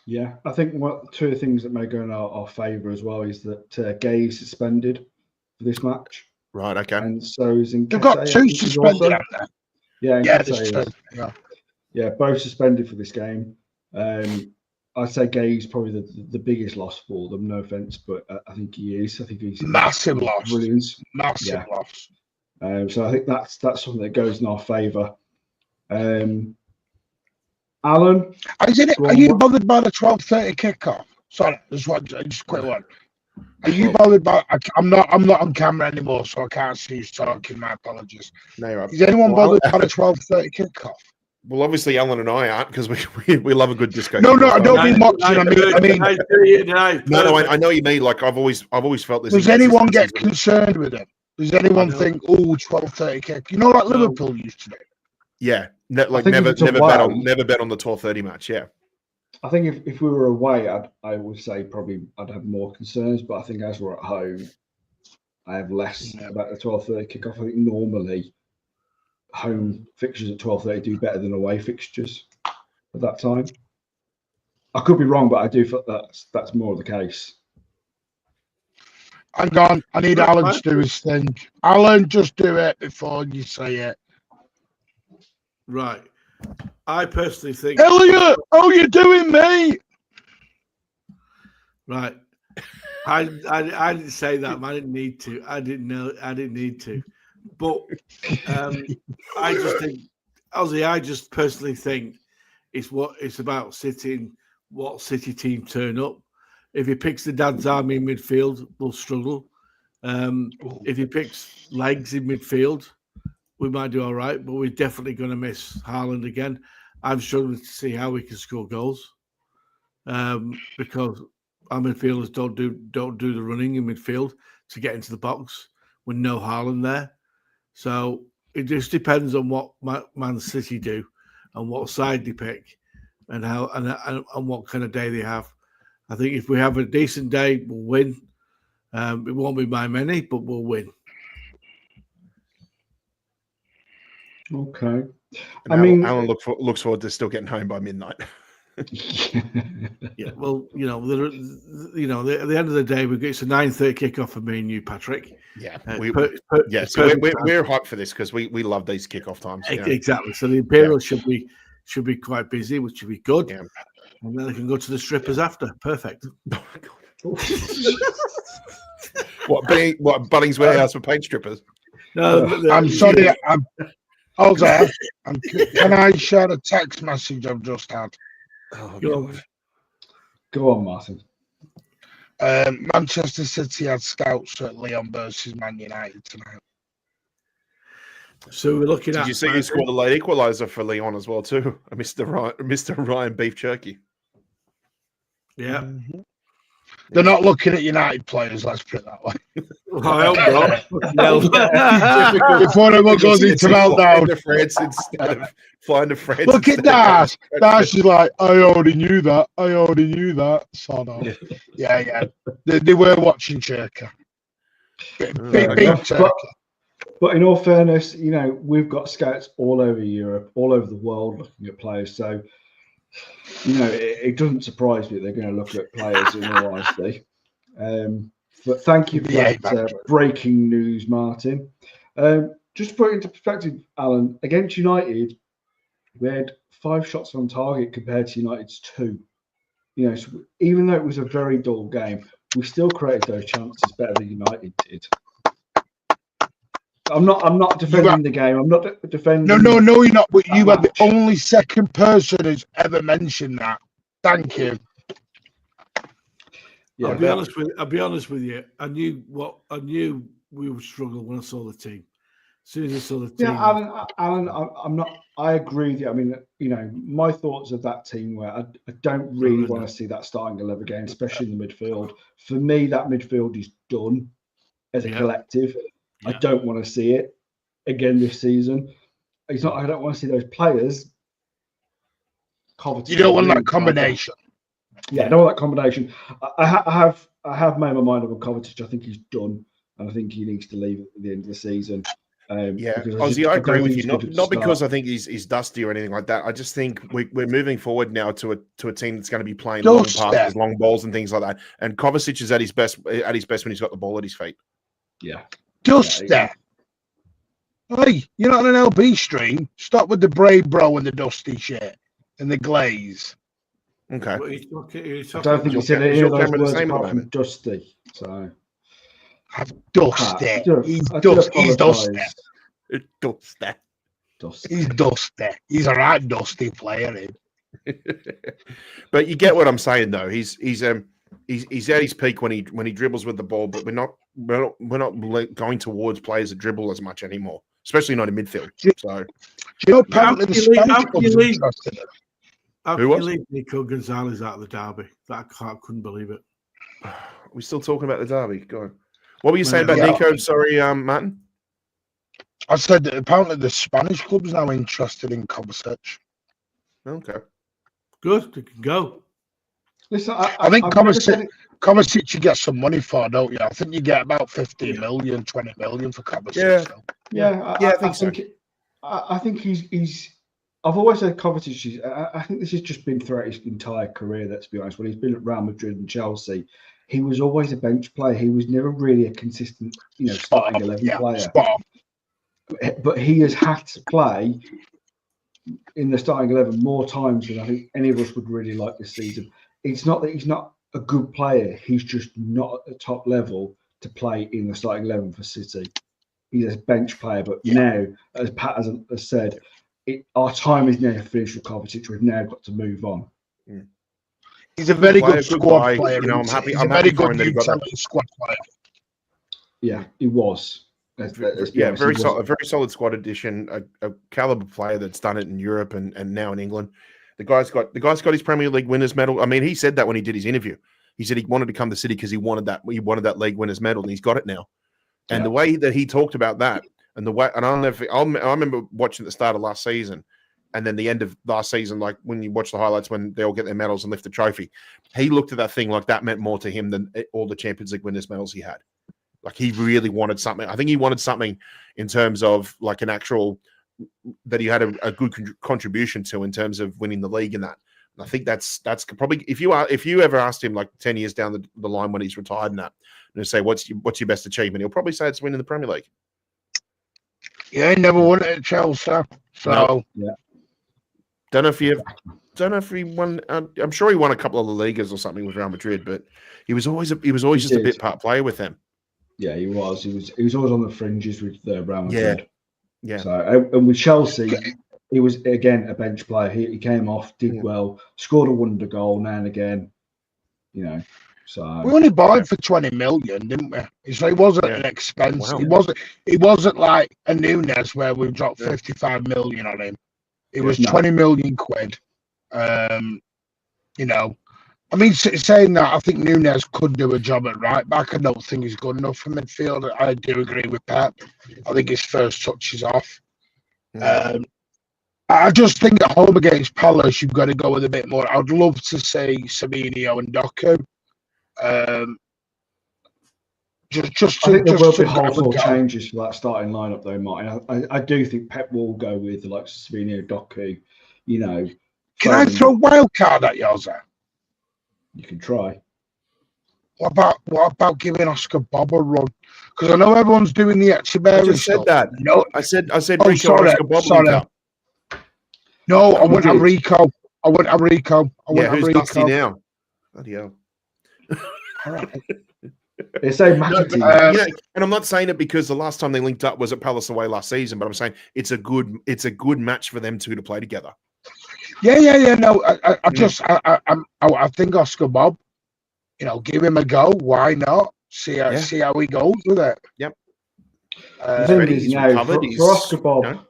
Yeah, I think two of the things that may go in our favour as well is that Gay is suspended for this match. Right. Okay. And so is in. They've got two suspended out there. Yeah, yeah, both suspended for this game. I'd say Gay's probably the biggest loss for them. No offense, but I think he is. I think he's massive loss. Brilliant. Massive loss. So I think that's something that goes in our favour. Alan, are you bothered by the 12:30 kickoff? Sorry, just a quick one. Are you bothered by? I'm not on camera anymore, so I can't see you talking. My apologies. No, you're right. Is anyone bothered by the 12:30 kickoff? Well, obviously, Alan and I aren't, because we love a good disco. No, I don't mean watching. I mean, no, I know what you mean. Like I've always felt this. Does anyone get concerned with it? Does anyone think, 12:30 kick? You know, like Liverpool used to do. Yeah, never bet on the 12:30 match. Yeah, I think if we were away, I would say probably I'd have more concerns. But I think as we're at home, I have less about the 12:30 kickoff. I think normally home fixtures at 12:30 do better than away fixtures at that time. I could be wrong, but I do feel that's more the case. Hang on, I need Alan to do his thing. Alan, just do it before you say it. Right. I personally think Elliot, how you doing, mate? Right. I didn't say that. I didn't need to. I didn't need to. But I just think, Ozzy, I just personally think it's about sitting what City team turn up. If he picks the Dad's Army in midfield, we'll struggle. If he picks legs in midfield, we might do all right, but we're definitely going to miss Haaland again. I'm struggling to see how we can score goals because our midfielders don't do the running in midfield to get into the box with no Haaland there. So it just depends on what Man City do and what side they pick and how and what kind of day they have. I think if we have a decent day, we'll win. It won't be by many, but we'll win. Okay. Alan looks forward to still getting home by midnight. Yeah. Well, at the end of the day, it's a 9:30 kickoff for me and you, Patrick. Yeah. So we're hyped for this because we love these kickoff times. Exactly. So the Imperial should be quite busy, which should be good. Yeah. And then they can go to the strippers after. Perfect. Oh, God. What Bunnings Warehouse for paint strippers? No, I'm sorry. Hold on. Can I share a text message I've just had? Oh, go on, Martin. Manchester City had scouts at Lyon versus Man United tonight. So we're looking at. Did you see who scored the late equaliser for Lyon as well too? Mr. Ryan Beef Jerky. Yeah. Mm-hmm. They're not looking at United players, let's put it that way. I hope not. Before everyone goes into meltdown. Instead of flying to France. Look at Dash. Dash is like, I already knew that. So no. Yeah. They were watching Cherka. Big Cherka. But in all fairness, we've got scouts all over Europe, all over the world looking at players. So, it doesn't surprise me they're going to look at players in all honesty. But thank you for that breaking news, Martin. Just to put it into perspective, Alan, against United, we had 5 shots on target compared to United's 2. So even though it was a very dull game, we still created those chances better than United did. I'm not defending the game. I'm not defending. No, you're not. But you are the match. only second person who's ever mentioned that. Thank you. Yeah, I'll be honest with you. I knew we would struggle when I saw the team. As soon as I saw the team. Yeah, Alan, I'm not. I agree with you. I mean, my thoughts of that team were I don't really want to see that starting 11 again, especially in the midfield. For me, that midfield is done as a collective. I don't want to see it again this season. It's not. I don't want to see those players. You don't want that combination. Yeah, I don't want that combination. I have made my mind up on Kovacic. I think he's done, and I think he needs to leave at the end of the season. Ozzy, I agree with you. Not because I think he's dusty or anything like that. I just think we're moving forward now to a team that's going to be playing long passes, long balls, and things like that. And Kovacic is at his best when he's got the ball at his feet. Yeah, dust there. Hey, you're not on an LB stream. Stop with the Brave Bro and the dusty shit and the glaze. Okay. I don't think you said any of those words apart from dusty. So. Dusty. He's dusty. He's dusty. He's dusty. He's a right dusty player. But you get what I'm saying, though. He's at his peak when he dribbles with the ball, but we're not going towards players that dribble as much anymore, especially not in midfield. So, do you know apparently the Spanish clubs are interested in it? How can you leave Nico Gonzalez out of the derby? I couldn't believe it. We're still talking about the derby. Go on. What were you saying about Nico? Sorry, Martin. I said that apparently the Spanish club's now interested in Kovacic. Okay. Good. They can go. Listen, I think Kovacic you get some money for, don't you? I think you get about 15 million, 20 million for Kovacic. I think he's. I've always said Kovacic. I think this has just been throughout his entire career. Let's be honest. When he's been at Real Madrid and Chelsea, he was always a bench player. He was never really a consistent, starting 11 player. But he has had to play in the starting 11 more times than I think any of us would really like this season. It's not that he's not a good player. He's just not at the top level to play in the starting 11 for City. He's a bench player. But now, as Pat has said, our time is now finished with Kovacic. We've now got to move on. Mm. He's a very good squad player. I'm happy. I'm very good utility squad player. Yeah, he was. Very solid squad addition. A caliber player that's done it in Europe and now in England. The guy's got his Premier League winners medal. I mean, he said that when he did his interview. He said he wanted to come to City because he wanted that league winners medal, and he's got it now. And the way that he talked about that, and I remember watching the start of last season. And then the end of last season, like when you watch the highlights when they all get their medals and lift the trophy, he looked at that thing like that meant more to him than all the Champions League winners medals he had. Like he really wanted something. I think he wanted something in terms of like an actual that he had a good contribution to in terms of winning the league and that. And I think that's probably if you ever asked him like 10 years down the line when he's retired and that, and say what's your best achievement, he'll probably say it's winning the Premier League. Yeah, he never won it at Chelsea. So Don't know if he won. I'm sure he won a couple of the Ligas or something with Real Madrid, but he was always just a bit part player with them. Yeah, he was. He was always on the fringes with Real Madrid. Yeah. So and with Chelsea, he was again a bench player. He came off, did well, scored a wonder goal now and again. So we only bought him for 20 million, didn't we? So he wasn't an expense. Wow. He wasn't like a Nunes where we dropped 55 million on him. It was 20 million quid. I mean, saying that, I think Nunes could do a job at right back. I don't think he's good enough for midfield. I do agree with Pep. I think his first touch is off. I just think at home against Palace, you've got to go with a bit more. I'd love to see Semenyo and Doku. I think there will be wholesale changes for that starting lineup, though, Martin. I do think Pep will go with like Semenyo, Doku. Can I throw a wild card at yours? You can try. What about giving Oscar Bob a run? Because I know everyone's doing the Echeverri. I just said that. No, I said. Oh, sorry. No, I wouldn't have Rico. Who's Dusty now? Bloody hell. All right. It's so No, but, McAtee. you know, and I'm not saying it because the last time they linked up was at Palace away last season, but I'm saying it's a good match for them two to play together. Yeah. No, I think Oscar Bob, you know, give him a go. Why not? See how he goes with it. Yep. The thing is he's now recovered. for Oscar Bob, you know,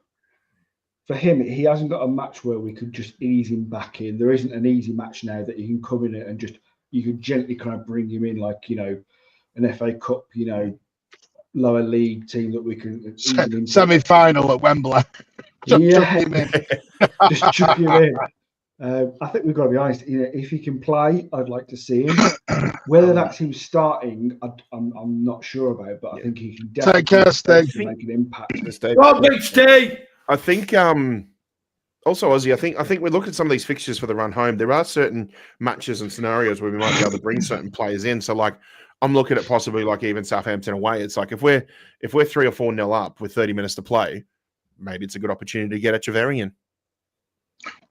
for him, he hasn't got a match where we could just ease him back in. There isn't an easy match now that he can come in and just you can gently kind of bring him in like, you know, an FA Cup, you know, lower league team that we can semi-final at Wembley. Just chuck him in. Just chuck him in. I think we've got to be honest. You know, if he can play, I'd like to see him. Whether that's him starting, I'm not sure about, but I think he can definitely make an impact. I think also Ozzy, I think we look at some of these fixtures for the run home. There are certain matches and scenarios where we might be able to bring certain players in. So like I'm looking at possibly like even Southampton away. It's like if we're 3 or 4-0 up with 30 minutes to play, maybe it's a good opportunity to get Echeverry in.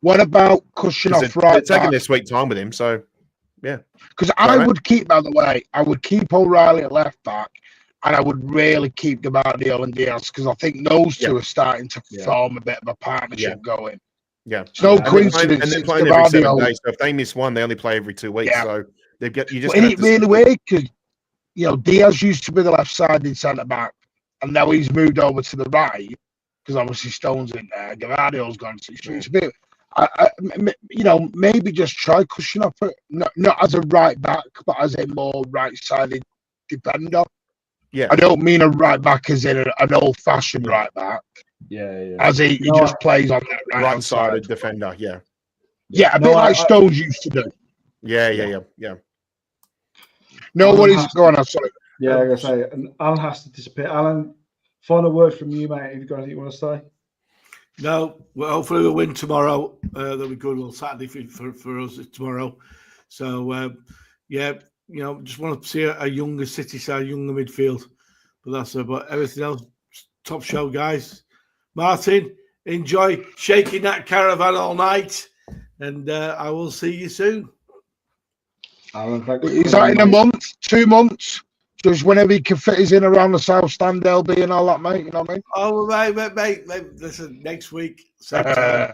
What about cushion off right? They're taking their sweet time with him, so yeah. Because I would keep, by the way, I would keep O'Reilly at left back, and I would really keep Gabardio and Diaz because I think those two are starting to form a bit of a partnership going. Yeah, it's no coincidence. And they're playing every 7 days. So if they miss one, they only play every 2 weeks. Yeah. So they've got you just. Isn't it really weird? Because you know Diaz used to be the left-sided centre back, and now he's moved over to the right because obviously Stone's in there. Gabardio's gone to it's a bit. You know, maybe just try cushion up it, not as a right back, but as a more right-sided defender. Yeah, I don't mean a right back as in an old-fashioned right back. Yeah. As he just plays on that right-sided defender. Yeah, a bit like Stones used to do. Yeah. No, what is going on? Sorry. Yeah, I'm gonna say, and Alan has to disappear. Alan, final word from you, mate. Have you got anything you want to say? No, well, hopefully we'll win tomorrow. That'll be good. Well, Saturday for us tomorrow. So, yeah, you know, just want to see a younger City side, younger midfield. But that's about everything else. Top show, guys. Martin, enjoy shaking that caravan all night, and I will see you soon. Alan, thank you. Is that in a month, 2 months? Just whenever he can fit us in around the South Stand, LB and all that, mate. You know what I mean? Oh, mate. Listen, next week, same time.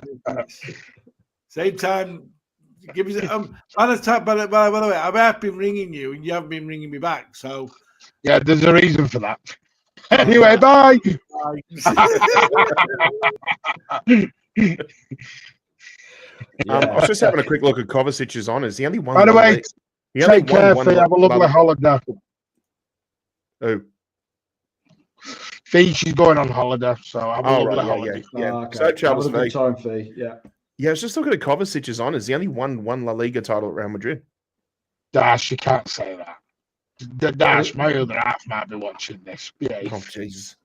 Same time. Give me by the way, I have been ringing you and you haven't been ringing me back. So yeah, there's a reason for that. Anyway, bye. I was just having a quick look at Kovacic's honours. The only one. By the way, take care, Fee. Have a lovely holiday. Who? Fee, she's going on holiday, so have a lovely holiday. Yeah. Okay. So travels have a good time, Fee. Yeah. Yeah, I was just looking at Kovacic's honours. He only won La Liga title at Real Madrid. Dash, you can't say that. The Dash, my other half might be watching this. Yeah. Oh, Jesus.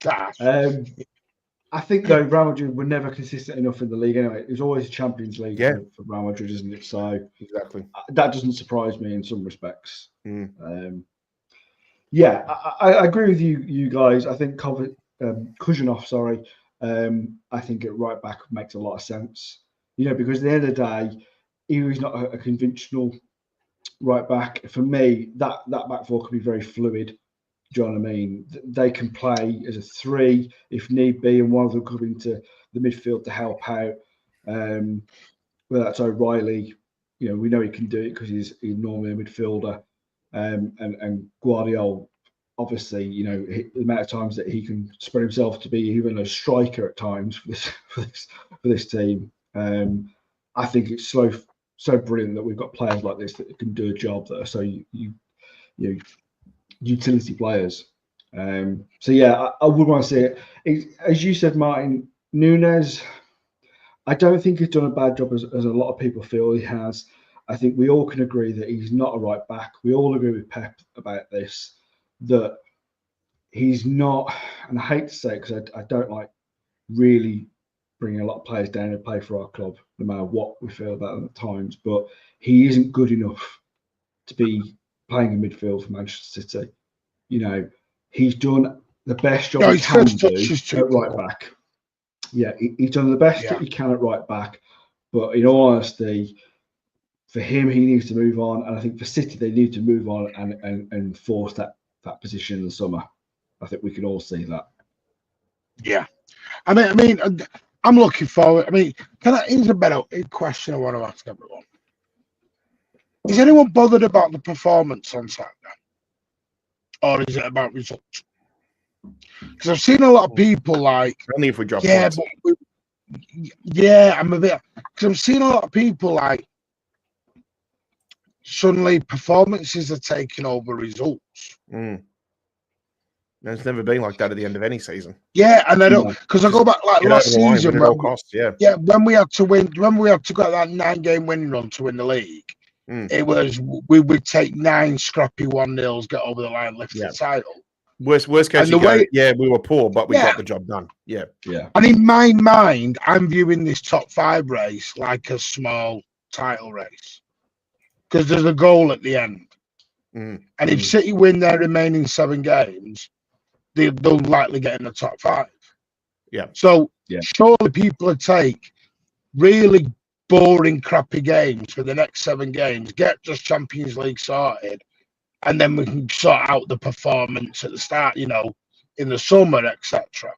Dash. I think though Real Madrid were never consistent enough in the league anyway. It was always a Champions League for Real Madrid, isn't it? So exactly that doesn't surprise me in some respects. Yeah, I agree with you guys. I think Kujanov, I think at right back makes a lot of sense. You know, because at the end of the day, he was not a conventional right back. For me, that back four could be very fluid. Do you know what I mean? They can play as a 3 if need be, and one of them could come into the midfield to help out. Whether that's O'Reilly, you know, we know he can do it because he's normally a midfielder. And Guardiola, obviously, you know, the amount of times that he can spread himself to be even a striker at times for this team. I think it's so brilliant that we've got players like this that can do a job that are so utility players. So yeah, I would want to see it. As you said, Martin, Nunes, I don't think he's done a bad job as a lot of people feel he has. I think we all can agree that he's not a right back. We all agree with Pep about this, that he's not, and I hate to say it because I don't like really bringing a lot of players down to play for our club, no matter what we feel about them at times, but he isn't good enough to be playing in midfield for Manchester City. You know, he's done the best job he can do at right back. Yeah, he's done the best that he can at right back, but in all honesty, for him, he needs to move on, and I think for City, they need to move on and force that position in the summer. I think we can all see that. Yeah, I mean, I'm looking forward. I mean, here's a better question I want to ask everyone: is anyone bothered about the performance on Saturday, or is it about results? Because I've seen a lot of people like, Only if we drop yeah, points. but yeah, I'm a bit, because I've seen a lot of people like suddenly performances are taking over results. Mm. It's never been like that at the end of any season. Yeah, and I don't, because I go back like Get last over the line, season win at all costs. Yeah. yeah, when we had to win, when we had to get that 9-game winning run to win the league, it was we would take 9 scrappy 1-0s, get over the line, lift the title. Worst case, you go, yeah, we were poor, but we got the job done. Yeah. And in my mind, I'm viewing this top 5 race like a small title race because there's a goal at the end. And if City win their remaining 7 games, they'll likely get in the top 5. Yeah. So surely people will take really boring, crappy games for the next 7 games, get just Champions League sorted, and then we can sort out the performance at the start, in the summer, etc.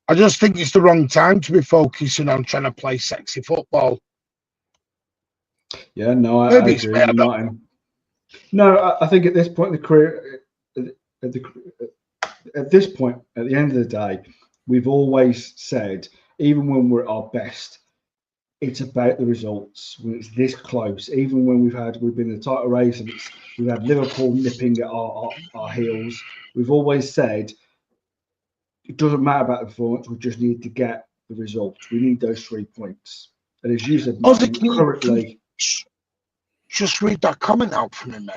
I just think it's the wrong time to be focusing on trying to play sexy football. Yeah, no, I agree with you, Martin. No, I think at this point in the career, at this point, at the end of the day, we've always said, even when we're at our best, it's about the results. When it's this close, even when we've been in the title race and we've had Liverpool nipping at our heels, we've always said it doesn't matter about the performance. We just need to get the results. We need those 3 points. And as you said, Martin, currently, just read that comment out for me, mate.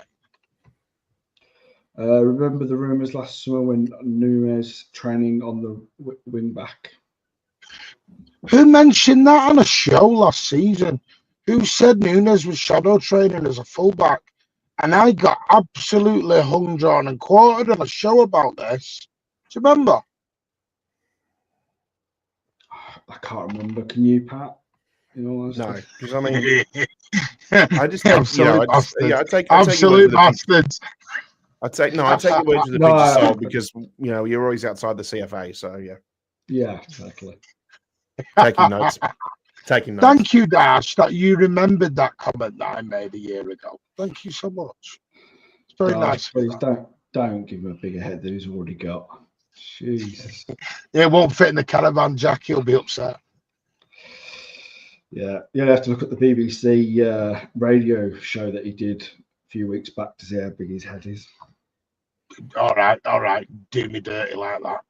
Remember the rumours last summer when Nunes training on the wing back? Who mentioned that on a show last season? Who said Nunes was shadow training as a fullback? And I got absolutely hung, drawn, and quartered on a show about this. Do you remember? I can't remember. Can you, Pat? No, because I mean, I just take, I take absolute bastards. I take your words with a pinch of salt because you're always outside the CFA. So yeah, exactly. Taking notes. Thank you, Dash, that you remembered that comment that I made a year ago. Thank you so much. It's very nice. Please don't give him a bigger head than he's already got. Jesus. It won't fit in the caravan, Jack. He'll be upset. Yeah, you'll have to look at the BBC radio show that he did a few weeks back to see how big his head is. All right. Do me dirty like that.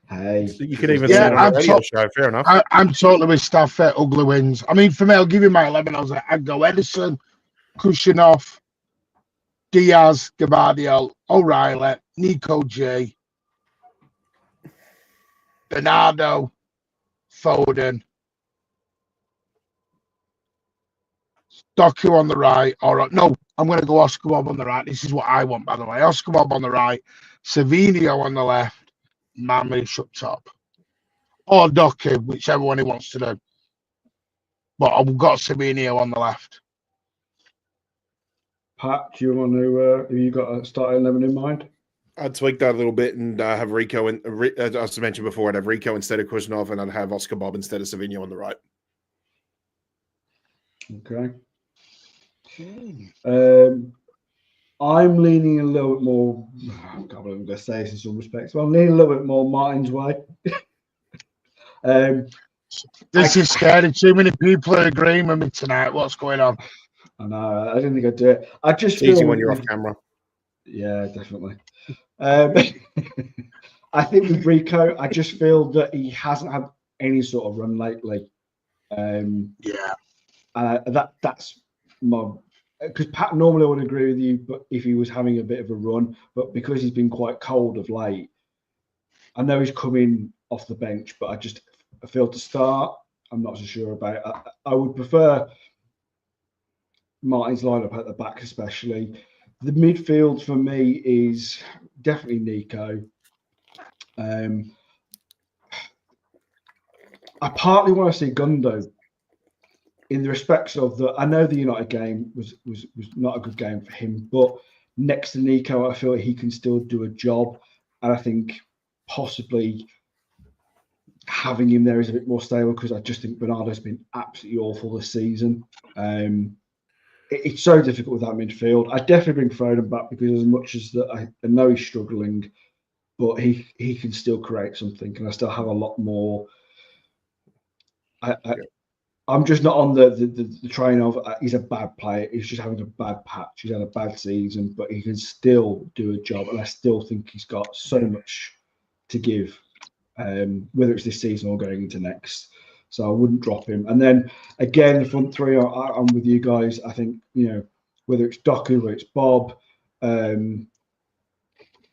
Hey, so you could even say on a radio show. Fair enough. I'm totally with staff at ugly wins. I mean, for me, I'll give you my 11. I was like, I'd go Edison, Kushinov, Diaz, Gavardio, O'Reilly, Nico J, Bernardo, Foden, Doku on the right, no, I'm going to go Oscar Bob on the right. This is what I want, by the way. Oscar Bob on the right, Savinio on the left, Mamush up top. Or Doku, whichever one he wants to do. But I've got Savinio on the left. Pat, do you want to, have you got a starting 11 in mind? I'd tweak that a little bit and have Rico, as I mentioned before, I'd have Rico instead of Kushnov and I'd have Oscar Bob instead of Savinio on the right. Okay. I'm leaning a little bit more, I can't believe I'm going to say this in some respects, but I'm leaning a little bit more Martin's way. This is scary. Too many people are agreeing with me tonight. What's going on? I know. I didn't think I'd do it. I just it's feel easy when you're off camera. Yeah, definitely. I think with Rico, I just feel that he hasn't had any sort of run lately. That's my, because Pat normally I would agree with you, but if he was having a bit of a run, but because he's been quite cold of late, I know he's coming off the bench, but I feel to start, I'm not so sure about. I would prefer Martin's lineup at the back, especially. The midfield for me is definitely Nico. I partly want to see Gundo in the respects of I know the United game was not a good game for him, but next to Nico, I feel like he can still do a job, and I think possibly having him there is a bit more stable because I just think Bernardo's been absolutely awful this season. It's so difficult with that midfield. I definitely bring Foden back because as much as that I know he's struggling, but he can still create something, and I still have a lot more. I'm just not on the train of he's a bad player. He's just having a bad patch. He's had a bad season, but he can still do a job, and I still think he's got so much to give, whether it's this season or going into next. So I wouldn't drop him. And then again, the front three, I'm with you guys. I think whether it's Doku, whether it's Bob,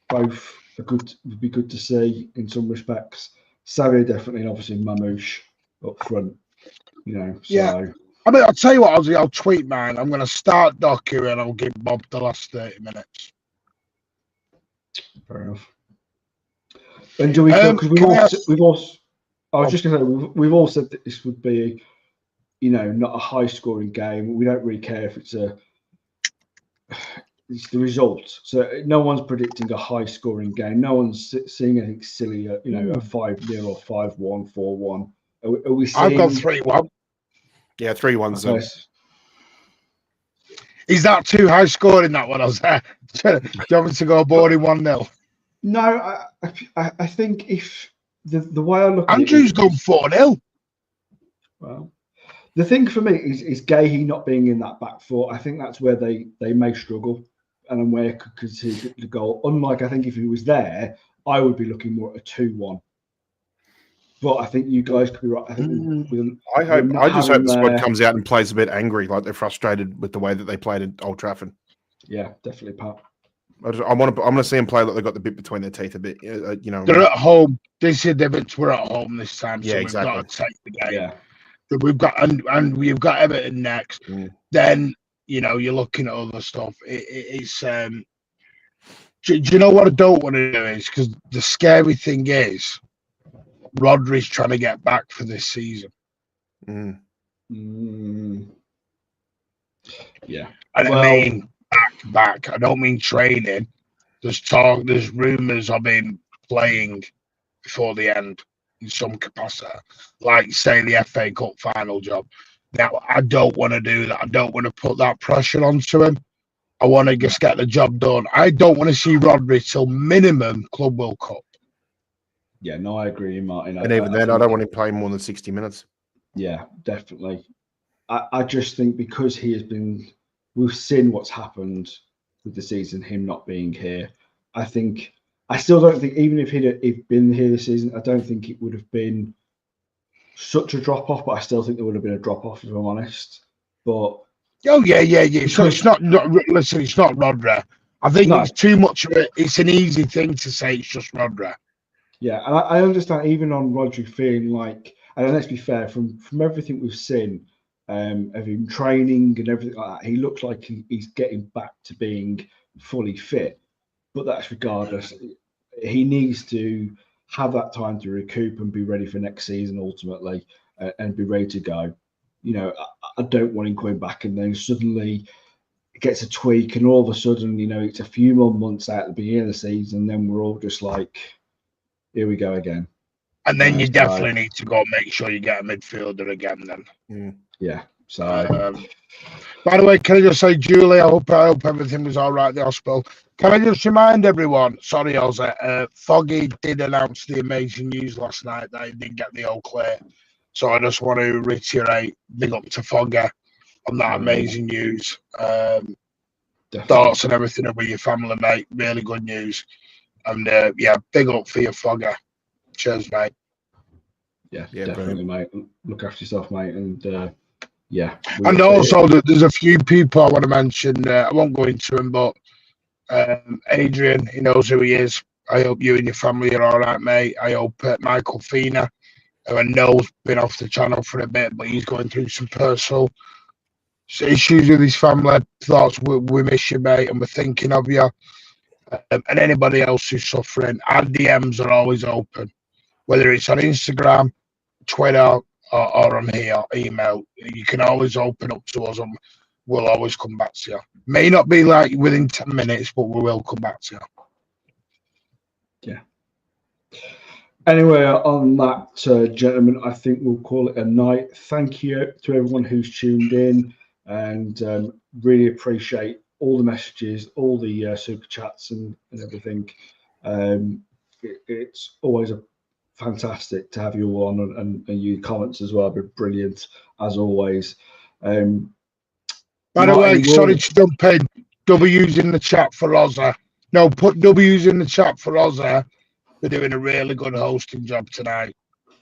both are good. Would be good to see in some respects. Savio definitely, and obviously Mamouche up front. So. Yeah. I mean, I'll tell you what, I'll tweet mine. I'm going to start Doku and I'll give Bob the last 30 minutes. Fair enough. And do we feel, because we've also I was just going to say, we've all said that this would be, not a high scoring game. We don't really care if it's the result. So no one's predicting a high scoring game. No one's seeing anything silly, a 5-0 or 5-1, 4-1. Are we seeing... I've got 3-1. Yeah, 3-1's okay. Is that too high scoring, that one? I was there. Do you want me to go boring 1-0? No, I think if the way I look at Andrew's gone 4-0. Well, the thing for me is Gahey not being in that back four. I think that's where they may struggle, and where could concede the goal. Unlike, I think if he was there, I would be looking more at a 2-1. But I think you guys could be right. I think I just hope the squad comes out and plays a bit angry, like they're frustrated with the way that they played at Old Trafford. Yeah, definitely, Pat. I want to see them play like they got the bit between their teeth a bit. They're at home. This is the difference. We're at home this time, so exactly. We've got to take the game. Yeah. We've got and we've got Everton next. Then you're looking at other stuff. It's do you know what I don't want to do is, because the scary thing is Rodri's trying to get back for this season. Yeah, and I mean back. I don't mean training. There's talk. There's rumours of him playing before the end in some capacity, like say the FA Cup final job. Now I don't want to do that. I don't want to put that pressure onto him. I want to just get the job done. I don't want to see Rodri till minimum Club World Cup. Yeah, no, I agree, Martin. And even then, I don't want him playing more than 60 minutes. Yeah, definitely. I just think because he has been, we've seen what's happened with the season, him not being here. I still don't think, even if he'd been here this season, I don't think it would have been such a drop off. But I still think there would have been a drop off, if I'm honest. But oh yeah. So it's not listen. It's not Rodri. I think it's too much of it. It's an easy thing to say. It's just Rodri. Yeah, and I understand even on Rodri feeling like, and let's be fair, from everything we've seen of him training and everything like that, he looks like he's getting back to being fully fit. But that's regardless. He needs to have that time to recoup and be ready for next season ultimately, and be ready to go. I don't want him coming back and then suddenly it gets a tweak and all of a sudden, it's a few more months out at the beginning of the season, and then we're all just like, here we go again. And then you definitely need to go and make sure you get a midfielder again then. Yeah. So by the way, can I just say, Julie, I hope everything was all right at the hospital. Can I just remind everyone, sorry, Ozzy, Foggy did announce the amazing news last night that he did get the all clear. So I just want to reiterate, big up to Foggy on that amazing news. Thoughts and everything with your family, mate. Really good news. And big up for your Foggy. Cheers, mate. Yeah, definitely, mate. Look after yourself, mate. And and also, there's a few people I want to mention. I won't go into them, but Adrian, he knows who he is. I hope you and your family are all right, mate. I hope Michael Fina, who I know has been off the channel for a bit, but he's going through some personal issues with his family. Thoughts, we miss you, mate, and we're thinking of you. And anybody else who's suffering, our DMs are always open, whether it's on Instagram, Twitter, or on here, email, you can always open up to us and we'll always come back to you. May not be like within 10 minutes, but we will come back to you. Yeah. Anyway, on that, gentlemen, I think we'll call it a night. Thank you to everyone who's tuned in, and really appreciate all the messages, all the super chats and everything. It's always fantastic to have you all on, and your comments as well. Been brilliant as always. By the way, sorry to jump in. W's in the chat for Ozza. No, put W's in the chat for Ozza. They're doing a really good hosting job tonight.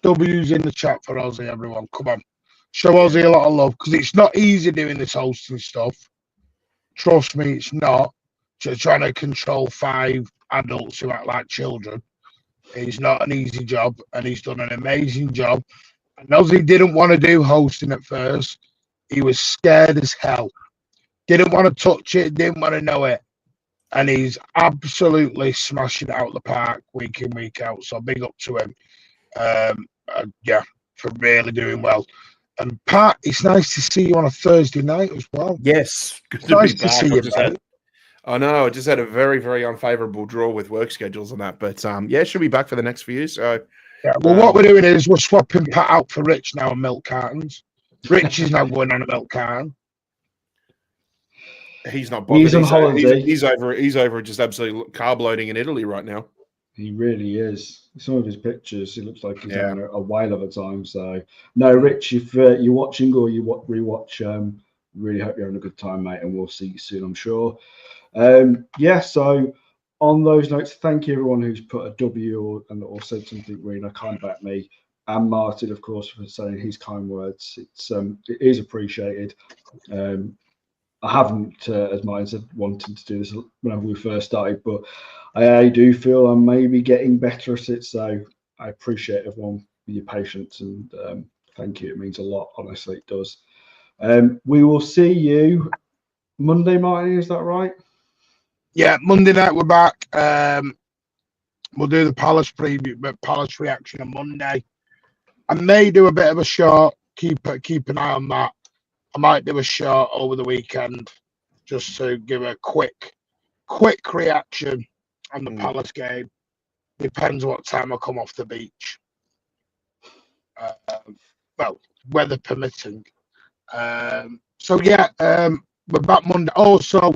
W's in the chat for Ozzy, everyone. Come on. Show Ozzy a lot of love, because it's not easy doing this hosting stuff. Trust me, it's not. Just trying to control 5 adults who act like children. It's not an easy job, and he's done an amazing job. And Ozzy didn't want to do hosting at first. He was scared as hell. Didn't want to touch it, didn't want to know it. And he's absolutely smashing it out of the park week in, week out. So big up to him. Yeah, for really doing well. And Pat, it's nice to see you on a Thursday night as well. Yes, good to be back. I know, I just had a very, very unfavourable draw with work schedules and that. But yeah, should be back for the next few. So yeah, well, what we're doing is we're swapping Pat out for Rich now on milk cartons. Rich is now going on a milk carton. He's not bothered. He's on holiday. He's over just absolutely carb loading in Italy right now. He really is. Some of his pictures, he looks like he's having a whale of a time. So, no, Rich, if you're watching or you rewatch, really hope you're having a good time, mate, and we'll see you soon, I'm sure. Yeah, so on those notes, thank you everyone who's put a W or said something really kind about me, and Martin, of course, for saying his kind words. It is appreciated. I haven't, as Martin said, wanted to do this whenever we first started, but I do feel I'm maybe getting better at it. So I appreciate everyone for your patience, and thank you. It means a lot. Honestly, it does. We will see you Monday, Martin. Is that right? Yeah, Monday night we're back. We'll do the Palace preview, but Palace reaction on Monday. I may do a bit of a short. Keep an eye on that. I might do a short over the weekend just to give a quick reaction on the Palace game. Depends what time I come off the beach. Well, weather permitting. So yeah, we're back Monday. Also,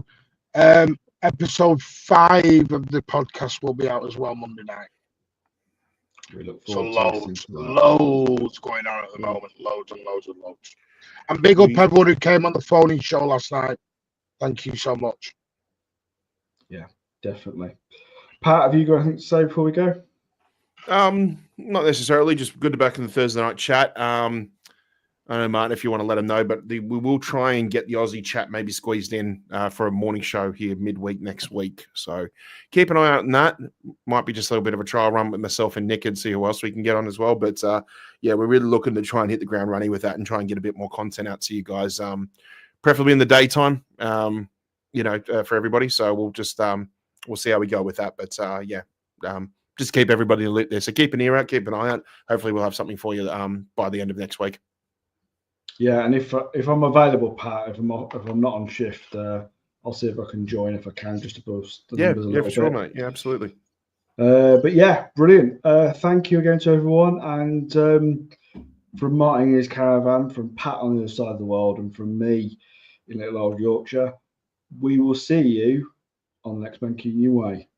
episode 5 of the podcast will be out as well Monday night. We look forward to loads going on at the moment. Loads and loads and loads. And big up everyone who came on the phone-in show last night. Thank you so much. Yeah, definitely. Pat, have you got anything to say before we go? Not necessarily. Just good to be back in the Thursday night chat. I don't know, Martin, if you want to let them know, but we will try and get the Aussie chat maybe squeezed in for a morning show here midweek next week. So keep an eye out on that. Might be just a little bit of a trial run with myself and Nick and see who else we can get on as well. But yeah, we're really looking to try and hit the ground running with that and try and get a bit more content out to you guys, preferably in the daytime, for everybody. So we'll just we'll see how we go with that. But yeah, just keep everybody in the loop there. So keep an ear out, keep an eye out. Hopefully we'll have something for you by the end of next week. Yeah, and if I'm available, Pat, if I'm not on shift, I'll see if I can join if I can, just to boost the numbers a little bit. Sure, mate. Yeah, absolutely. But yeah, brilliant. Thank you again to everyone, and from Martin in his caravan, from Pat on the other side of the world, and from me in little old Yorkshire, we will see you on the next Mancunian Way.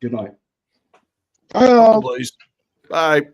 Good night. Bye. Bye.